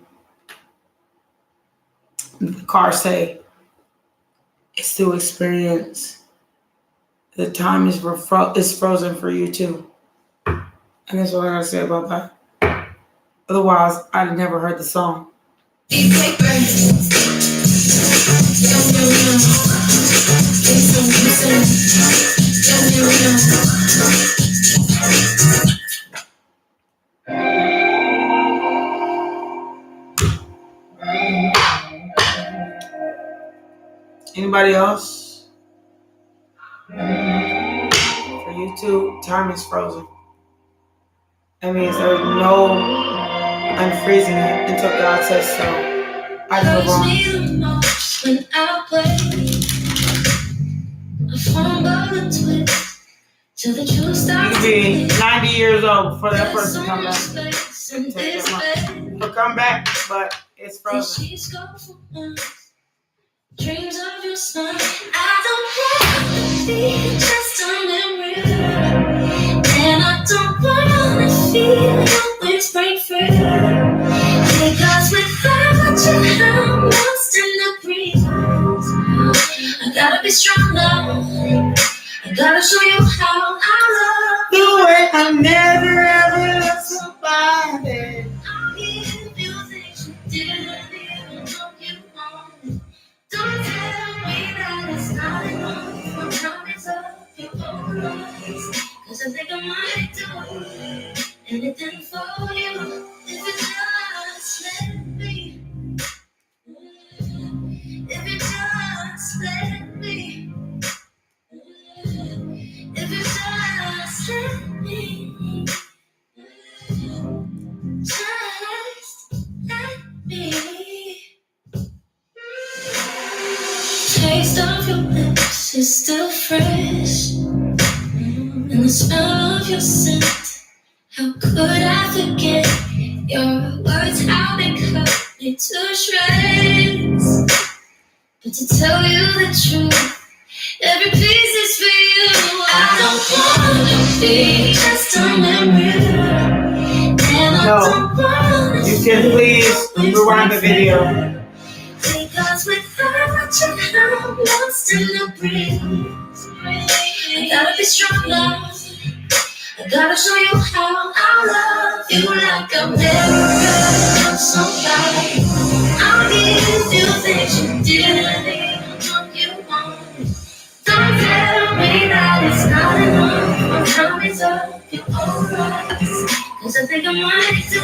the car say. It's through experience. The time is frozen for you too. And that's all I gotta say about that. Otherwise, I'd have never heard the song. Anybody else? For you too, time is frozen. That means there's no unfreezing it until God says so. I move on. You could be 90 years old before that person comes back. He'll come back, but it's frozen. Dreams of your son. I don't want to be just a memory, and I don't want to feel your wings break free. Because without you, I'm lost in the breeze. I gotta be strong now. I gotta show you how I love The way I never ever loved somebody. I'll give you things you didn't even know you wanted. Don't tell me that it's not enough. I'm promise of your own eyes. Cause I think I might do anything for you. If you just let me. If you just let me. If you just let me. Just let me. Taste of your lips is still fresh, and the smell of your scent. How could I forget your words? How they cut me to shreds. But to tell you the truth, Every piece is for you. I don't wanna be just a memory. And I don't wanna You can please rewind the video. because without you, I'm lost in the breeze. I gotta be strong now. I gotta show you how I love you like I've never loved somebody. I'll give you things you didn't even you want. Don't tell me that it's not enough. My time is up, you're alright. Cause I think I might do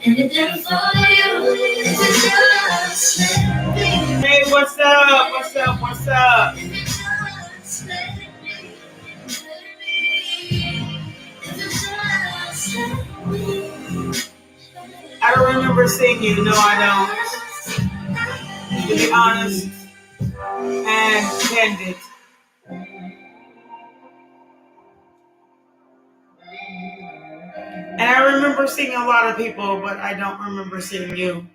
anything for you. If you just let me. Hey, what's up? What's up? What's up? If you just let me. If you just let me. I don't remember seeing you. No, I don't. To be honest and candid. And I remember seeing a lot of people, but I don't remember seeing you.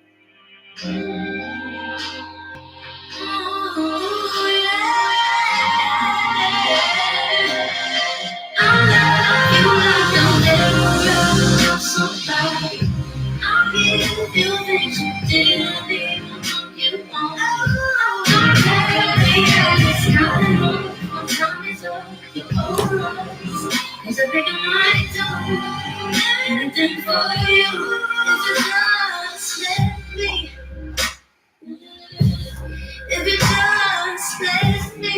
I'll give you things you didn't even you want. Don't tell me that it's not enough. My time is up, you're alright. Cause I think I might do anything for you. If you just let me. If you just let me.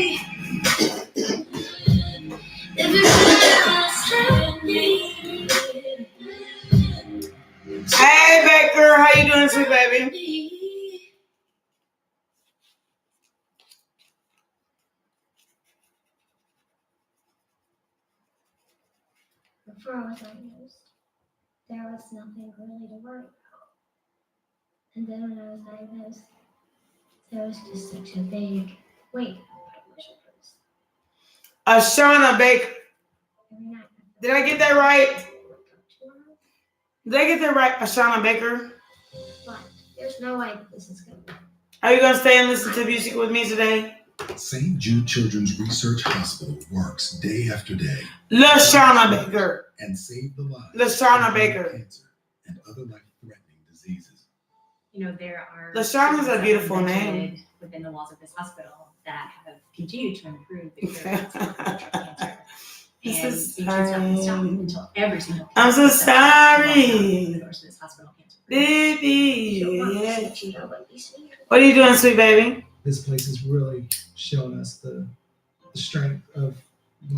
If you just let me. Hey, Baker, how you doing, sweet baby? Before I was diagnosed, there was nothing really to worry about. And then when I was diagnosed, there was just such a big weight on my shoulders. Ashana Baker. Every night. Did I get that right? Did I get that right, Ashana Baker? But there's no way this is going to work. Are you going to stay and listen to music with me today? St. Jude Children's Research Hospital works day after day. Lashana Baker. And save the lives Lashana of Baker. cancer and other life-threatening diseases. You know, there are Lashana's a beautiful name. invented within the walls of this hospital that have continued to improve the cure rates of colorectal cancer. This And is we choose not to stop fine. until every single I'm so patient sorry. the doors of this hospital cancer. Baby. She'll want to Yeah. let you know what we see. What are you doing, sweet baby? This place has really shown us the strength of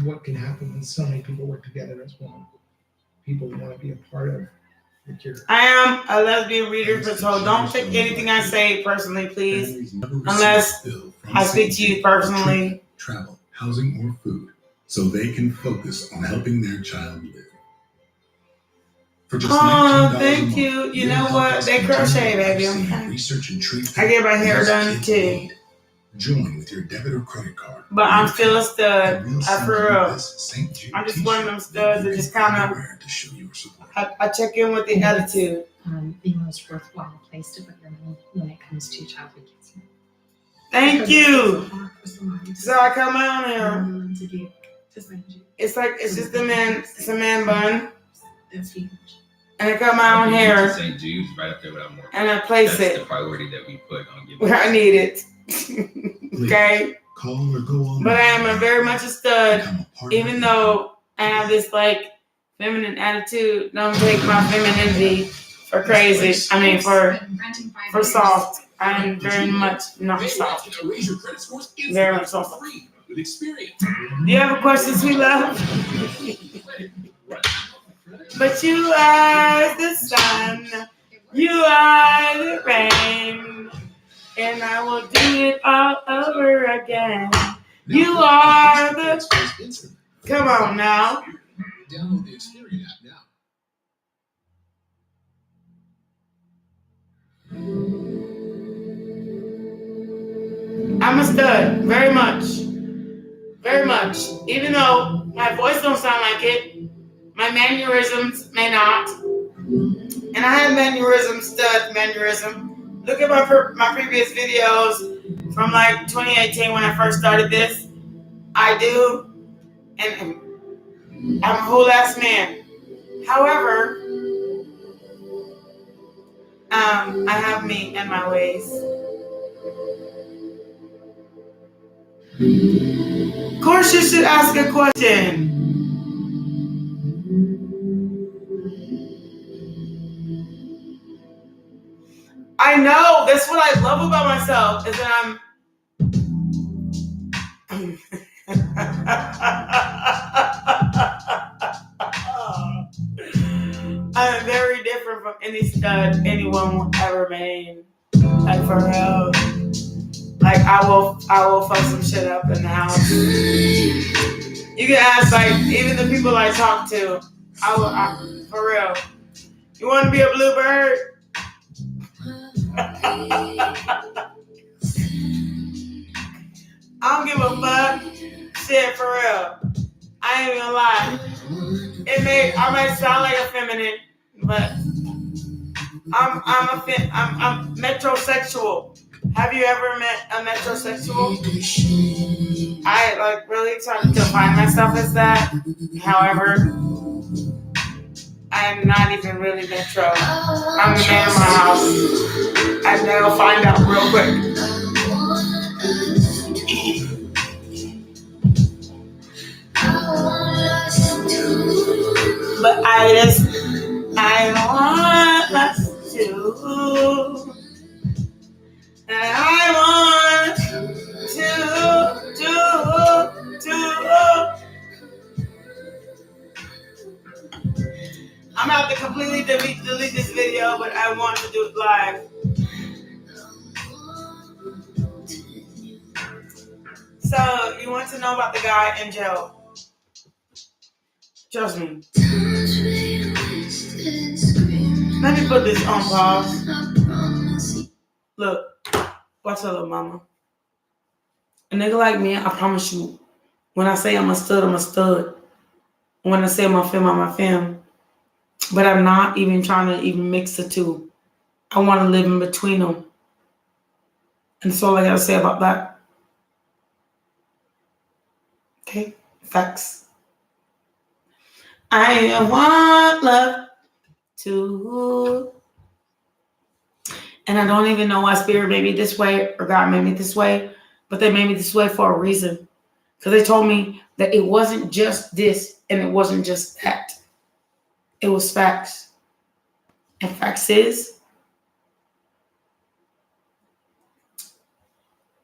what can happen when so many people work together as one. People want to be a part of the cure. I am a lesbian reader, so don't take anything I say personally, please. Unless I speak to you personally. Travel, housing, or food, so they can focus on helping their child live. For just Oh, $19 thank a month, you. You you'll know help what? us They continue crochet, to baby. receive research and treatment I get my hair these done kids too. need. Join with your debit or credit card. But I'm still a stud. And we'll I send for you real. this St. Jude I'm just t-shirt one of them studs that you just can kind of, wear to show your support. I check in with the attitude. The most worthwhile place to put your money when it comes to childhood cancer. Thank Because you. it's a lot So I come out here. to do to find you. It's like, it's just it's a man bun. That's huge. And I come out here St. Jude's right up there with more. and I place That's it the priority that we put on giving. where I need it. Okay? Call or go on. But I am a very much a stud. Become a part Even of though I have this like feminine attitude, don't take my femininity for crazy. I mean, for soft. I am very much not soft. Very much soft. Do you have a question, sweet love? But you are the sun, you are the rain, and I will do it all over again. You are the. Come on now. Download the Experian app now. I'm a stud, very much. Very much. Even though my voice don't sound like it, my mannerisms may not. And I have mannerism, stud mannerism. Look at my previous videos. from like 2018 when I first started this. I do, and I'm a whole ass man. However, I have me and my ways. Of course, you should ask a question. I know. That's what I love about myself is that I'm very different from any stud anyone will ever made. Like for real. Like I will fuck some shit up in the house. You can ask like even the people I talk to. For real. You want to be a bluebird? I don't give a fuck. Shit, for real. I ain't gonna lie. I might sound like a feminine, but I'm metrosexual. Have you ever met a metrosexual? I like really try to define myself as that. However, I'm not even really metro. I'm the man of my house. And they'll find out real quick. But I want us to, and I want to. I'm gonna have to completely delete this video, but I want to do it live. So, you want to know about the guy in jail? Trust me. Let me put this on pause. Look, watch her little mama. A nigga like me, I promise you, when I say I'm a stud, I'm a stud. When I say I'm a femme, I'm a femme. But I'm not even trying to even mix the two. I want to live in between them. And that's all I got to say about that. Okay? Facts. I want love to. And I don't even know why Spirit made me this way or God made me this way. But they made me this way for a reason. Because they told me that it wasn't just this and it wasn't just that. It was facts. And facts is,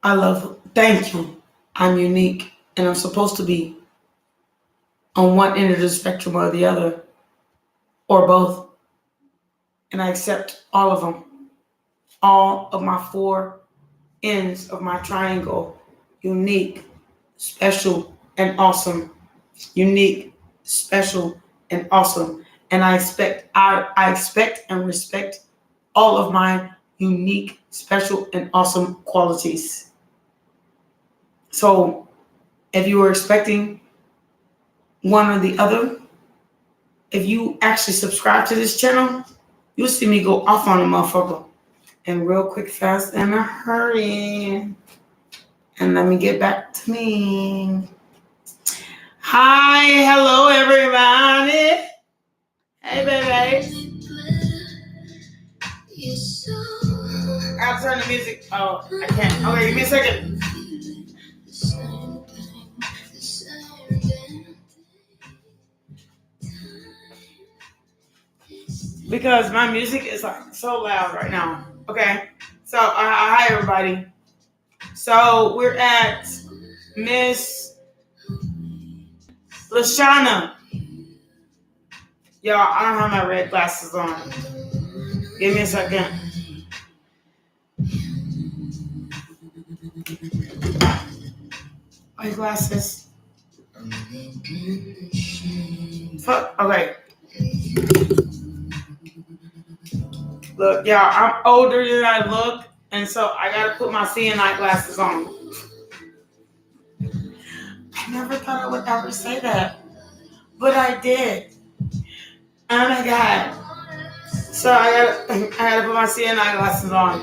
thank you. I'm unique. And I'm supposed to be on one end of the spectrum or the other. Or both. And I accept all of them. All of my four ends of my triangle. Unique, special, and awesome. Unique, special, and awesome. And I expect and respect all of my unique, special, and awesome qualities. So, if you were expecting one or the other, if you actually subscribe to this channel, you'll see me go off on a motherfucker. And real quick, fast, and a hurry. And let me get back to me. Hi, hello, everybody. Hey, baby. I'll turn the music. Oh, I can't. Okay, give me a second. Because my music is like so loud right now. Okay, so hi, everybody. So we're at Miss Lashana. Y'all, I don't have my red glasses on. Give me a second. My glasses. Fuck. Okay. Look, y'all, I'm older than I look, and so I gotta put my seeing eye glasses on. I never thought I would ever say that, but I did. Oh my God. So I gotta put my seeing eye glasses on.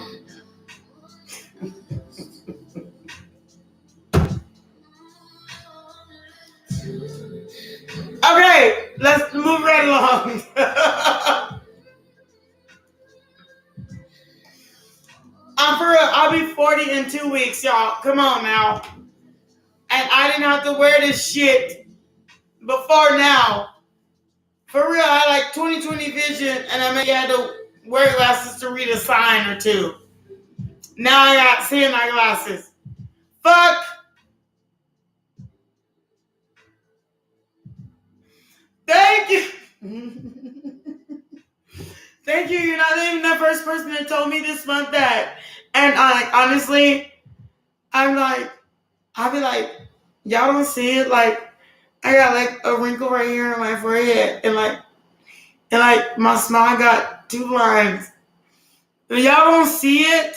let's move right along. I'm for real. I'll be 40 in 2 weeks, y'all. Come on now. And I didn't have to wear this shit before now. For real, I had like 20/20 vision, and I had to wear glasses to read a sign or two. Now I got seeing eye glasses. Fuck. Thank you. Thank you. You're not even the first person that told me this month that. And honestly, I'll be like, y'all don't see it. Like, I got like a wrinkle right here on my forehead, and my smile got 2 lines. If y'all don't see it,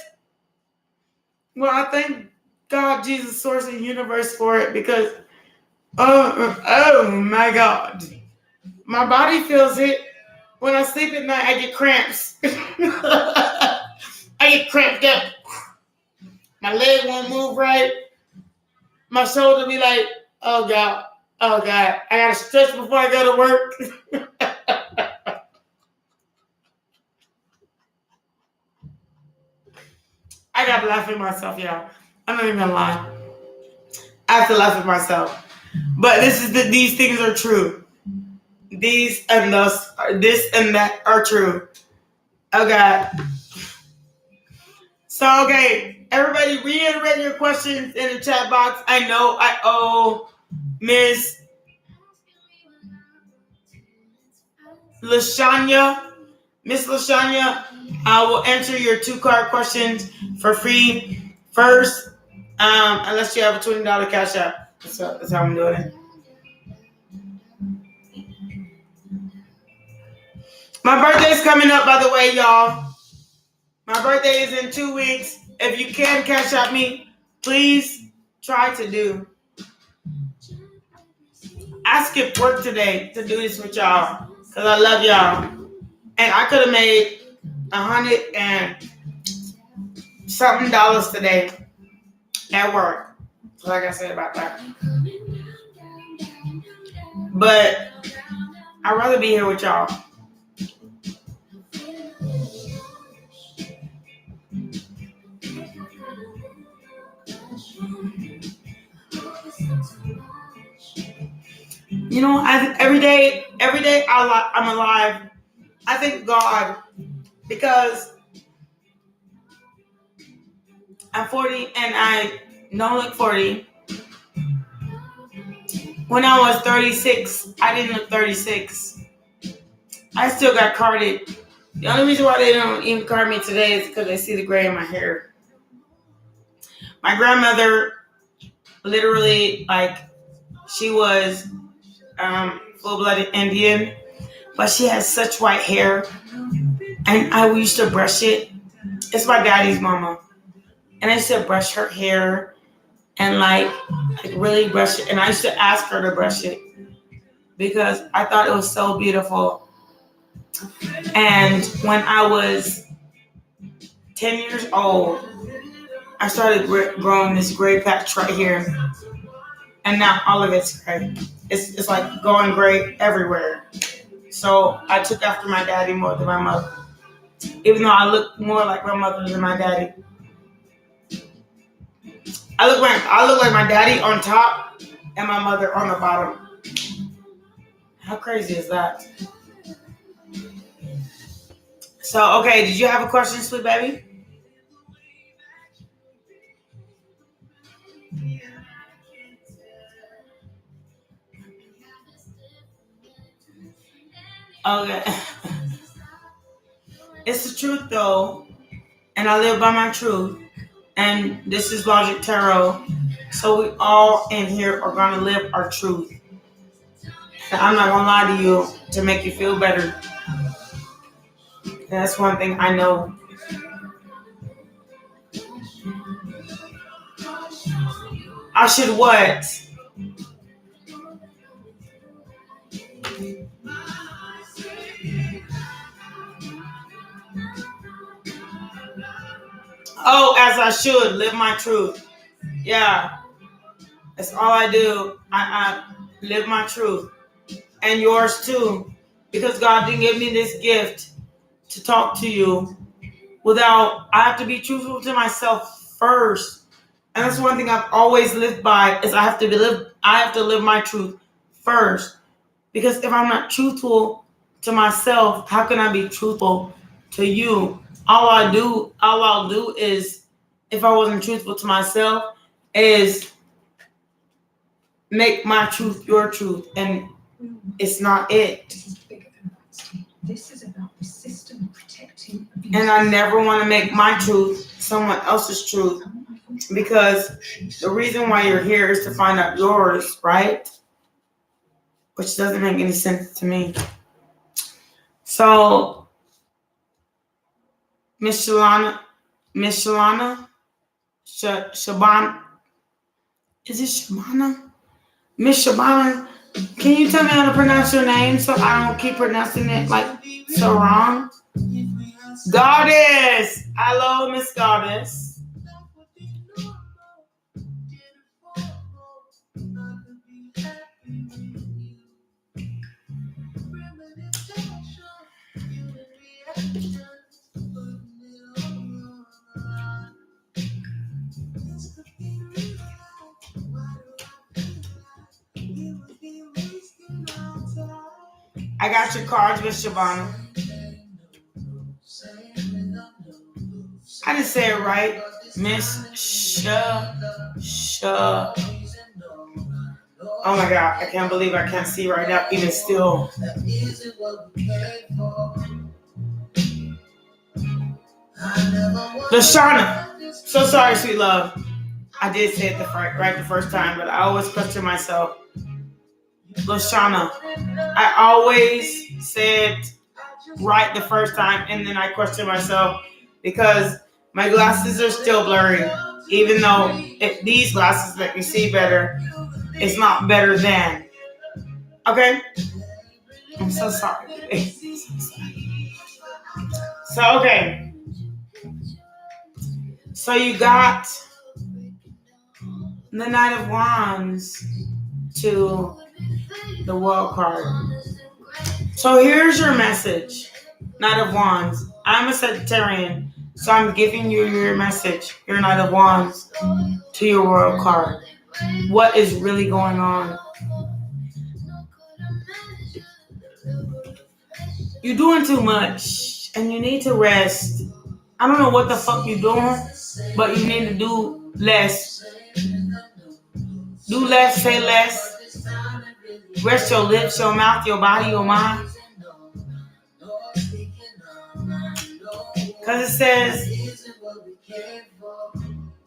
well, I thank God, Jesus, source, and universe for it, because oh my God, my body feels it. When I sleep at night, I get cramps. I get cramped up. My leg won't move right. My shoulder be like, oh God, I gotta stretch before I go to work. I gotta laugh at myself, y'all. I'm not even gonna lie. I have to laugh at myself. But these things are true. These and those, this and that are true. Oh God. So, okay, everybody reiterate your questions in the chat box. I know I owe Miss Lashanya. Miss Lashanya, I will answer your 2-card questions for free first, unless you have a $20 cash app. That's how I'm doing it. My birthday's coming up, by the way, y'all. My birthday is in 2 weeks. If you can cash out me, please try to do. I skipped work today to do this with y'all because I love y'all. And I could have made $100 and something today at work. So like I said about that. But I'd rather be here with y'all. You know, every day I'm alive. I thank God because I'm 40 and I don't look 40. When I was 36, I didn't look 36. I still got carded. The only reason why they don't even card me today is because they see the gray in my hair. My grandmother, literally, she was full-blooded Indian, but she has such white hair, and I used to brush it. It's my daddy's mama, and I used to brush her hair and like really brush it, and I used to ask her to brush it because I thought it was so beautiful. And when I was 10 years old, I started growing this gray patch right here, and now all of it's gray. It's like going gray everywhere. So I took after my daddy more than my mother, even though I look more like my mother than my daddy. I look like my daddy on top and my mother on the bottom. How crazy is that? So, okay, did you have a question, sweet baby? Okay. It's the truth, though, and I live by my truth. And this is Logic Tarot. So we all in here are going to live our truth. And I'm not going to lie to you to make you feel better. That's one thing I know. I should what? Oh, as I should live my truth. Yeah. That's all I do. I live my truth. and yours too, because God didn't give me this gift to talk to you without, I have to be truthful to myself first. And that's one thing I've always lived by, is I have to live my truth first. Because if I'm not truthful to myself, how can I be truthful to you? All I'll do is, if I wasn't truthful to myself, is make my truth your truth, and it's not it. This is bigger than that, Steve. This is about the system protecting abuse. And I never want to make my truth someone else's truth, because the reason why you're here is to find out yours, right? Which doesn't make any sense to me. So, Miss Shalana, Shabana, is it Shabana? Miss Shabana, can you tell me how to pronounce your name so I don't keep pronouncing it like so wrong? Goddess! Hello, Miss Goddess. I got your cards, Miss Shabana. I didn't say it right. Miss Oh my God, I can't believe I can't see right now, even still. Lashana. So sorry, sweet love. I did say it right the first time, but I always question myself. Lashana. I always said right the first time, and then I question myself because my glasses are still blurry. Even though these glasses let me see better, it's not better than. Okay? I'm so sorry. So, okay. So you got the Knight of Wands to the World card. So here's your message. Knight of Wands. I'm a Sagittarian, so I'm giving you your message, your Knight of Wands, to your World card. What is really going on? You're doing too much, and you need to rest. I don't know what the fuck you're doing, but you need to do less. Do less, say less. Rest your lips, your mouth, your body, your mind. Because it says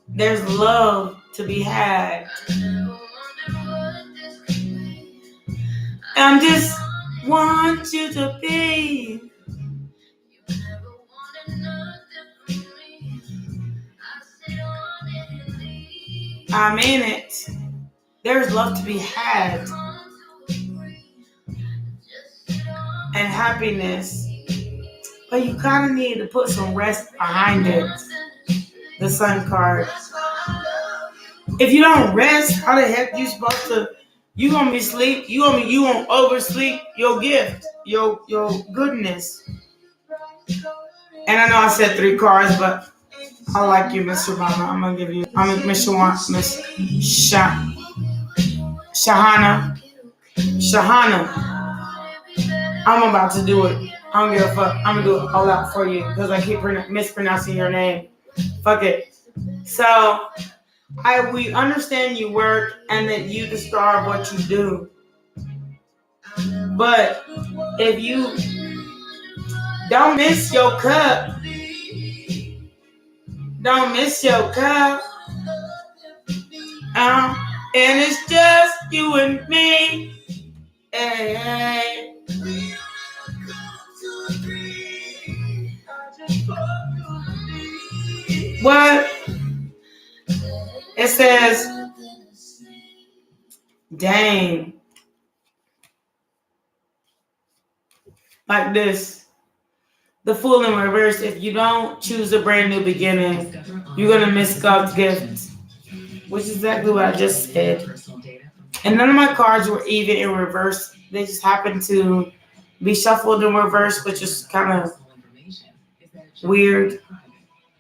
there's love to be had. I just want you to be. I mean it. There's love to be had. And happiness. But you kind of need to put some rest behind it. The Sun card. If you don't rest, how the heck you supposed to? You gonna be sleep. You gonna oversleep your gift, your goodness. And I know I said 3 cards, but I like you, Mr. Obama. I'm gonna give you. I'm Miss Shahana. I'm about to do it. I don't give a fuck. I'm gonna do it all out for you because I keep mispronouncing your name. Fuck it. So, we understand you work and that you the star of what you do. But if you don't miss your cup, and it's just you and me. Hey. What? It says, dang. Like this. The Fool in reverse. If you don't choose a brand new beginning, you're going to miss God's gift. Which is exactly what I just said. And none of my cards were even in reverse They just happen to be shuffled in reverse, which is kind of weird.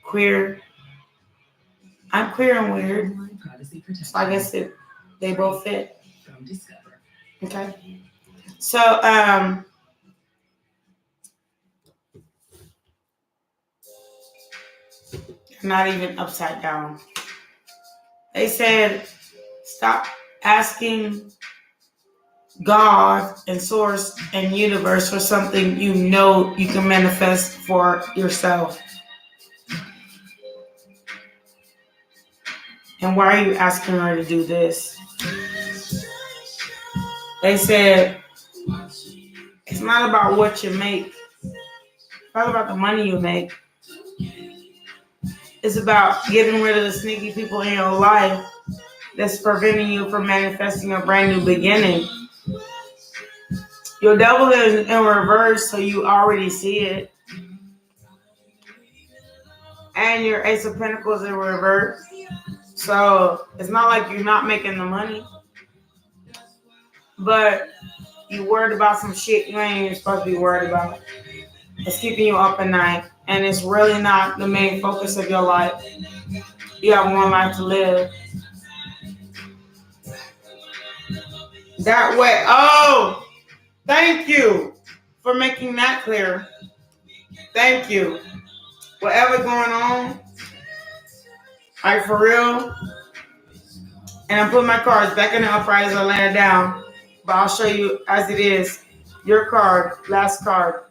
Queer. I'm queer and weird. So I guess they both fit. Okay. So not even upside down. They said stop asking God and source and universe for something you know you can manifest for yourself. And why are you asking her to do this? They said it's not about what you make. It's not about the money you make. It's about getting rid of the sneaky people in your life that's preventing you from manifesting a brand new beginning. Your devil is in reverse, so you already see it. And your Ace of Pentacles in reverse. So it's not like you're not making the money. But you worried about some shit you ain't even supposed to be worried about. It's keeping you up at night. And it's really not the main focus of your life. You have one life to live. That way. Oh, thank you for making that clear. Thank you. Whatever going on, like for real. And I'm putting my cards back in the upright as I lay it down. But I'll show you as it is. Your card, last card.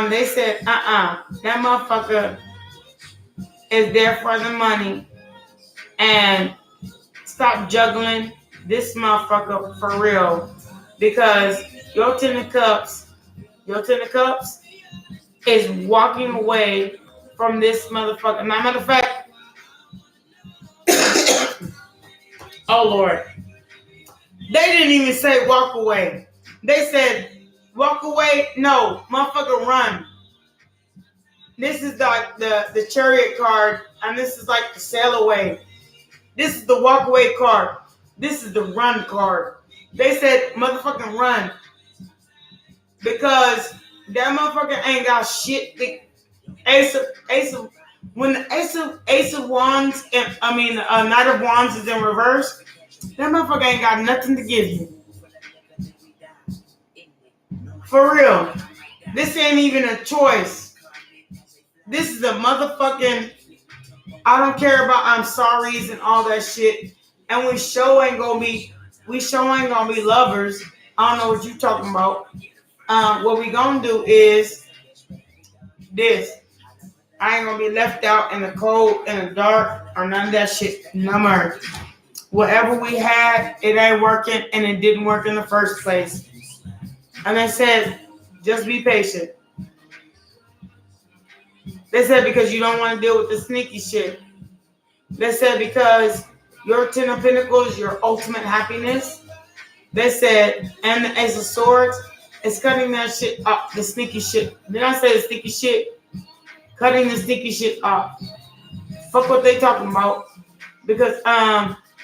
They said, that motherfucker is there for the money. And stop juggling this motherfucker for real. Because your Ten of Cups is walking away from this motherfucker. Now, matter of fact, oh Lord. They didn't even say walk away. They said walk away. No, motherfucker, run. This is like the Chariot card, and this is like the sail away. This is the walk away card. This is the run card. They said motherfucking run. Because that motherfucker ain't got shit. When the Ace of Wands, Knight of Wands is in reverse, that motherfucker ain't got nothing to give you. For real. This ain't even a choice. This is a motherfucking, I don't care about I'm sorry's and all that shit. And we sure ain't gonna be lovers. I don't know what you talking about. What we gonna do is this. I ain't gonna be left out in the cold, in the dark, or none of that shit. No more. Whatever we had, it ain't working, and it didn't work in the first place. And they said, just be patient. They said because you don't want to deal with the sneaky shit. They said because your Ten of Pentacles, your ultimate happiness. They said, and the Ace of Swords, is cutting that shit up, the sneaky shit. Did I say the sneaky shit? Cutting the sneaky shit off. Fuck what they talking about. Because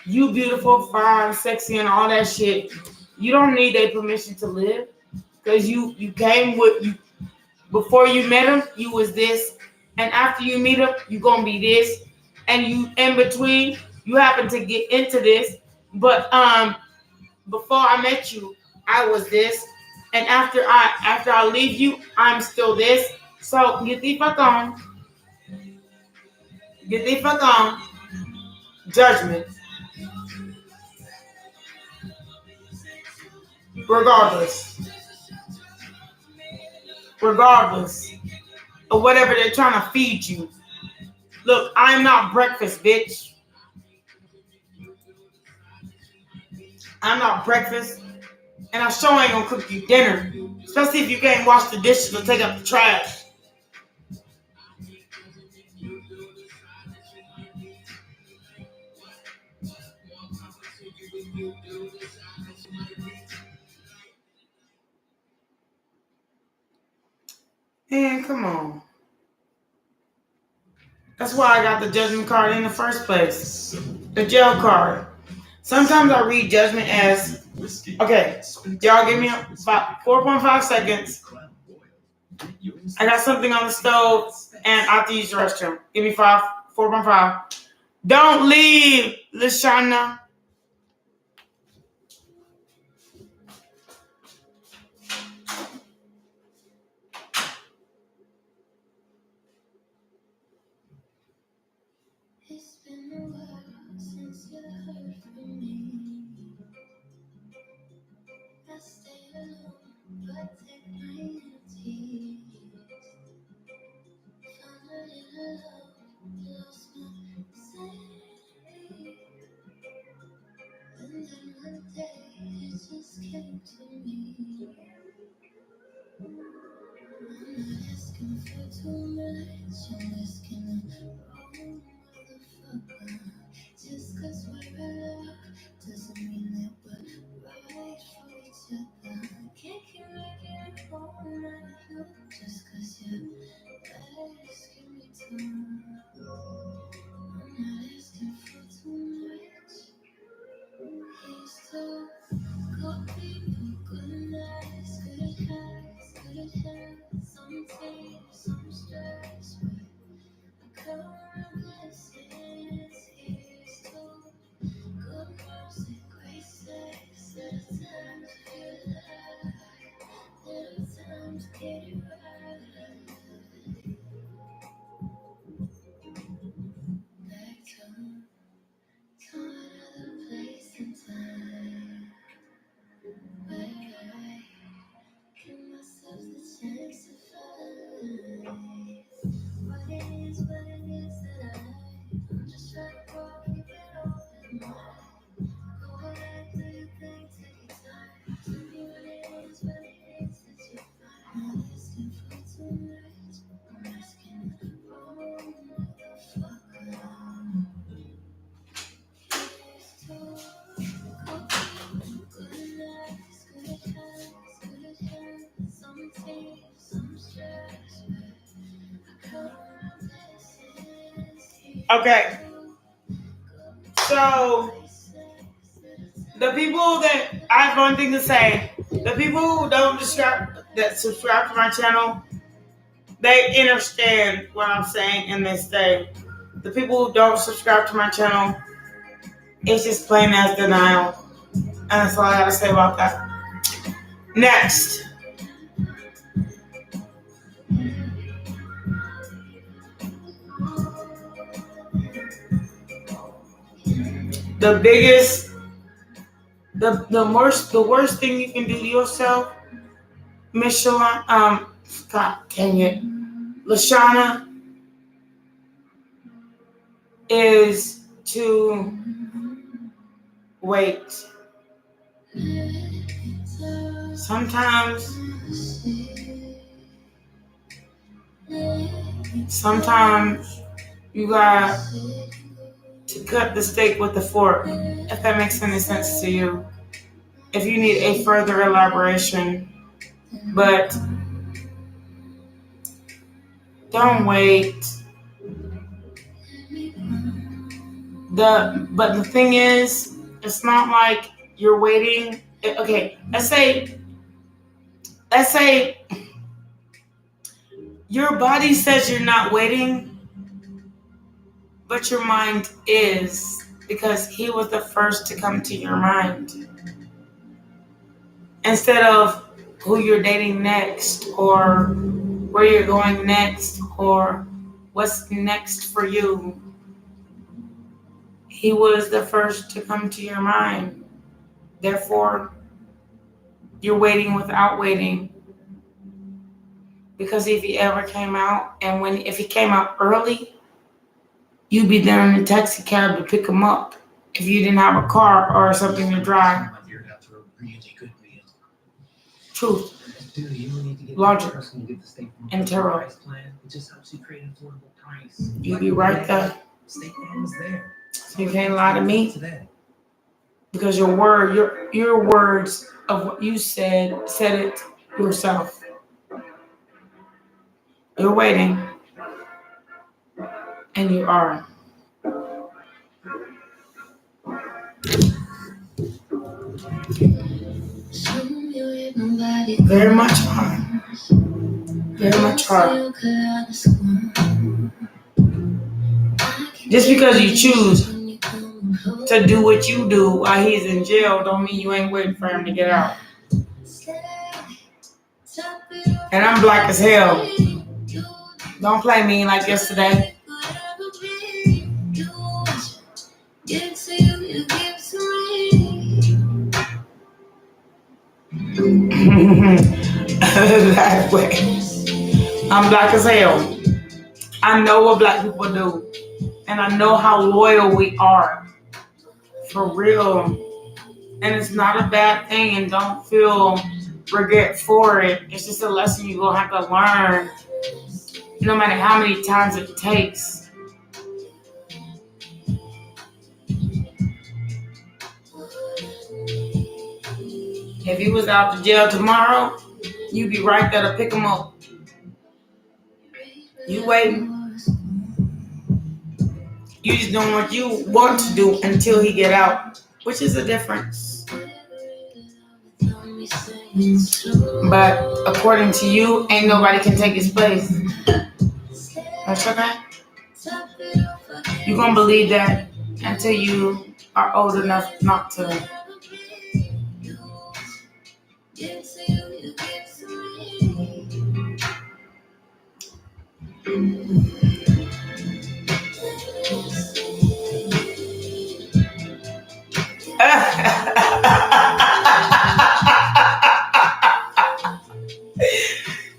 you beautiful, fine, sexy, and all that shit. You don't need their permission to live. Because you came with you before you met him, you was this. And after you meet him, you gonna be this. And you in between, you happen to get into this. But before I met you, I was this. And after I leave you, I'm still this. So get the fuck on. Get the fuck on. Judgment. Regardless of whatever they're trying to feed you. Look, I'm not breakfast, bitch. I'm not breakfast. And I sure ain't gonna cook you dinner. Especially if you can't wash the dishes or take out the trash. Man, come on. That's why I got the Judgment card in the first place. The Jail card. Sometimes I read judgment as, okay, y'all give me about 4.5 seconds. I got something on the stove and I have to use the restroom. Give me 4.5. Don't leave, Lashana. It's been a while since you heard from me. I stay alone, but take my energy. Found a little love, lost my sanity. And then one day it just came to me. I'm not asking for too much, I'm asking the wrong motherfucker. Just cause we're alive doesn't mean that we're right for each other. Can't keep making it all night long just cause you're asking me to. I'm not asking for too much. Here's to good people, good nights, good highs, good highs, some tears, some stress, but I count blessings. Here's to good music, great sex, little time to feel alive, little time to get it right. Back to another place and time where I give myself the chance to find what it is that I'm just trying to go keep it open mind. Go ahead, do your thing, take your time. Tell me what it is that you find. I'm not asking for too much, I'm asking the wrong motherfucker. Here's to good people, good nights, good highs, good highs, some tears, some stress, but I count my blessings. Okay, so the people that I have one thing to say, the people who don't subscribe to my channel, they understand what I'm saying and they stay. The people who don't subscribe to my channel, it's just plain as denial. And that's all I gotta say about that. Next. The worst thing you can do to yourself, Miss Shalana, God dang it, Lashana, is to wait. Sometimes you got to cut the steak with the fork, if that makes any sense to you. If you need a further elaboration, but don't wait. But the thing is, it's not like you're waiting. Okay, let's say your body says you're not waiting, but your mind is, because he was the first to come to your mind. Instead of who you're dating next, or where you're going next, or what's next for you, he was the first to come to your mind. Therefore, you're waiting without waiting. Because if he ever came out, and if he came out early, you'd be there in the taxi cab to pick him up if you didn't have a car or something to drive. Truth. Logic. And tarot. You'd be right there. So you can't lie to me. Because your words of what you said it yourself. You're waiting. And you are. Very much hard. Very much hard. Just because you choose to do what you do while he's in jail don't mean you ain't waiting for him to get out. And I'm black as hell. Don't play me like yesterday. That way. I'm black as hell. I know what black people do. And I know how loyal we are. For real. And it's not a bad thing, and don't feel regret for it. It's just a lesson you're going to have to learn. No matter how many times it takes. If he was out to jail tomorrow, you'd be right there to pick him up. You waiting. You just doing what you want to do until he get out, which is a difference. But according to you, ain't nobody can take his place. That's okay. You're going to believe that until you are old enough not to.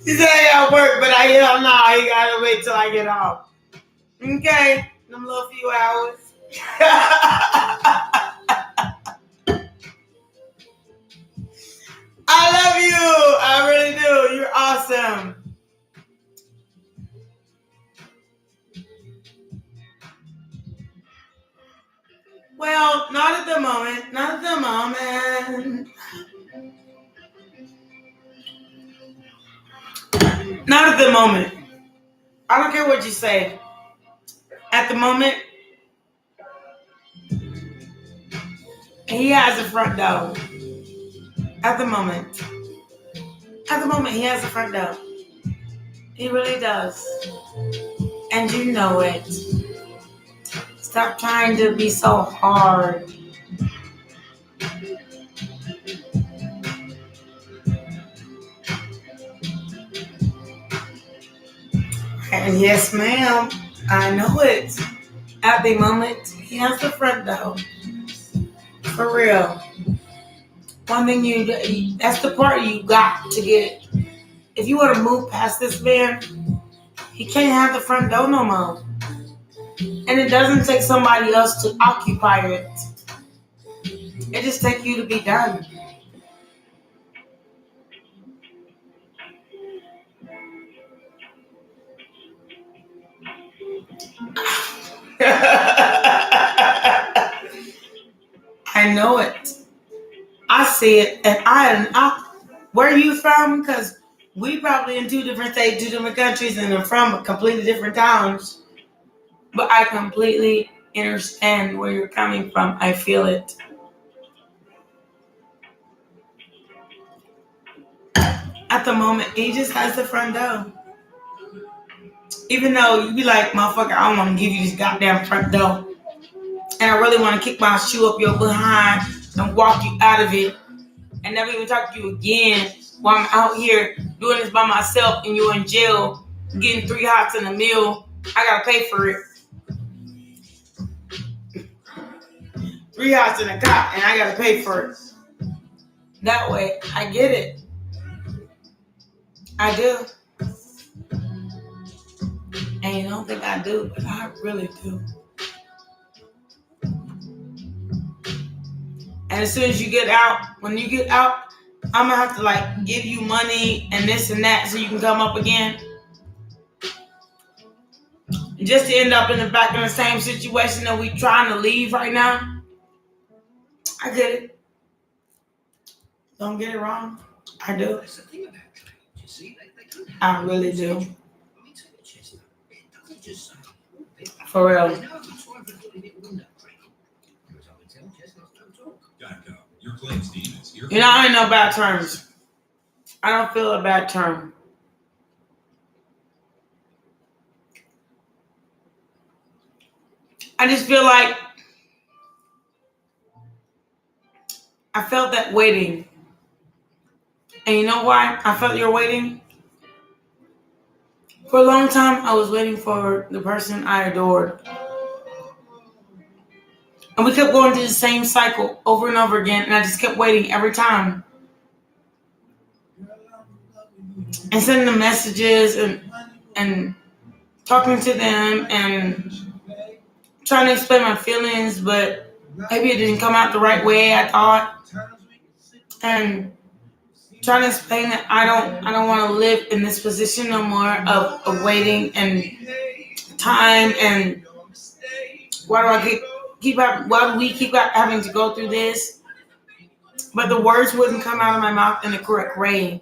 He said I gotta work, but I don't know. You gotta wait till I get off. Okay, them little few hours. I love you. I really do. You're awesome. Well, not at the moment. Not at the moment. Not at the moment. I don't care what you say. At the moment, he has a front door. At the moment, he has a front door. He really does. And you know it. Stop trying to be so hard. And yes, ma'am, I know it. At the moment, he has the front door. For real. One thing that's the part you got to get. If you want to move past this man, he can't have the front door no more. And it doesn't take somebody else to occupy it. It just takes you to be done. I know it. I see it. And I where are you from? Because we probably in two different states, two different countries, and I'm from completely different towns. But I completely understand where you're coming from. I feel it. At the moment, he just has the front door. Even though you be like, motherfucker, I don't want to give you this goddamn front door. And I really want to kick my shoe up your behind and walk you out of it. And never even talk to you again while I'm out here doing this by myself and you're in jail getting 3 hots in a meal. I gotta pay for it. 3 hots in a cot and I gotta pay for it. That way, I get it. I do. And you don't think I do, but I really do. And as soon as you get out, when you get out, I'm gonna have to like give you money and this and that so you can come up again. Just to end up in the back in the same situation that we trying to leave right now. I get it. Don't get it wrong. I do. That's the thing about trade. You see, they don't have I really do. I mean, take the chestnut. It doesn't just say. For real. There's no time for putting it window cream. As I would tell, chestnuts don't talk. Jacko, your claims demons. You know, I ain't no bad terms. I don't feel a bad term. I just feel like I felt that waiting. And you know why I felt you're waiting? For a long time, I was waiting for the person I adored. And we kept going through the same cycle over and over again, and I just kept waiting every time. And sending them messages and talking to them and trying to explain my feelings, but maybe it didn't come out the right way, I thought. And trying to explain that I don't want to live in this position no more of waiting and time, and why do we keep having to go through this? But the words wouldn't come out of my mouth in the correct way.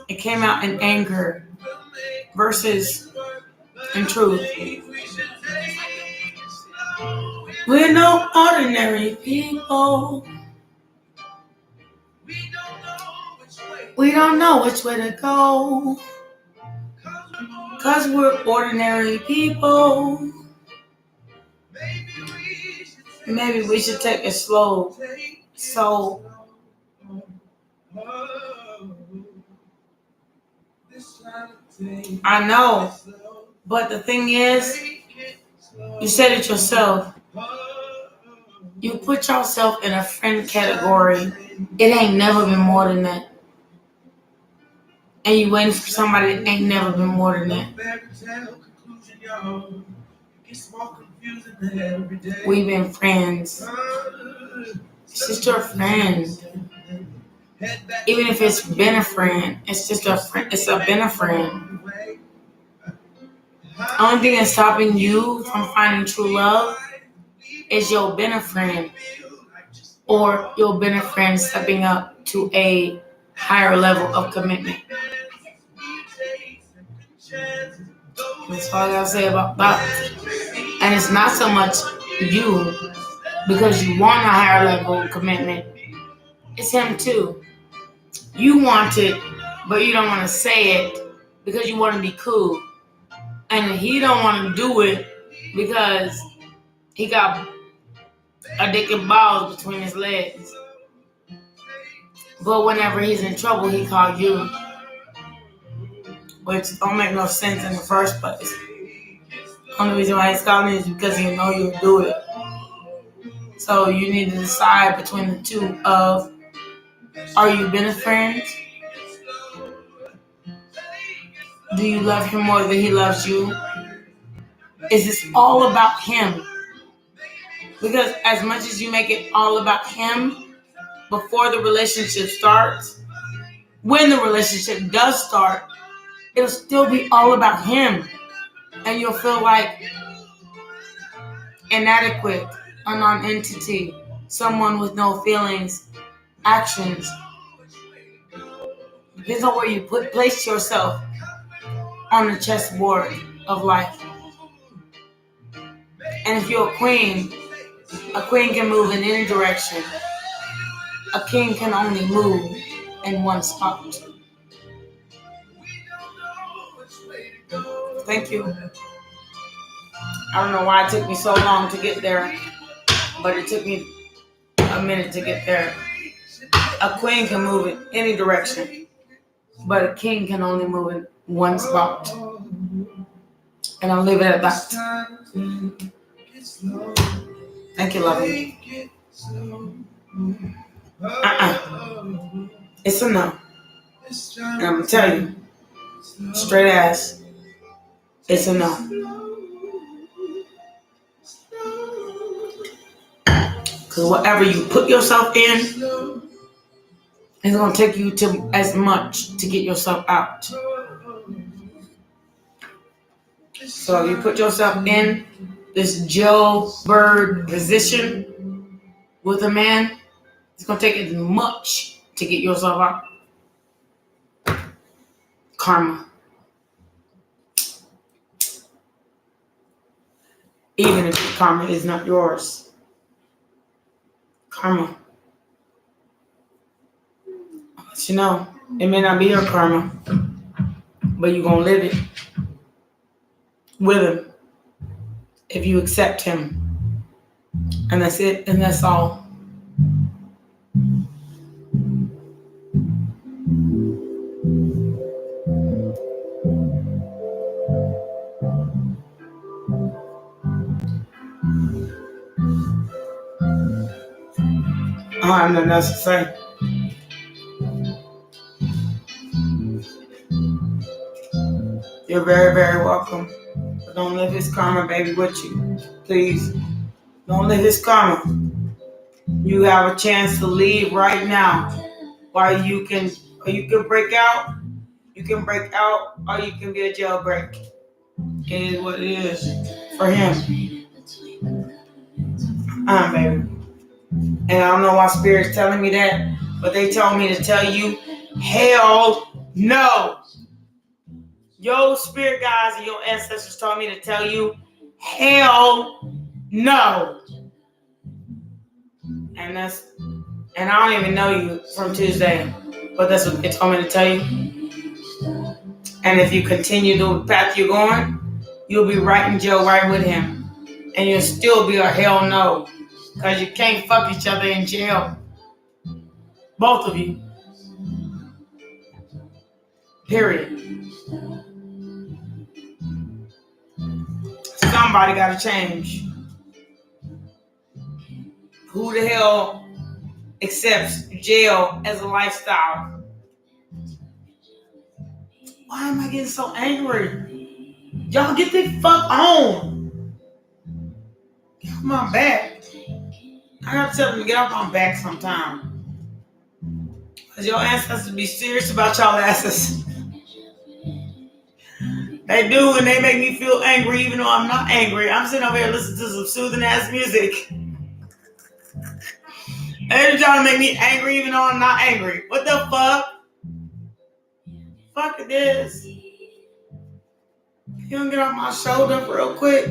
It came out in anger versus in truth. We're no ordinary people. We don't know which way to go. 'Cause we're ordinary people. Maybe we should take it slow. So I know. But the thing is, you said it yourself. You put yourself in a friend category. It ain't never been more than that. And you waiting for somebody that ain't never been more than that. We've been friends. It's just your friend. Even if it's been a friend, it's just a friend. It's been a friend. Only thing that's stopping you from finding true love is your been a friend, or your been a friend stepping up to a higher level of commitment. That's all I gotta say about that. And it's not so much you, because you want a higher level of commitment. It's him too. You want it, but you don't want to say it because you want to be cool. And he don't want to do it because he got a dick and balls between his legs. But whenever he's in trouble, he calls you. Which don't make no sense in the first place. Only reason why he's calling is because he know you'll do it. So you need to decide between the two of, are you been a friend? Do you love him more than he loves you? Is this all about him? Because as much as you make it all about him before the relationship starts, when the relationship does start, it'll still be all about him. And you'll feel like inadequate, a non-entity, someone with no feelings, actions. Depends on where you place yourself on the chessboard of life. And if you're a queen can move in any direction. A king can only move in one spot. Thank you. I don't know why it took me so long to get there, but it took me a minute to get there. A queen can move in any direction, but a king can only move in one spot. And I'll leave it at that. Thank you, lovey. It's a no. And I'm gonna tell you, straight ass, it's a no. Because whatever you put yourself in, it's gonna take you to as much to get yourself out. So you put yourself in this jailbird position with a man, it's gonna take as much to get yourself out. Karma. Even if karma is not yours. Karma. But you know, it may not be your karma, but you're gonna live it with him if you accept him. And that's it, and that's all. I have nothing else to say. You're very, very welcome. But don't live his karma, baby, with you. Please. Don't live his karma. You have a chance to leave right now. While you can break out. You can break out, or you can be a jailbreak. It is what it is for him. Baby. And I don't know why Spirit's telling me that, but they told me to tell you, hell no. Your spirit guides and your ancestors told me to tell you, hell no. And I don't even know you from Tuesday, but that's what they told me to tell you. And if you continue the path you're going, you'll be right in jail right with him. And you'll still be a hell no. Because you can't fuck each other in jail. Both of you. Period. Somebody got to change. Who the hell accepts jail as a lifestyle? Why am I getting so angry? Y'all get the fuck on. Get off my back. I gotta tell them to get off my back sometime. Because your ancestors be serious about y'all asses. They do, and they make me feel angry even though I'm not angry. I'm sitting over here listening to some soothing ass music. They're trying to make me angry even though I'm not angry. What the fuck? Fuck it is. You don't get off my shoulder real quick.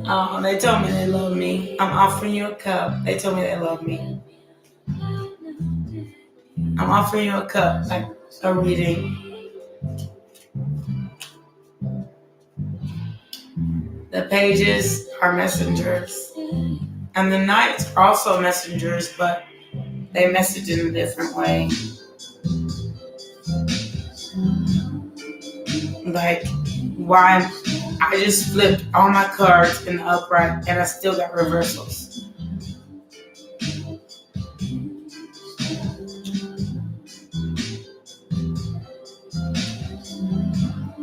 Oh, they told me they love me. I'm offering you a cup. They told me they love me. I'm offering you a cup, like a reading. The pages are messengers. And the knights are also messengers, but they message in a different way. Like, why I just flipped all my cards in the upright and I still got reversals.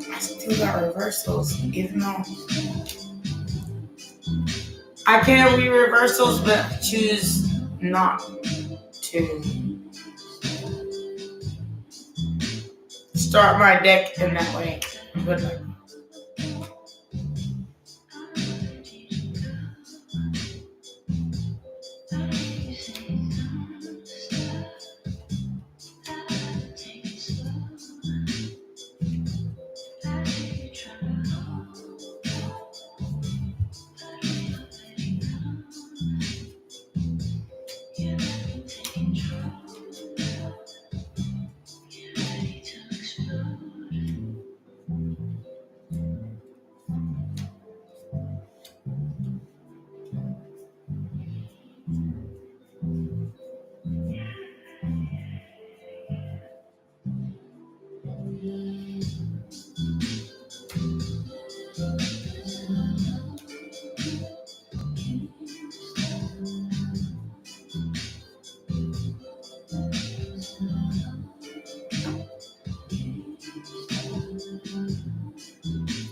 I still got reversals, even though I can read reversals, but I choose not to start my deck in that way. But like,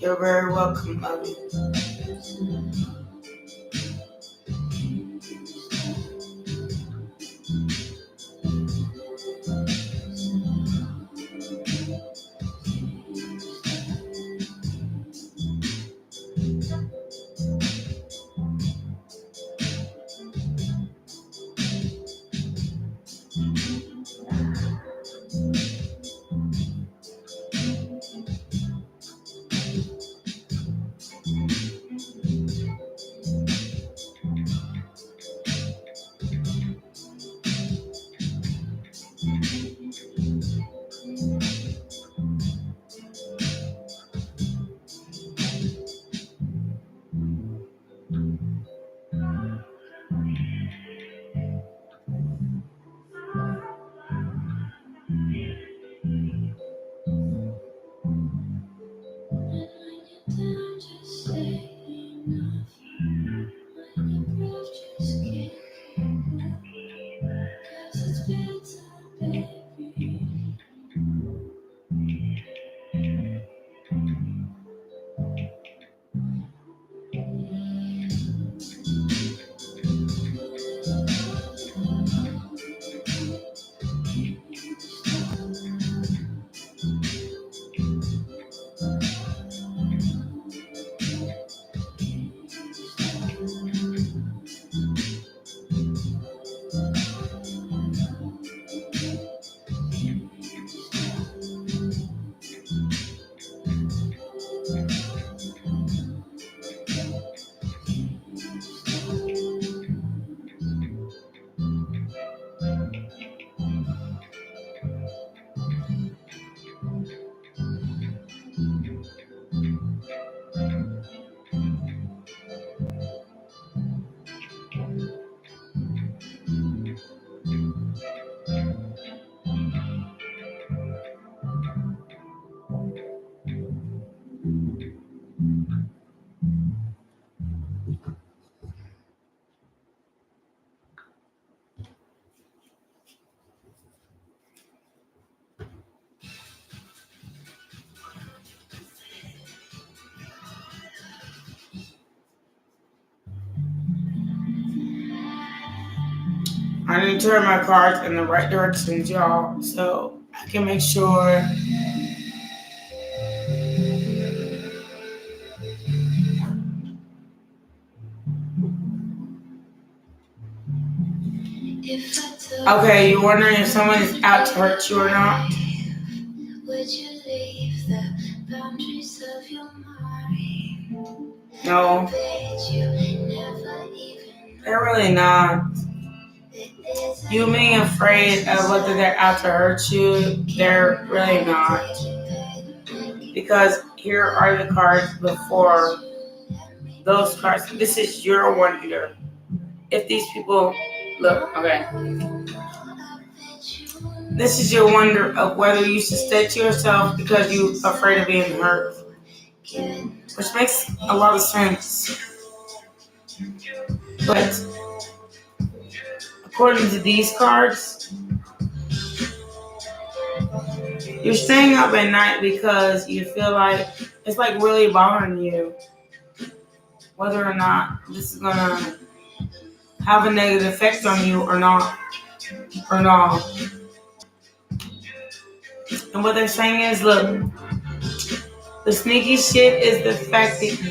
you're very welcome, lovey. I need to turn my cards in the right directions, y'all, so I can make sure. Okay, you're wondering if someone is out to hurt you or not? Would you leave the boundaries of your mind? No, they're really not. You being afraid of whether they're out to hurt you, they're really not. Because here are the cards before those cards. This is your wonder. If these people look, okay. This is your wonder of whether you should stay to yourself because you're afraid of being hurt. Which makes a lot of sense. But according to these cards, you're staying up at night because you feel like it's like really bothering you. Whether or not this is gonna have a negative effect on you or not. And what they're saying is, look, the sneaky shit is the fact that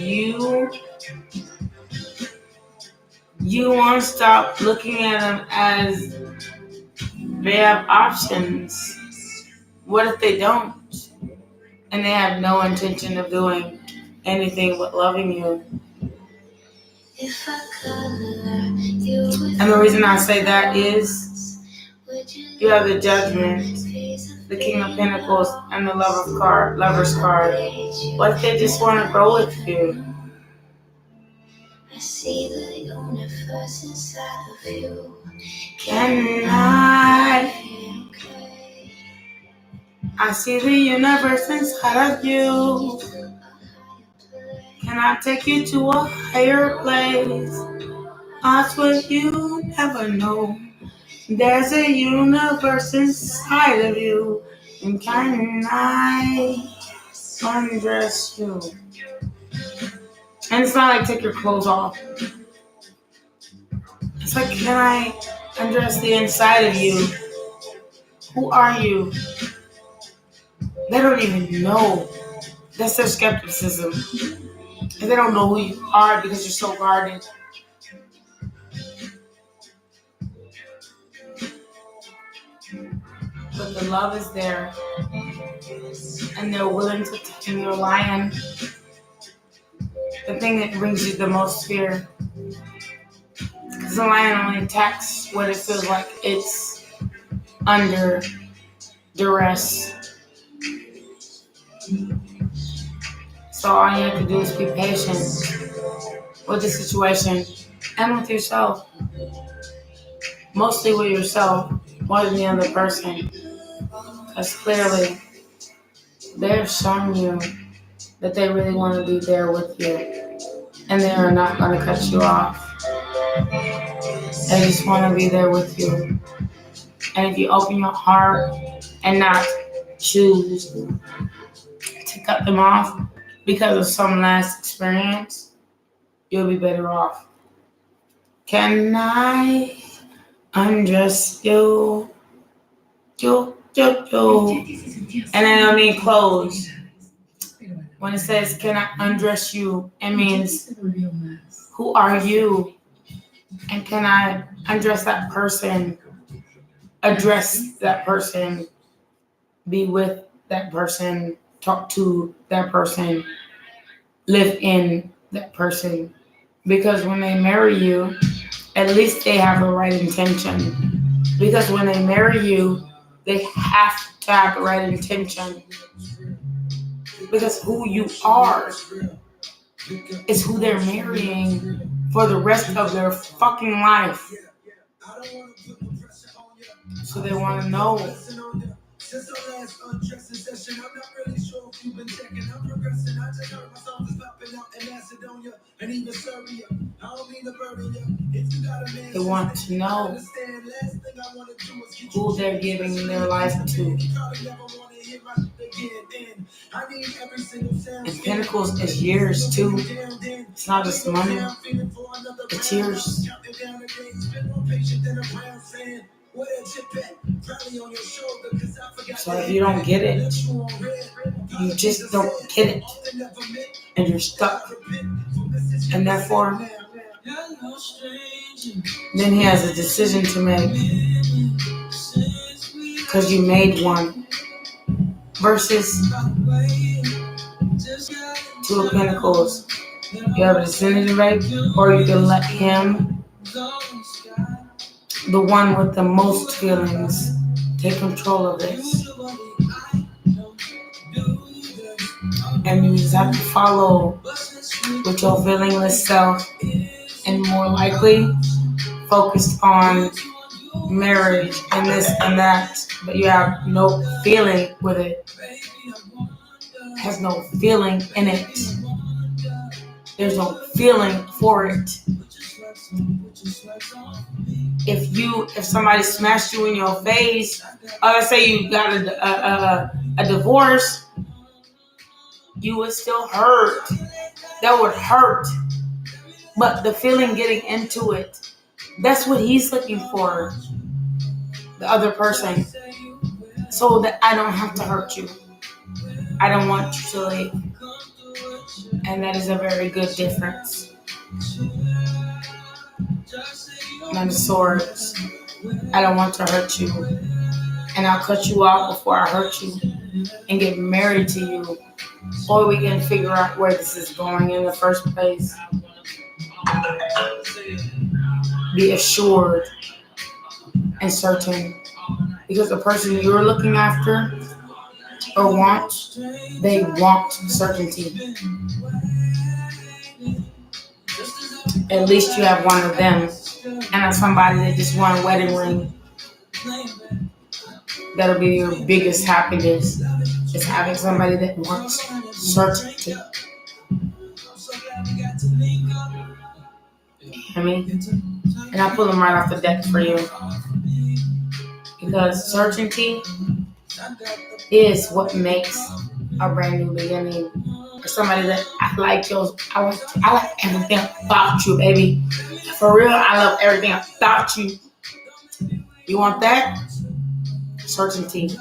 you want to stop looking at them as they have options. What if they don't? And they have no intention of doing anything but loving you. And the reason I say that is you have the Judgment, the King of Pentacles, and the Lover's card. What if they just want to grow with you? I see the universe inside of you. Can I see the universe inside of you. Can I take you to a higher place? I swear you never know. There's a universe inside of you. And can I undress you? And it's not like take your clothes off. It's like, can I undress the inside of you? Who are you? They don't even know. That's their skepticism. And they don't know who you are because you're so guarded. But the love is there. And they're willing to tame your lion. The thing that brings you the most fear. Because the lion only attacks when it feels like it's under duress. So all you have to do is be patient with the situation and with yourself. Mostly with yourself more than the other person. Because clearly they're showing you that they really want to be there with you. And they are not going to cut you off. They just want to be there with you. And if you open your heart and not choose to cut them off because of some last experience, you'll be better off. Can I undress you? And then I mean clothes. When it says, can I undress you, it means, who are you? And can I undress that person, address that person, be with that person, talk to that person, live in that person? Because when they marry you, at least they have the right intention. Because when they marry you, they have to have the right intention. Because who you are is who they're marrying for the rest of their fucking life. So they want to know. Since our last undressing session, I'm not really sure if you've been checking. I'm progressing. I just heard my songs is popping out in Macedonia and even Serbia. They want to know who they're giving their life to. And Pentacles is years too. It's not just money. It's years. So if you don't get it, you just don't get it. And you're stuck. And therefore, then he has a decision to make. Because you made one. Versus Two of Pentacles. You have a decision to make, or you can let him, the one with the most feelings, take control of this. And you just have to follow with your feelingless self, and more likely focused on marriage and this and that, but you have no feeling with it. Has no feeling in it. There's no feeling for it. If somebody smashed you in your face, or let's say you got a divorce, you would still hurt. That would hurt. But the feeling getting into it, that's what he's looking for. The other person. So that I don't have to hurt you. I don't want you to leave. And that is a very good difference. Nine of Swords. I don't want to hurt you. And I'll cut you off before I hurt you and get married to you. Or we can figure out where this is going in the first place. Be assured and certain. Because the person you're looking after or want, they want certainty. At least you have one of them. And not somebody that just won a wedding ring. That'll be your biggest happiness. Is having somebody that wants certainty. I mean, and I pull them right off the deck for you. Because certainty is what makes a brand new beginning. For somebody that I like everything about you, baby. For real, I love everything about you. You want that? Certainty.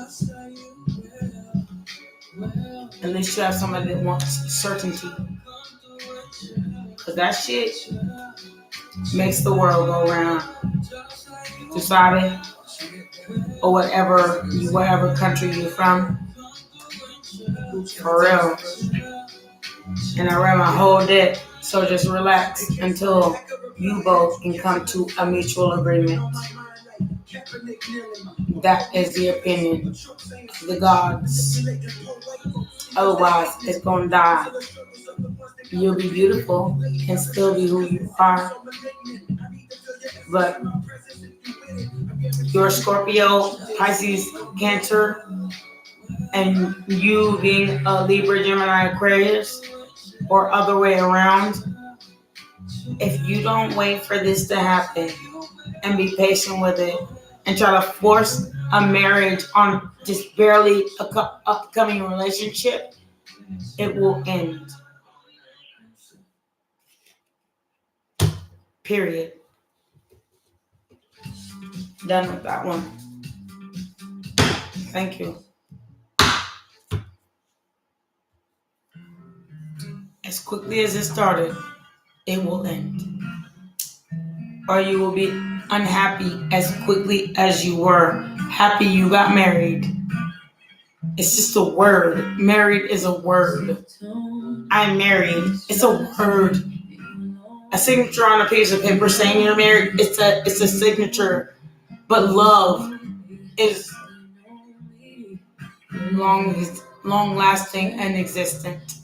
At least you have somebody that wants certainty. Because that shit makes the world go round. BziB, or whatever country you're from. For real. And I read my whole deck, so just relax until you both can come to a mutual agreement. That is the opinion of the gods. Otherwise, it's going to die. You'll be beautiful and still be who you are. But you're Scorpio, Pisces, Cancer, and you being a Libra, Gemini, Aquarius, or other way around, if you don't wait for this to happen and be patient with it and try to force a marriage on just barely a upcoming relationship, it will end. Period. Done with that one. Thank you. As quickly as it started, it will end. Or you will be unhappy as quickly as you were happy you got married. It's just a word. Married is a word. I'm married. It's a word. A signature on a piece of paper saying you're married, it's a signature. But love is long lasting and existent.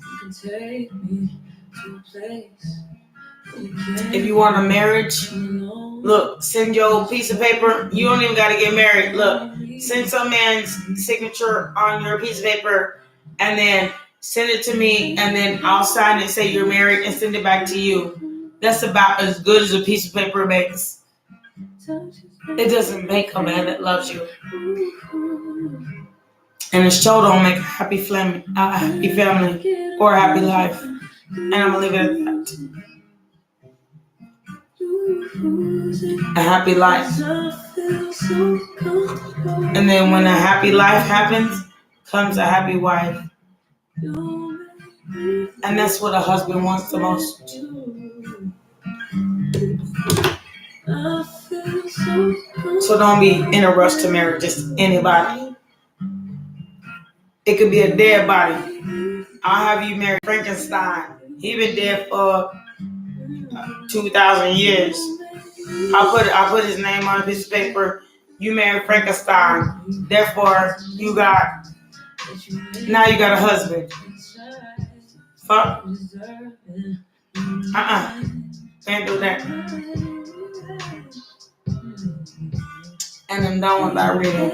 If you want a marriage, look, send your piece of paper. You don't even got to get married. Look, send some man's signature on your piece of paper and then send it to me, and then I'll sign it, say you're married, and send it back to you. That's about as good as a piece of paper makes. It doesn't make a man that loves you. And a show don't make a happy family or a happy life. And I'm gonna leave it at that. A happy life. And then when a happy life happens, comes a happy wife. And that's what a husband wants the most. So don't be in a rush to marry just anybody. It could be a dead body. I'll have you marry Frankenstein. He been dead for 2,000 years. I'll put his name on a piece of paper. You married Frankenstein. Therefore, now you got a husband. Fuck. Can't do that. And I'm done with that reading.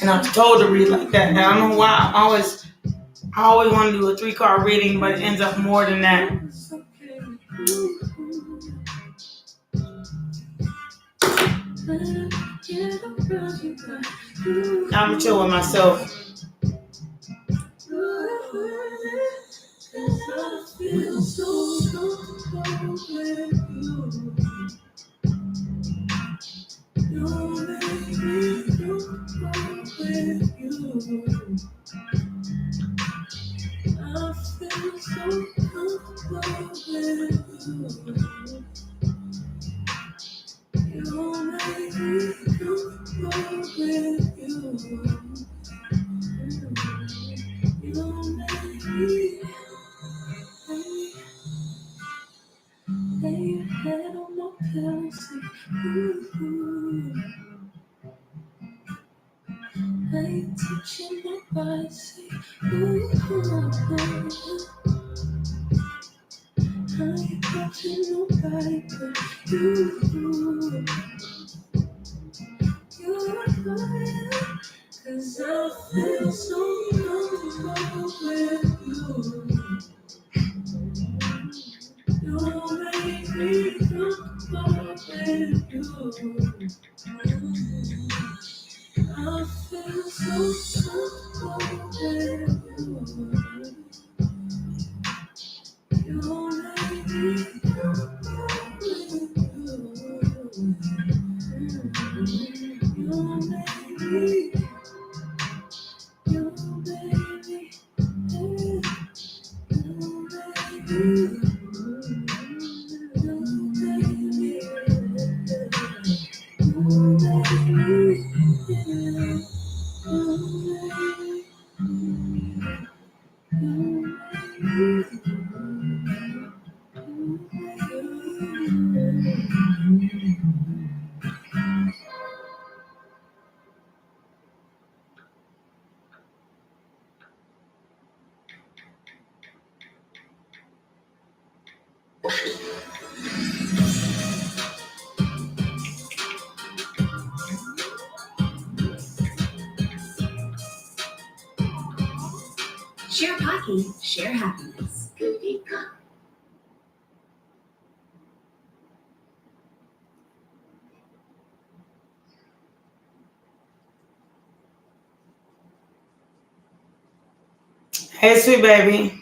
And I'm told to read like that. And I don't know why I always want to do a 3-card reading, but it ends up more than that. I'm chill with myself. Share hockey, share happiness. Hey, sweet baby.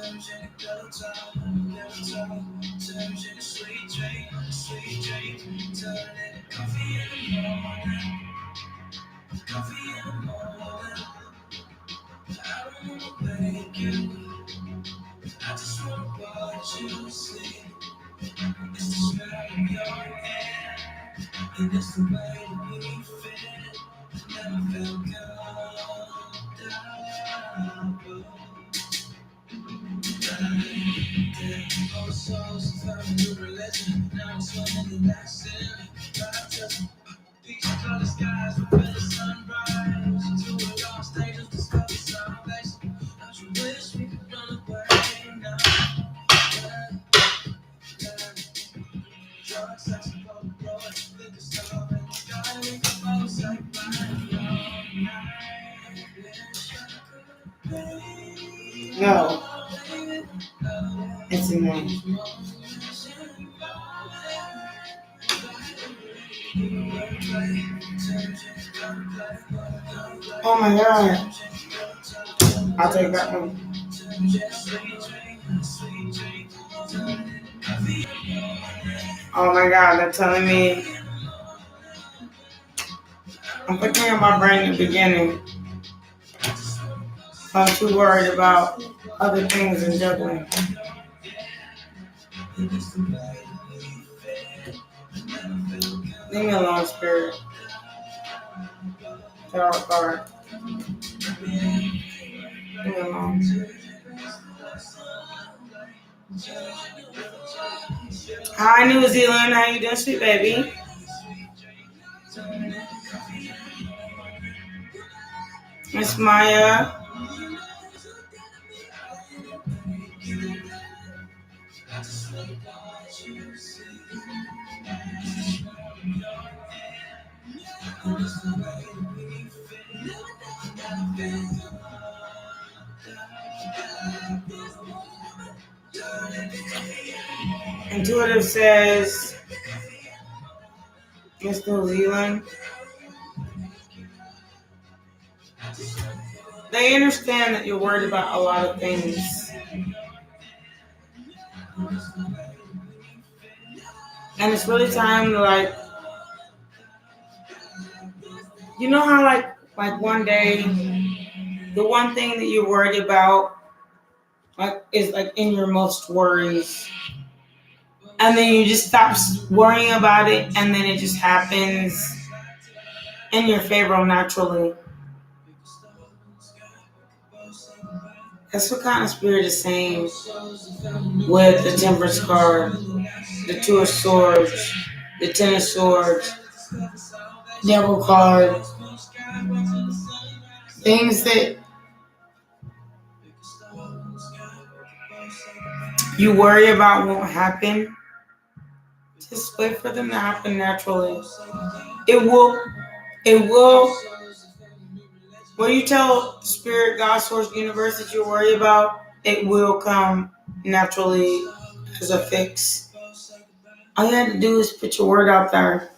I just wanna watch you sleep. It's the smell of your hair, and it's the way we fit. Never felt comfortable. All souls found a new religion. Now I'm swimming in that sin. Peach colored skies with the sunrise. To a lost angels discover salvation. Don't you wish we could run away now? Drug, sex, and Polaroid. Liquor store in the sky. We can both say bye all night. No. It's annoying. Oh my god. I'll take that one. Oh my god, they're telling me I'm putting in my brain in the beginning. I'm too worried about other things and juggling. Leave me alone, spirit. Tarot card. Leave me alone. Hi, New Zealand. How you doing, sweet baby? Miss Maya. Intuitive says, Miss New Zealand. They understand that you're worried about a lot of things. And it's really time to like, you know how like one day, the one thing that you're worried about like is like in your most worries. And then you just stop worrying about it and then it just happens in your favor naturally. That's what kind of spirit is saying with the Temperance card, the Two of Swords, the Ten of Swords, Devil card. Things that you worry about won't happen. Just wait for them to happen naturally. It will. When you tell Spirit, God, Source, Universe that you're worried about, it will come naturally as a fix. All you have to do is put your word out there.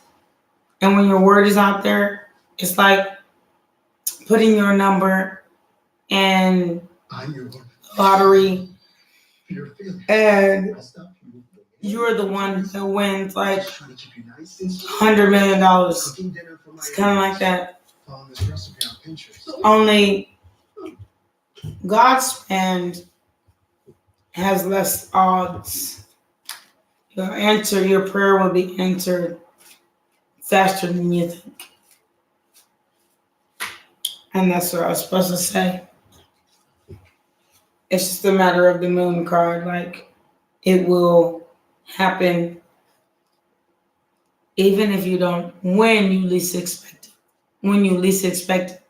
And when your word is out there, it's like putting your number in lottery. And you're the one that wins like $100 million. It's kind of like that. Only God's hand has less odds. Your prayer will be answered faster than you think. And that's what I was supposed to say. It's just a matter of the moon card. Like, it will happen even if you don't, when you least expect it. When you least expect it.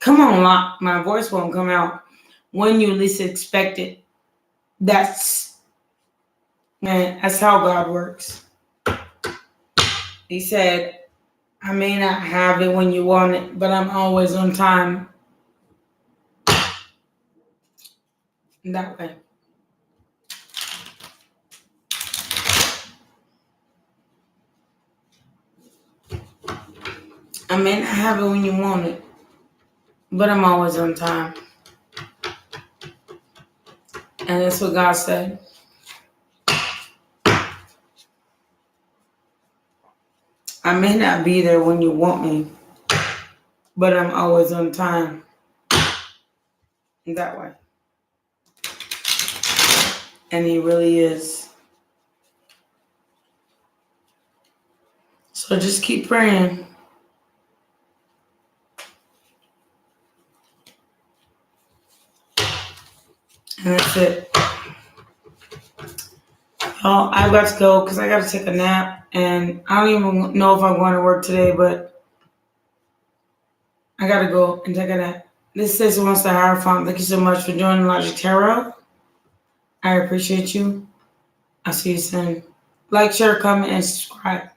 Come on, my voice won't come out. When you least expect it. That's how God works. He said, I may not have it when you want it, but I'm always on time. That way. I may not have it when you want it, but I'm always on time. And that's what God said. I may not be there when you want me, but I'm always on time. That way. And he really is. So just keep praying. And that's it. Oh, I got to go because I got to take a nap. And I don't even know if I'm going to work today, but I got to go and take a nap. This is Wants to Hire Fund. Thank you so much for joining Logic Tarot. I appreciate you. I'll see you soon. Like, share, comment, and subscribe.